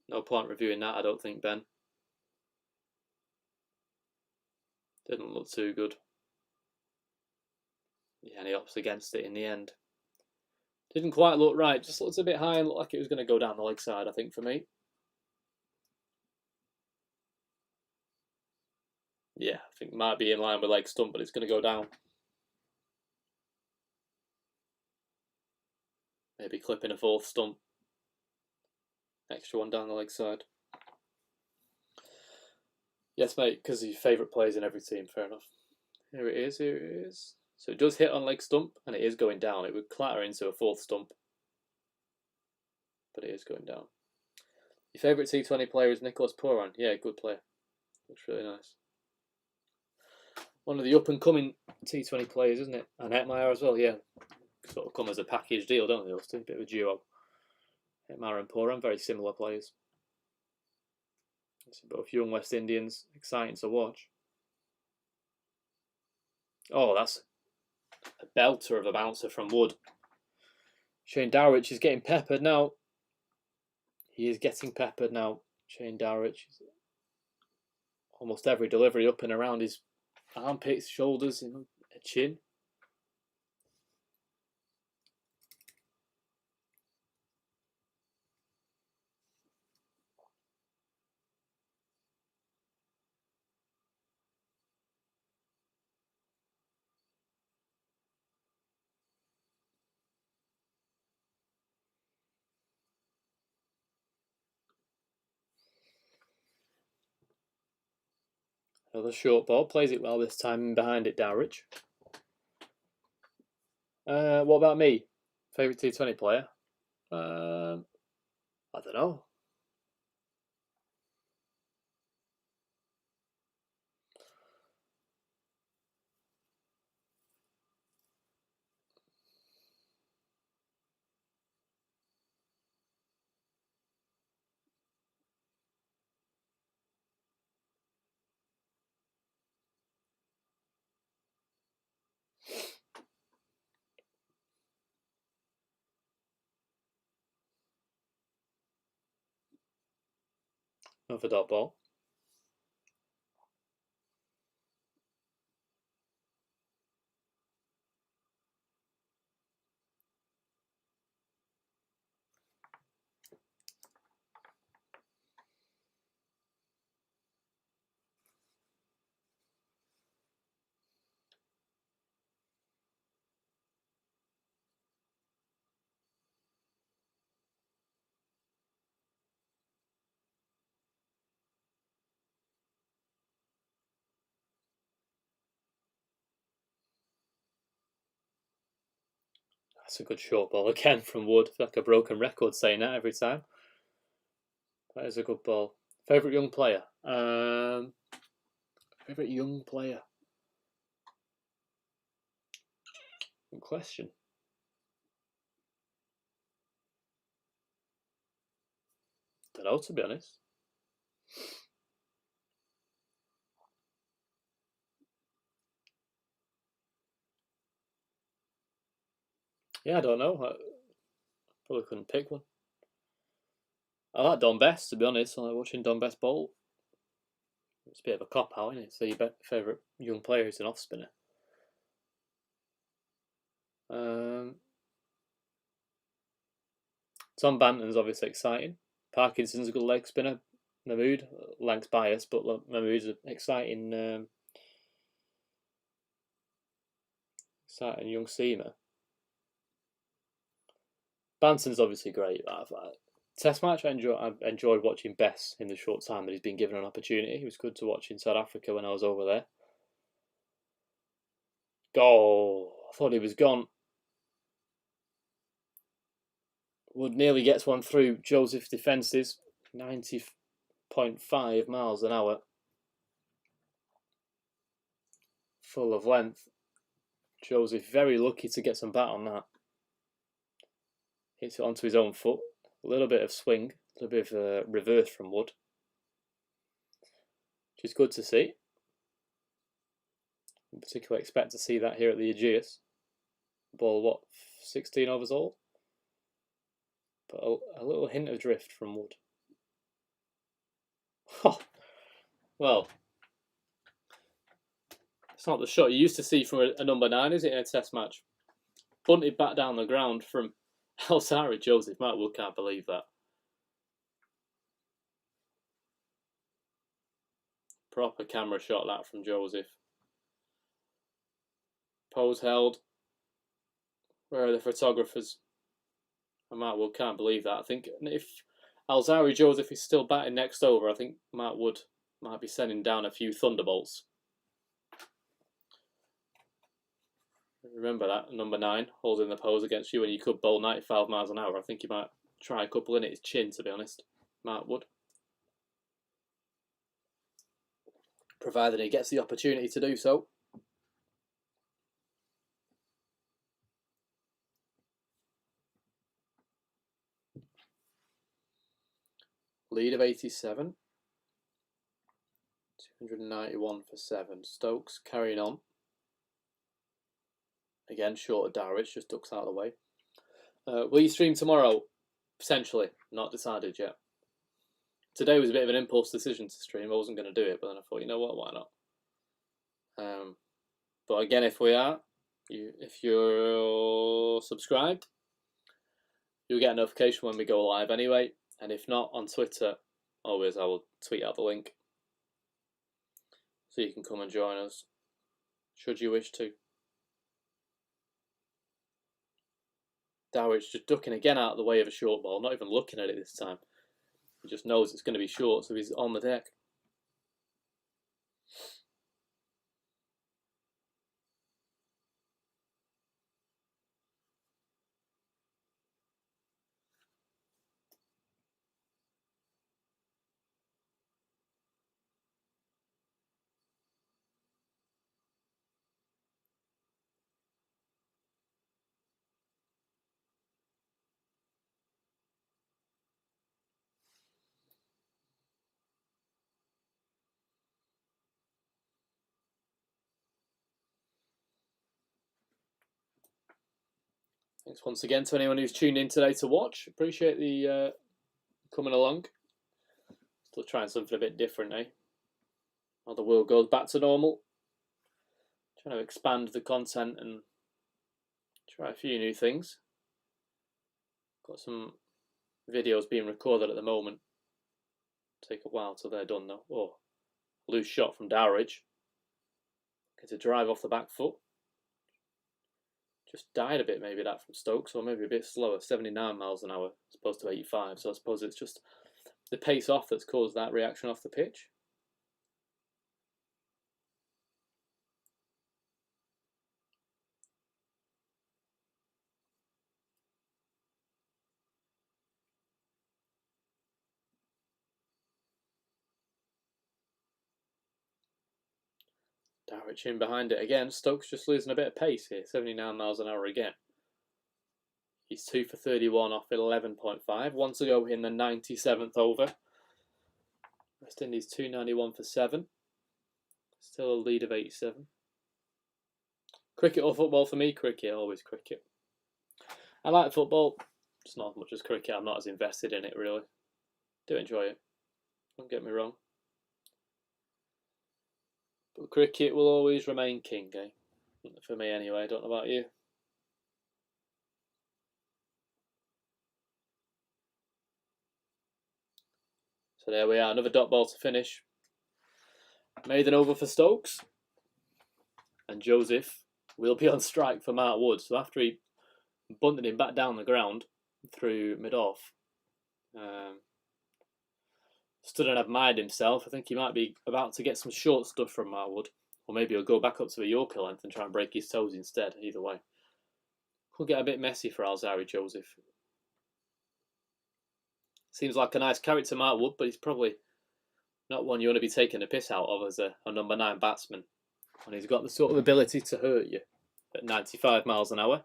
No point reviewing that, I don't think, Ben. Didn't look too good. Yeah, and he opts against it in the end. Didn't quite look right. Just looked a bit high and looked like it was going to go down the leg side, I think, for me. Yeah, I think might be in line with leg stump, but it's going to go down. Maybe clipping a fourth stump. Extra one down the leg side. Yes, mate, because your favourite players in every team. Fair enough. Here it is, here it is. So it does hit on leg stump, and it is going down. It would clatter into a fourth stump, but it is going down. Your favourite T20 player is Nicholas Puran. Yeah, good player. Looks really nice. One of the up-and-coming T20 players, isn't it? And Hetmeyer as well, yeah. Sort of come as a package deal, don't they, those two? Bit of a duo. Hetmeyer and Puran, very similar players. Both young West Indians, exciting to watch. Oh, that's a belter of a bouncer from Wood. Shane Dowrich is getting peppered now. He is getting peppered now. Shane Dowrich. Almost every delivery up and around his armpits, shoulders, and chin. Another short ball. Plays it well this time. Behind it, Dowrich. What about me? Favourite T20 player? I don't know. Another dot ball. That's a good short ball again from Wood. Like a broken record saying that every time. That is a good ball. Favourite young player? Favourite young player? Good question. Don't know, to be honest. Yeah, I don't know. I probably couldn't pick one. I like Don Best, to be honest. I like watching Don Best bowl. It's a bit of a cop out, isn't it? So your favourite young player is an off spinner. Tom Banton's obviously exciting. Parkinson's a good leg spinner. Mahmood, length's biased, but Mahmood's an exciting, exciting young seamer. Banton's obviously great. Test match, I enjoyed watching Bess in the short time that he's been given an opportunity. It was good to watch in South Africa when I was over there. Goal. I thought he was gone. Wood nearly gets one through Joseph's defences. 90.5 miles an hour. Full of length. Joseph very lucky to get some bat on that. Hits it onto his own foot. A little bit of swing. A little bit of reverse from Wood. Which is good to see. In particular, expect to see that here at the Aegeus. Ball, what, 16 overs old? But a little hint of drift from Wood. Oh, well, it's not the shot you used to see from a number 9, is it, in a test match? Bunted back down the ground from Alzari Joseph. Mark Wood can't believe that. Proper camera shot that from Joseph. Pose held. Where are the photographers? Matt Wood can't believe that. I think if Alzari Joseph is still batting next over, I think Matt Wood might be sending down a few thunderbolts. Remember that, number 9, holding the pose against you when you could bowl 95 miles an hour. I think he might try a couple in at his chin, to be honest. Matt Wood. Provided he gets the opportunity to do so. Lead of 87. 291 for 7. Stokes carrying on. Again, short of Darwich, just ducks out of the way. Will you stream tomorrow? Potentially. Not decided yet. Today was a bit of an impulse decision to stream. I wasn't going to do it, but then I thought, you know what, why not? But again, if we are, if you're subscribed, you'll get a notification when we go live anyway. And if not, on Twitter, always I will tweet out the link. So you can come and join us, should you wish to. Darwich just ducking again out of the way of a short ball, not even looking at it this time. He just knows it's going to be short, so he's on the deck. Thanks once again to anyone who's tuned in today to watch. Appreciate the coming along. Still trying something a bit different, eh? While the world goes back to normal. Trying to expand the content and try a few new things. Got some videos being recorded at the moment. Take a while till they're done though. Oh, loose shot from Dowridge. Gets a drive off the back foot. Just died a bit, maybe that from Stokes, or maybe a bit slower. 79 miles an hour as opposed to 85. So I suppose it's just the pace off that's caused that reaction off the pitch. Darwich in behind it again. Stokes just losing a bit of pace here. 79 miles an hour again. He's 2 for 31 off 11.5. 1 to go in the 97th over. West Indies 291 for 7. Still a lead of 87. Cricket or football for me? Cricket, always cricket. I like football, just not as much as cricket. I'm not as invested in it really. Do enjoy it, don't get me wrong. But cricket will always remain king, eh? For me anyway, I don't know about you. So there we are, another dot ball to finish. Made an over for Stokes. And Joseph will be on strike for Matt Wood. So after he bunted him back down the ground through mid-off, stood and admired himself. I think he might be about to get some short stuff from Matt Wood. Or maybe he'll go back up to a Yorker length and try and break his toes instead. Either way. Could get a bit messy for Alzari Joseph. Seems like a nice character, Matt Wood, but he's probably not one you want to be taking a piss out of as a number 9 batsman. And he's got the sort of ability to hurt you at 95 miles an hour.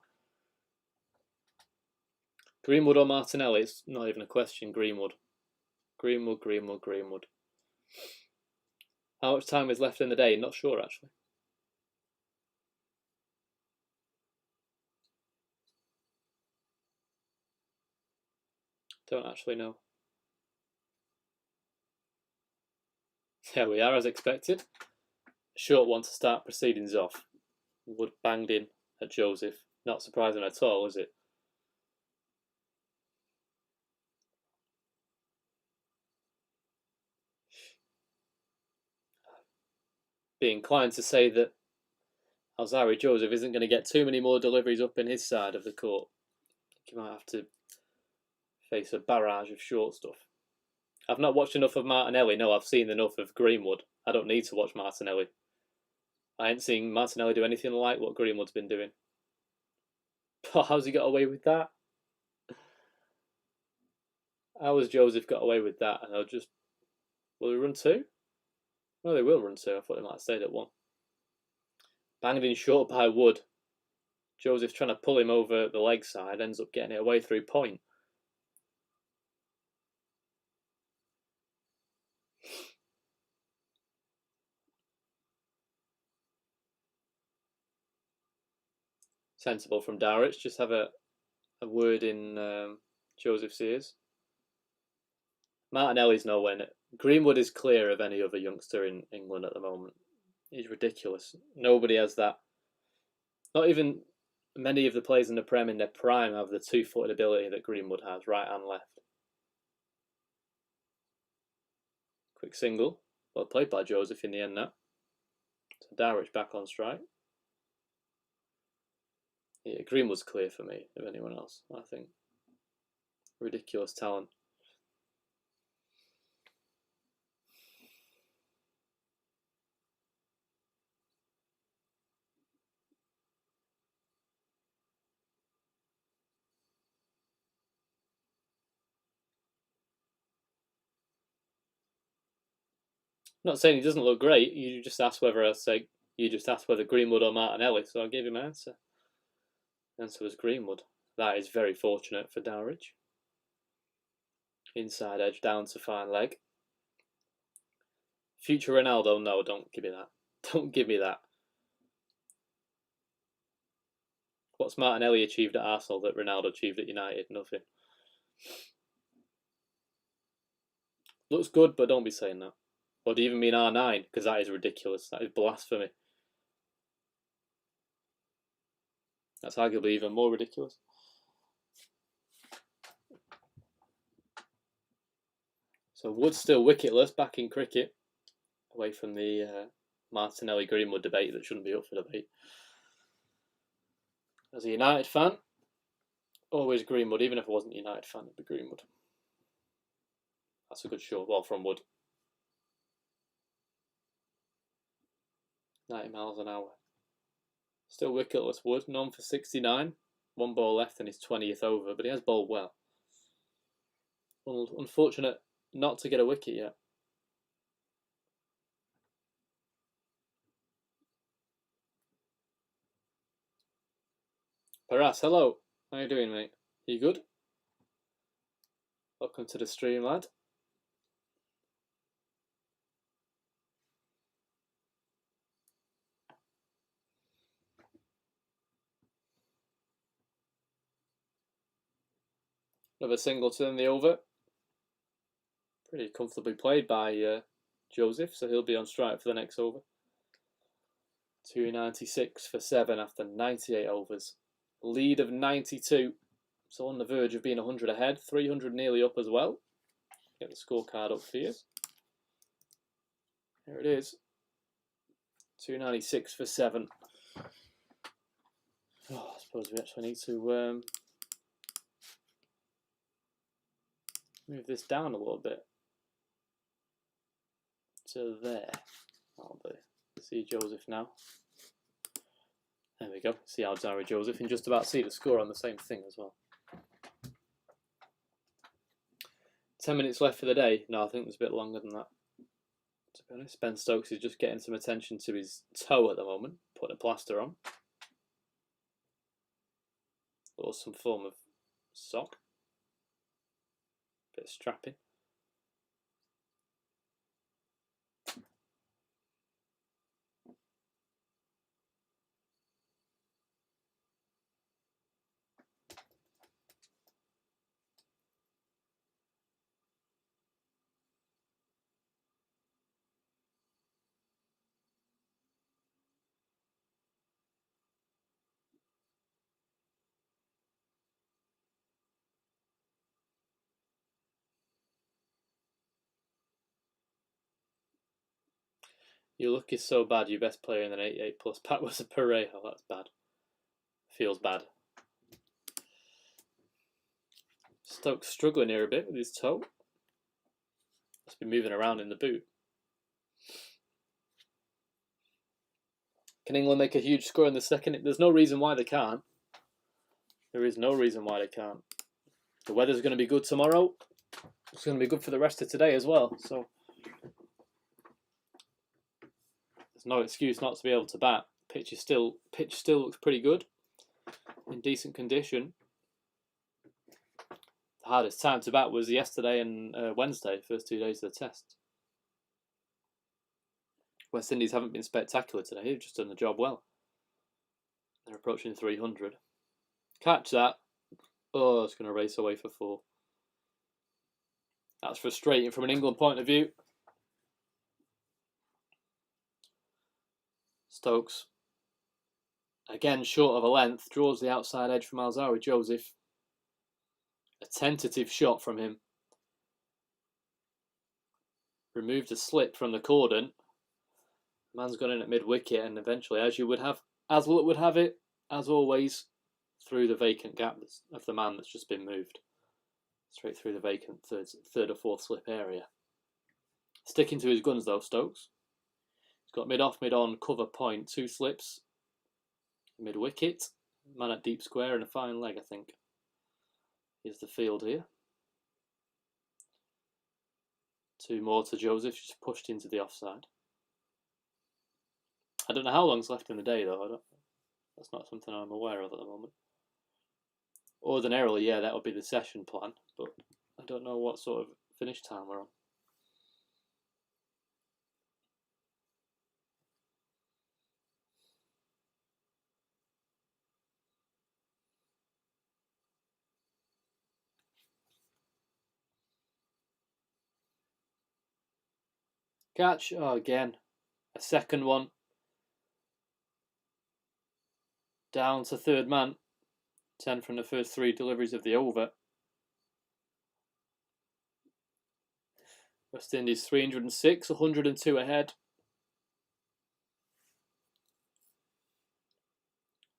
Greenwood or Martinelli? It's not even a question. Greenwood. Greenwood, Greenwood, Greenwood. How much time is left in the day? Not sure, actually. Don't actually know. There we are, as expected. Short one to start proceedings off. Wood banged in at Joseph. Not surprising at all, is it? be inclined to say that Alzarri Joseph isn't going to get too many more deliveries up in his side of the court. He might have to face a barrage of short stuff. I've not watched enough of Martinelli. No, I've seen enough of Greenwood. I don't need to watch Martinelli. I ain't seen Martinelli do anything like what Greenwood's been doing. Oh, how's he got away with that? How has Joseph got away with that? And they'll just... Will they run two? No, they will run two. I thought they might have stayed at one. Banged in short by Wood. Joseph trying to pull him over the leg side, ends up getting it away through point. Sensible from Daric. Just have a word in Joseph's ears. Martinelli's nowhere near. Greenwood is clear of any other youngster in England at the moment. He's ridiculous. Nobody has that. Not even many of the players in the Prem in their prime have the two-footed ability that Greenwood has, right and left. Quick single. Well played by Joseph in the end now. So Daric back on strike. Yeah, Greenwood's clear for me of anyone else, I think. Ridiculous talent. I'm not saying he doesn't look great. You just asked whether Greenwood or Martinelli, so I gave him an answer. The answer was Greenwood. That is very fortunate for Dowridge. Inside edge down to fine leg. Future Ronaldo, no, don't give me that. Don't give me that. What's Martinelli achieved at Arsenal that Ronaldo achieved at United? Nothing. Looks good, but don't be saying that. Or do you even mean R9? Because that is ridiculous. That is blasphemy. That's arguably even more ridiculous. So Wood's still wicketless, back in cricket. Away from the Martinelli-Greenwood debate that shouldn't be up for debate. As a United fan, always Greenwood. Even if I wasn't a United fan, it'd be Greenwood. That's a good shot. Well, from Wood. 90 miles an hour. Still wicketless Wood, known for 69. One ball left in his 20th over, but he has bowled well. Unfortunate not to get a wicket yet. Paras, hello. How you doing, mate? You good? Welcome to the stream, lad. Another single to end the over. Pretty comfortably played by Joseph, so he'll be on strike for the next over. 296 for 7 after 98 overs. Lead of 92. So on the verge of being 100 ahead. 300 nearly up as well. Get the scorecard up for you. Here it is. 296 for 7. Oh, I suppose we actually need to move this down a little bit to there. That'll do. See Joseph now. There we go. See Alzarri Joseph, and just about see the score on the same thing as well. 10 minutes left for the day. No, I think there's a bit longer than that. To be honest, Ben Stokes is just getting some attention to his toe at the moment, putting a plaster on. Or some form of sock. Bit of strapping. Your luck is so bad, your best player in an 88 plus pack was a Parejo. That's bad. Feels bad. Stokes struggling here a bit with his toe. Must be moving around in the boot. Can England make a huge score in the second? There's no reason why they can't. There is no reason why they can't. The weather's going to be good tomorrow. It's going to be good for the rest of today as well. So there's no excuse not to be able to bat. Pitch still looks pretty good, in decent condition. The hardest time to bat was yesterday and Wednesday, first 2 days of the test. West Indies haven't been spectacular today. They've just done the job well. They're approaching 300. Catch that. Oh, it's going to race away for 4. That's frustrating from an England point of view. Stokes, again short of a length, draws the outside edge from Alzarri Joseph. A tentative shot from him. Removed a slip from the cordon. Man's gone in at mid-wicket, and eventually, as luck would have it, as always, through the vacant gap of the man that's just been moved. Straight through the vacant third or fourth slip area. Sticking to his guns though, Stokes. He's got mid-off, mid-on, cover point, 2 slips. Mid-wicket, man at deep square and a fine leg, I think. Here's the field here. 2 more to Joseph, just pushed into the offside. I don't know how long's left in the day though. That's not something I'm aware of at the moment. Ordinarily, yeah, that would be the session plan, but I don't know what sort of finish time we're on. Catch, oh, again, a second one. Down to third man. 10 from the first 3 deliveries of the over. West Indies 306, 102 ahead.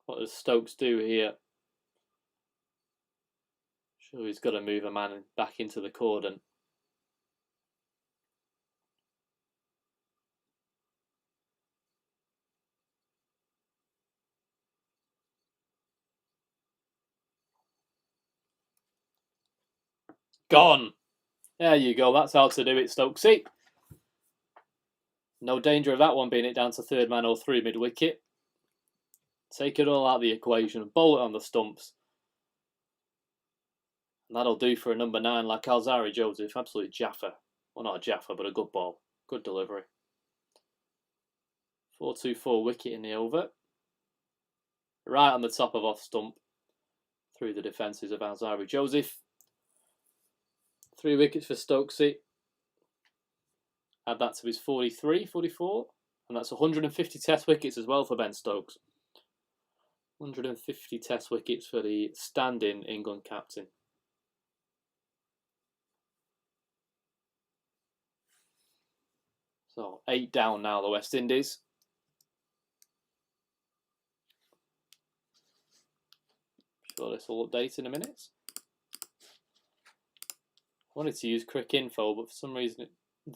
What does Stokes do here? Sure, he's got to move a man back into the cordon. Gone! There you go, that's how to do it, Stokesy. No danger of that one being it down to third man or 3 mid-wicket. Take it all out of the equation, bowl it on the stumps. And that'll do for a number 9 like Alzarri Joseph. Absolute jaffer. Well, not a jaffer, but a good ball. Good delivery. 4-2-4 wicket in the over. Right on the top of off stump. Through the defences of Alzarri Joseph. 3 wickets for Stokesy. Add that to his 43, 44. And that's 150 test wickets as well for Ben Stokes. 150 test wickets for the stand-in England captain. So 8 down now, the West Indies. Sure, this will update in a minute. I wanted to use Crick Info, but for some reason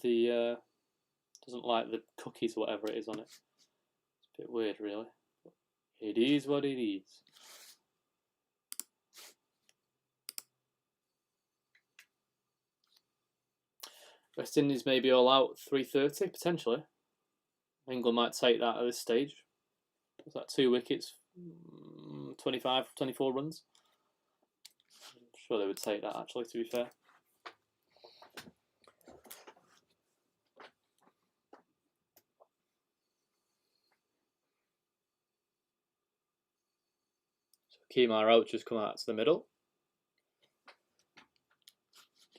the doesn't like the cookies or whatever it is on it. It's a bit weird, really. It is what it is. West Indies may be all out 330 potentially. England might take that at this stage. Was that 2 wickets, 25, 24 runs? I'm sure they would take that actually, to be fair. So Kemar Roach has come out to the middle.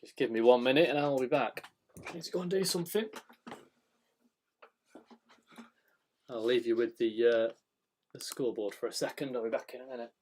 Just give me 1 minute and I'll be back. I need to go and do something. I'll leave you with the scoreboard for a second. I'll be back in a minute.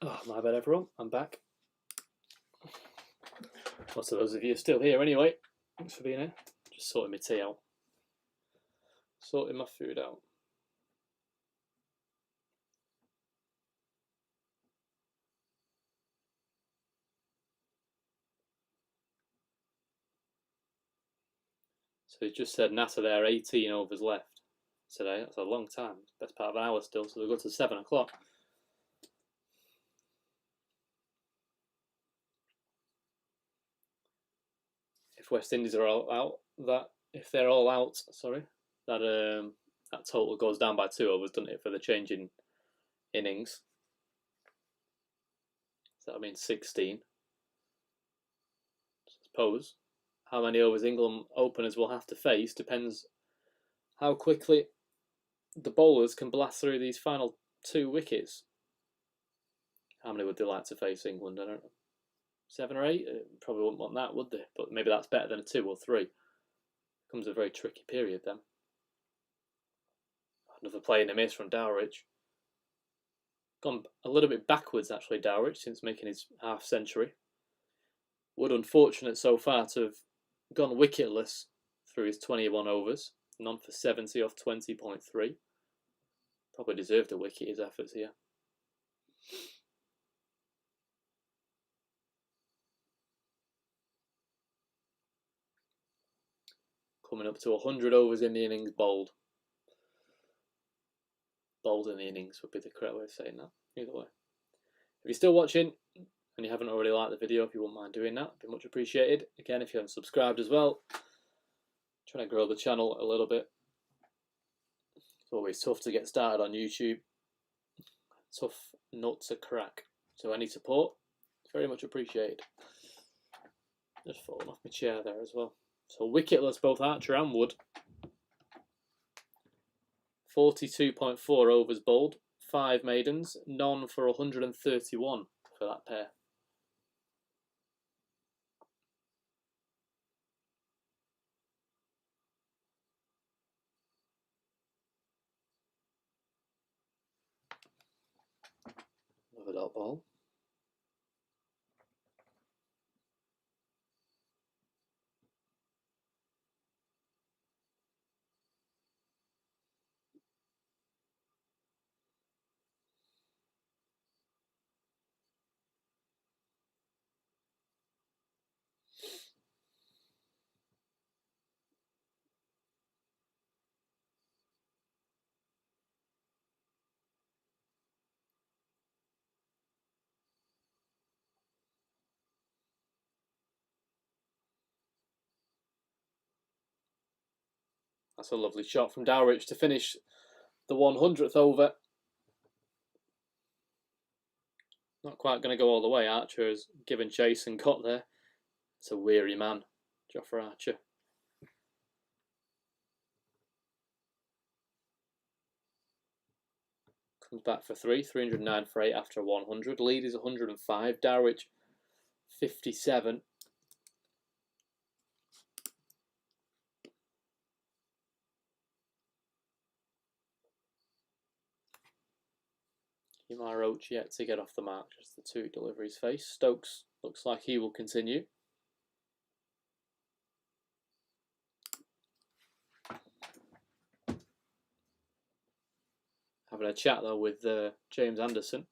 Oh, my bad, everyone. I'm back. Most of those of you are still here anyway. Thanks for being here. Just sorting my tea out. Sorting my food out. So he just said NASA there, 18 overs left today. That's a long time. Best part of an hour still. So they'll go to 7 o'clock. If West Indies are all out, if they're all out, sorry, that total goes down by 2 overs, doesn't it, for the change in innings? So that means 16. I suppose how many overs England openers will have to face depends how quickly the bowlers can blast through these final 2 wickets. How many would they like to face England? I don't know. 7 or 8? Probably wouldn't want that, would they? But maybe that's better than a 2 or 3. Comes a very tricky period then. Another play in a miss from Dowrich. Gone a little bit backwards, actually, Dowrich, since making his half century. Wood unfortunate so far to have gone wicketless through his 21 overs. None for 70 off 20.3. Probably deserved a wicket, his efforts here. Coming up to 100 overs in the innings bowled. Bowled in the innings would be the correct way of saying that. Either way. If you're still watching and you haven't already liked the video, if you wouldn't mind doing that, it'd be much appreciated. Again, if you haven't subscribed as well, trying to grow the channel a little bit. It's always tough to get started on YouTube. Tough nut to crack. So any support, it's very much appreciated. Just falling off my chair there as well. So wicketless both Archer and Wood. 42.4 overs bowled, 5 maidens, none for 131 for that pair. Another dot ball. That's a lovely shot from Dowrich to finish the 100th over. Not quite going to go all the way. Archer has given chase and got there. It's a weary man, Jofra Archer. Comes back for 309 for 8 after 100. Lead is 105. Dowrich 57. Umar Roach yet to get off the mark, just the 2 deliveries face. Stokes looks like he will continue. Having a chat though with James Anderson.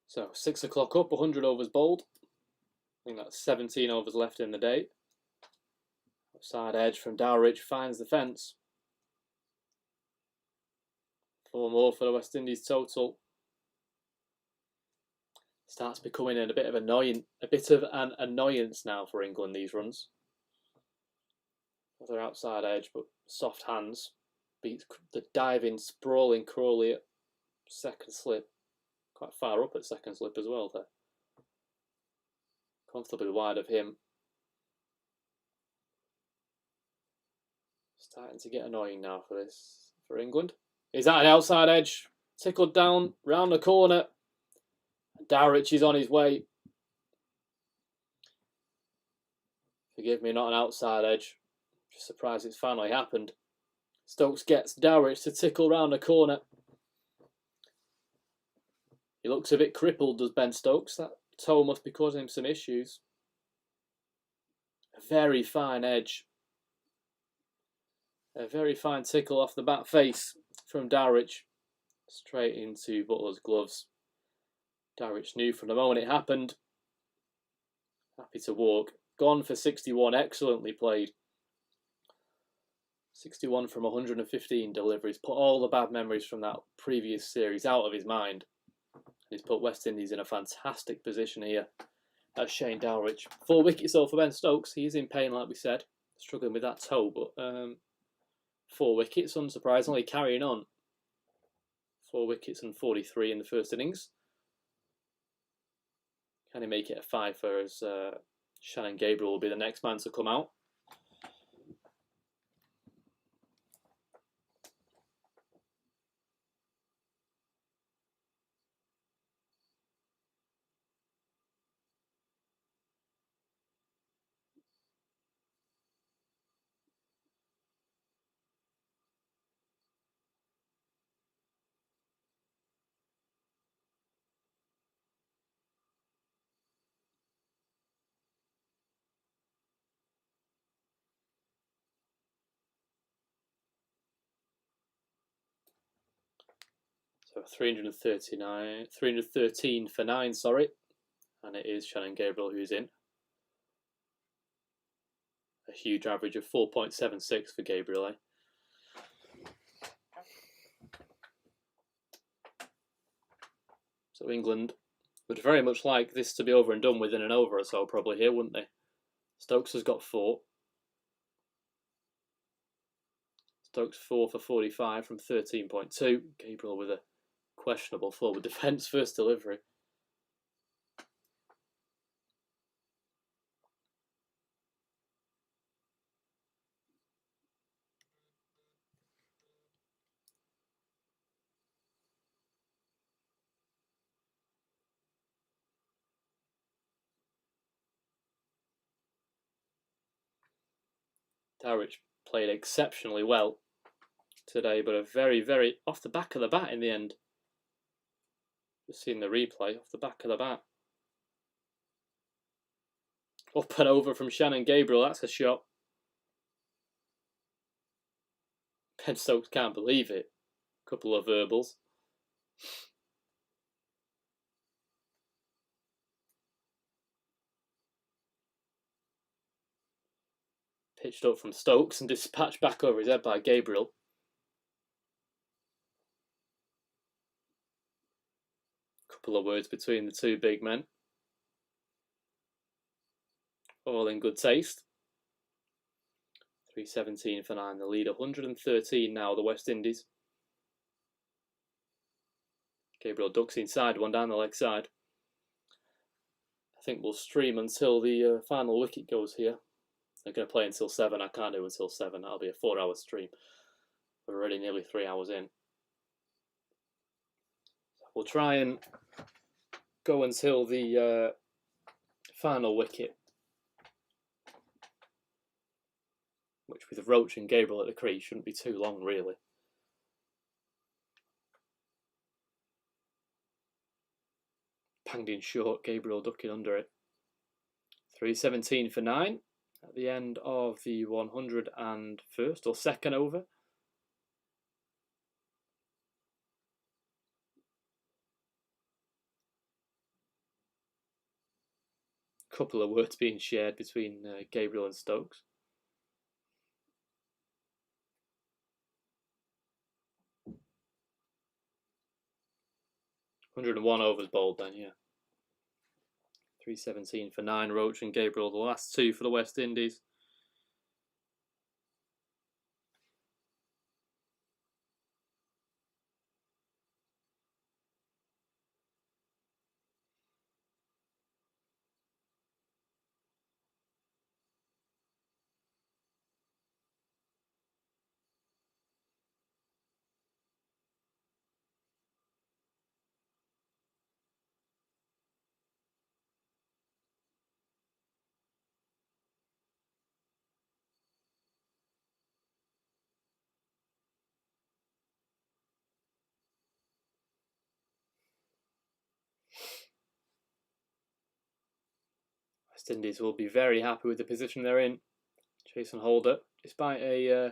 So 6 o'clock up, 100 overs bowled. I think that's 17 overs left in the day. Side edge from Dowrich finds the fence. 4 more for the West Indies total. Starts becoming a bit of an annoyance now for England, these runs. They're outside edge, but soft hands. Beats the diving, sprawling Crawley at second slip. Quite far up at second slip as well there. Comfortably wide of him. Starting to get annoying now for England. He's at an outside edge. Tickled down, round the corner. Dowrich is on his way. Forgive me, not an outside edge. Just surprised it's finally happened. Stokes gets Dowrich to tickle round the corner. He looks a bit crippled, does Ben Stokes. That toe must be causing him some issues. A very fine edge. A very fine tickle off the back face from Dowrich. Straight into Butler's gloves. Dowrich knew from the moment it happened. Happy to walk. Gone for 61. Excellently played. 61 from 115 deliveries. Put all the bad memories from that previous series out of his mind. He's put West Indies in a fantastic position here. That's Shane Dowrich. 4 wickets though for Ben Stokes. He is in pain, like we said. Struggling with that toe, but 4 wickets, unsurprisingly, carrying on. 4 wickets and 43 in the first innings. Can he make it a 5 for as Shannon Gabriel will be the next man to come out? So 313 for 9, sorry. And it is Shannon Gabriel who's in. A huge average of 4.76 for Gabriel, eh? So England would very much like this to be over and done within an over or so probably here, wouldn't they? Stokes has got 4. Stokes 4 for 45 from 13.2. Gabriel with a questionable forward defence first delivery. Dowrich played exceptionally well today, but a very, very off the back of the bat in the end. Just seeing the replay, off the back of the bat. Up and over from Shannon Gabriel, that's a shot. Ben Stokes can't believe it. Couple of verbals. Pitched up from Stokes and dispatched back over his head by Gabriel. Couple of words between the two big men. All in good taste. 317 for 9, the lead. 113 now, the West Indies. Gabriel ducks inside, one down the leg side. I think we'll stream until the final wicket goes here. They're going to play until 7. I can't do until 7. That'll be a 4-hour stream. We're already nearly 3 hours in. We'll try and go until the final wicket, which with Roach and Gabriel at the crease shouldn't be too long, really. Panged in short, Gabriel ducking under it. 317 for 9 at the end of the 101st or second over. Couple of words being shared between Gabriel and Stokes. ...101 overs bowled then, yeah. 317 for 9, Roach and Gabriel, the last 2 for the West Indies. West Indies will be very happy with the position they're in. Jason Holder, despite the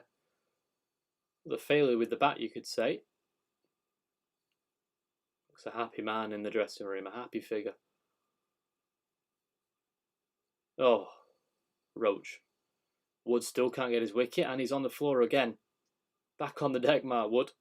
failure with the bat, you could say. Looks a happy man in the dressing room, a happy figure. Oh, Roach. Wood still can't get his wicket, and he's on the floor again. Back on the deck, Mark Wood.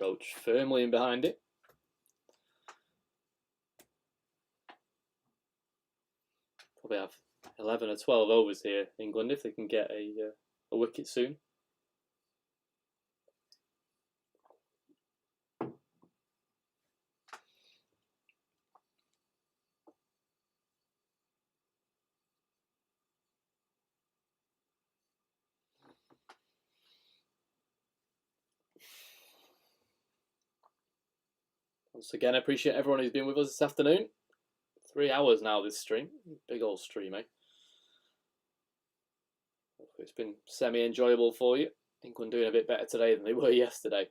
Roach firmly in behind it. Probably have 11 or 12 overs here, England, if they can get a wicket soon. Once again, I appreciate everyone who's been with us this afternoon. 3 hours now, this stream. Big old stream, eh? Hopefully it's been semi-enjoyable for you. England doing a bit better today than they were yesterday.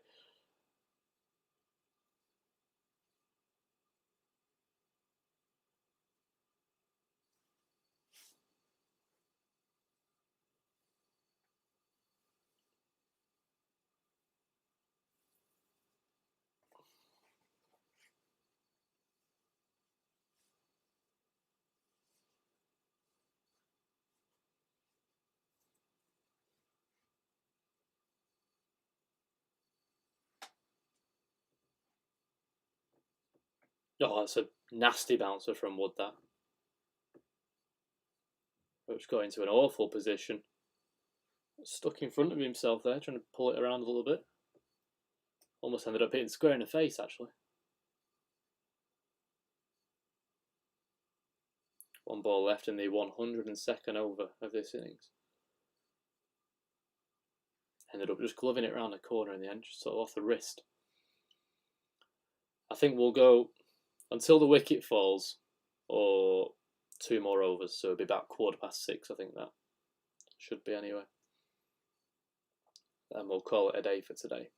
Oh, that's a nasty bouncer from Wood, that. Roach got into an awful position. Stuck in front of himself there, trying to pull it around a little bit. Almost ended up hitting square in the face, actually. 1 ball left in the 102nd over of this innings. Ended up just gloving it around the corner in the end, just sort of off the wrist. I think we'll go until the wicket falls, or 2 more overs, so it'll be about 6:15, I think that should be anyway. And we'll call it a day for today.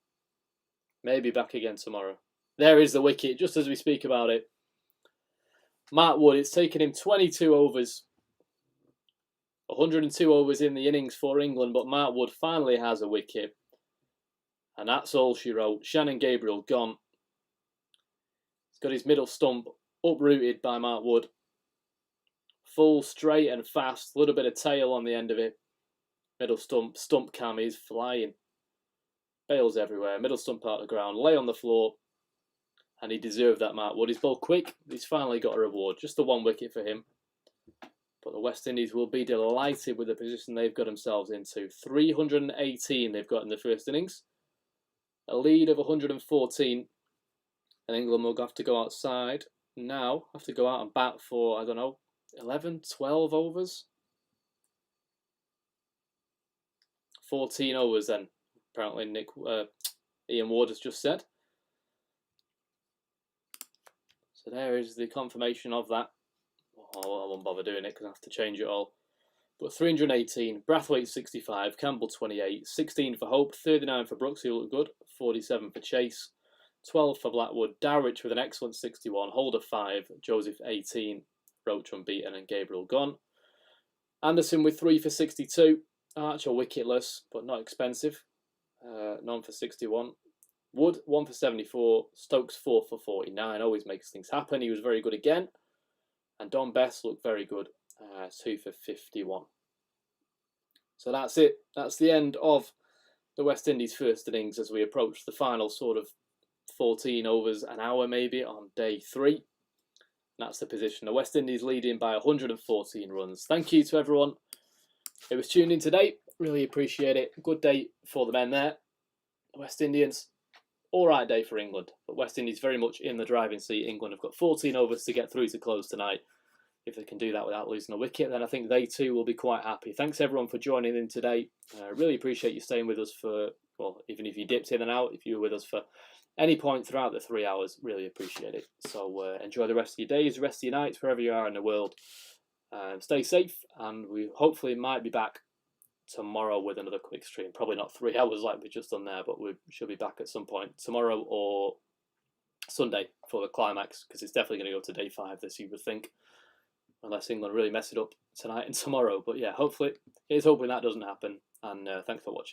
Maybe back again tomorrow. There is the wicket, just as we speak about it. Matt Wood, it's taken him 22 overs. 102 overs in the innings for England, but Matt Wood finally has a wicket. And that's all she wrote. Shannon Gabriel gone. He's got his middle stump uprooted by Matt Wood. Full, straight and fast. A little bit of tail on the end of it. Middle stump cam is flying. Bails everywhere. Middle stump out of the ground. Lay on the floor. And he deserved that, Matt Wood. He's bowled quick. He's finally got a reward. Just the 1 wicket for him. But the West Indies will be delighted with the position they've got themselves into. 318 they've got in the first innings. A lead of 114. And England will have to go outside now. Have to go out and bat for, I don't know, 11, 12 overs? 14 overs then, apparently Ian Ward has just said. So there is the confirmation of that. Oh, I won't bother doing it because I have to change it all. But 318, Brathwaite 65, Campbell 28, 16 for Hope, 39 for Brooks, who looked good, 47 for Chase, 12 for Blackwood, Dowrich with an excellent 61, Holder 5, Joseph 18, Roach unbeaten, and Gabriel gone. Anderson with 3 for 62. Archer wicketless, but not expensive. None for 61. Wood 1 for 74. Stokes 4 for 49. Always makes things happen. He was very good again. And Don Best looked very good. 2 for 51. So that's it. That's the end of the West Indies first innings as we approach the final sort of 14 overs an hour maybe on day 3. And that's the position. The West Indies leading by 114 runs. Thank you to everyone who was tuned in today. Really appreciate it. Good day for the men there. The West Indians, all right day for England. But West Indies very much in the driving seat. England have got 14 overs to get through to close tonight. If they can do that without losing a wicket, then I think they too will be quite happy. Thanks everyone for joining in today. Really appreciate you staying with us for, well, even if you dipped in and out, if you were with us for any point throughout the 3 hours, really appreciate it. So enjoy the rest of your days, the rest of your nights, wherever you are in the world. Stay safe, and we hopefully might be back tomorrow with another quick stream. Probably not 3 hours like we've just done there, but we should be back at some point tomorrow or Sunday for the climax, because it's definitely going to go to day 5 this, you would think. Unless England really mess it up tonight and tomorrow. But yeah, hopefully, here's hoping that doesn't happen. And thanks for watching.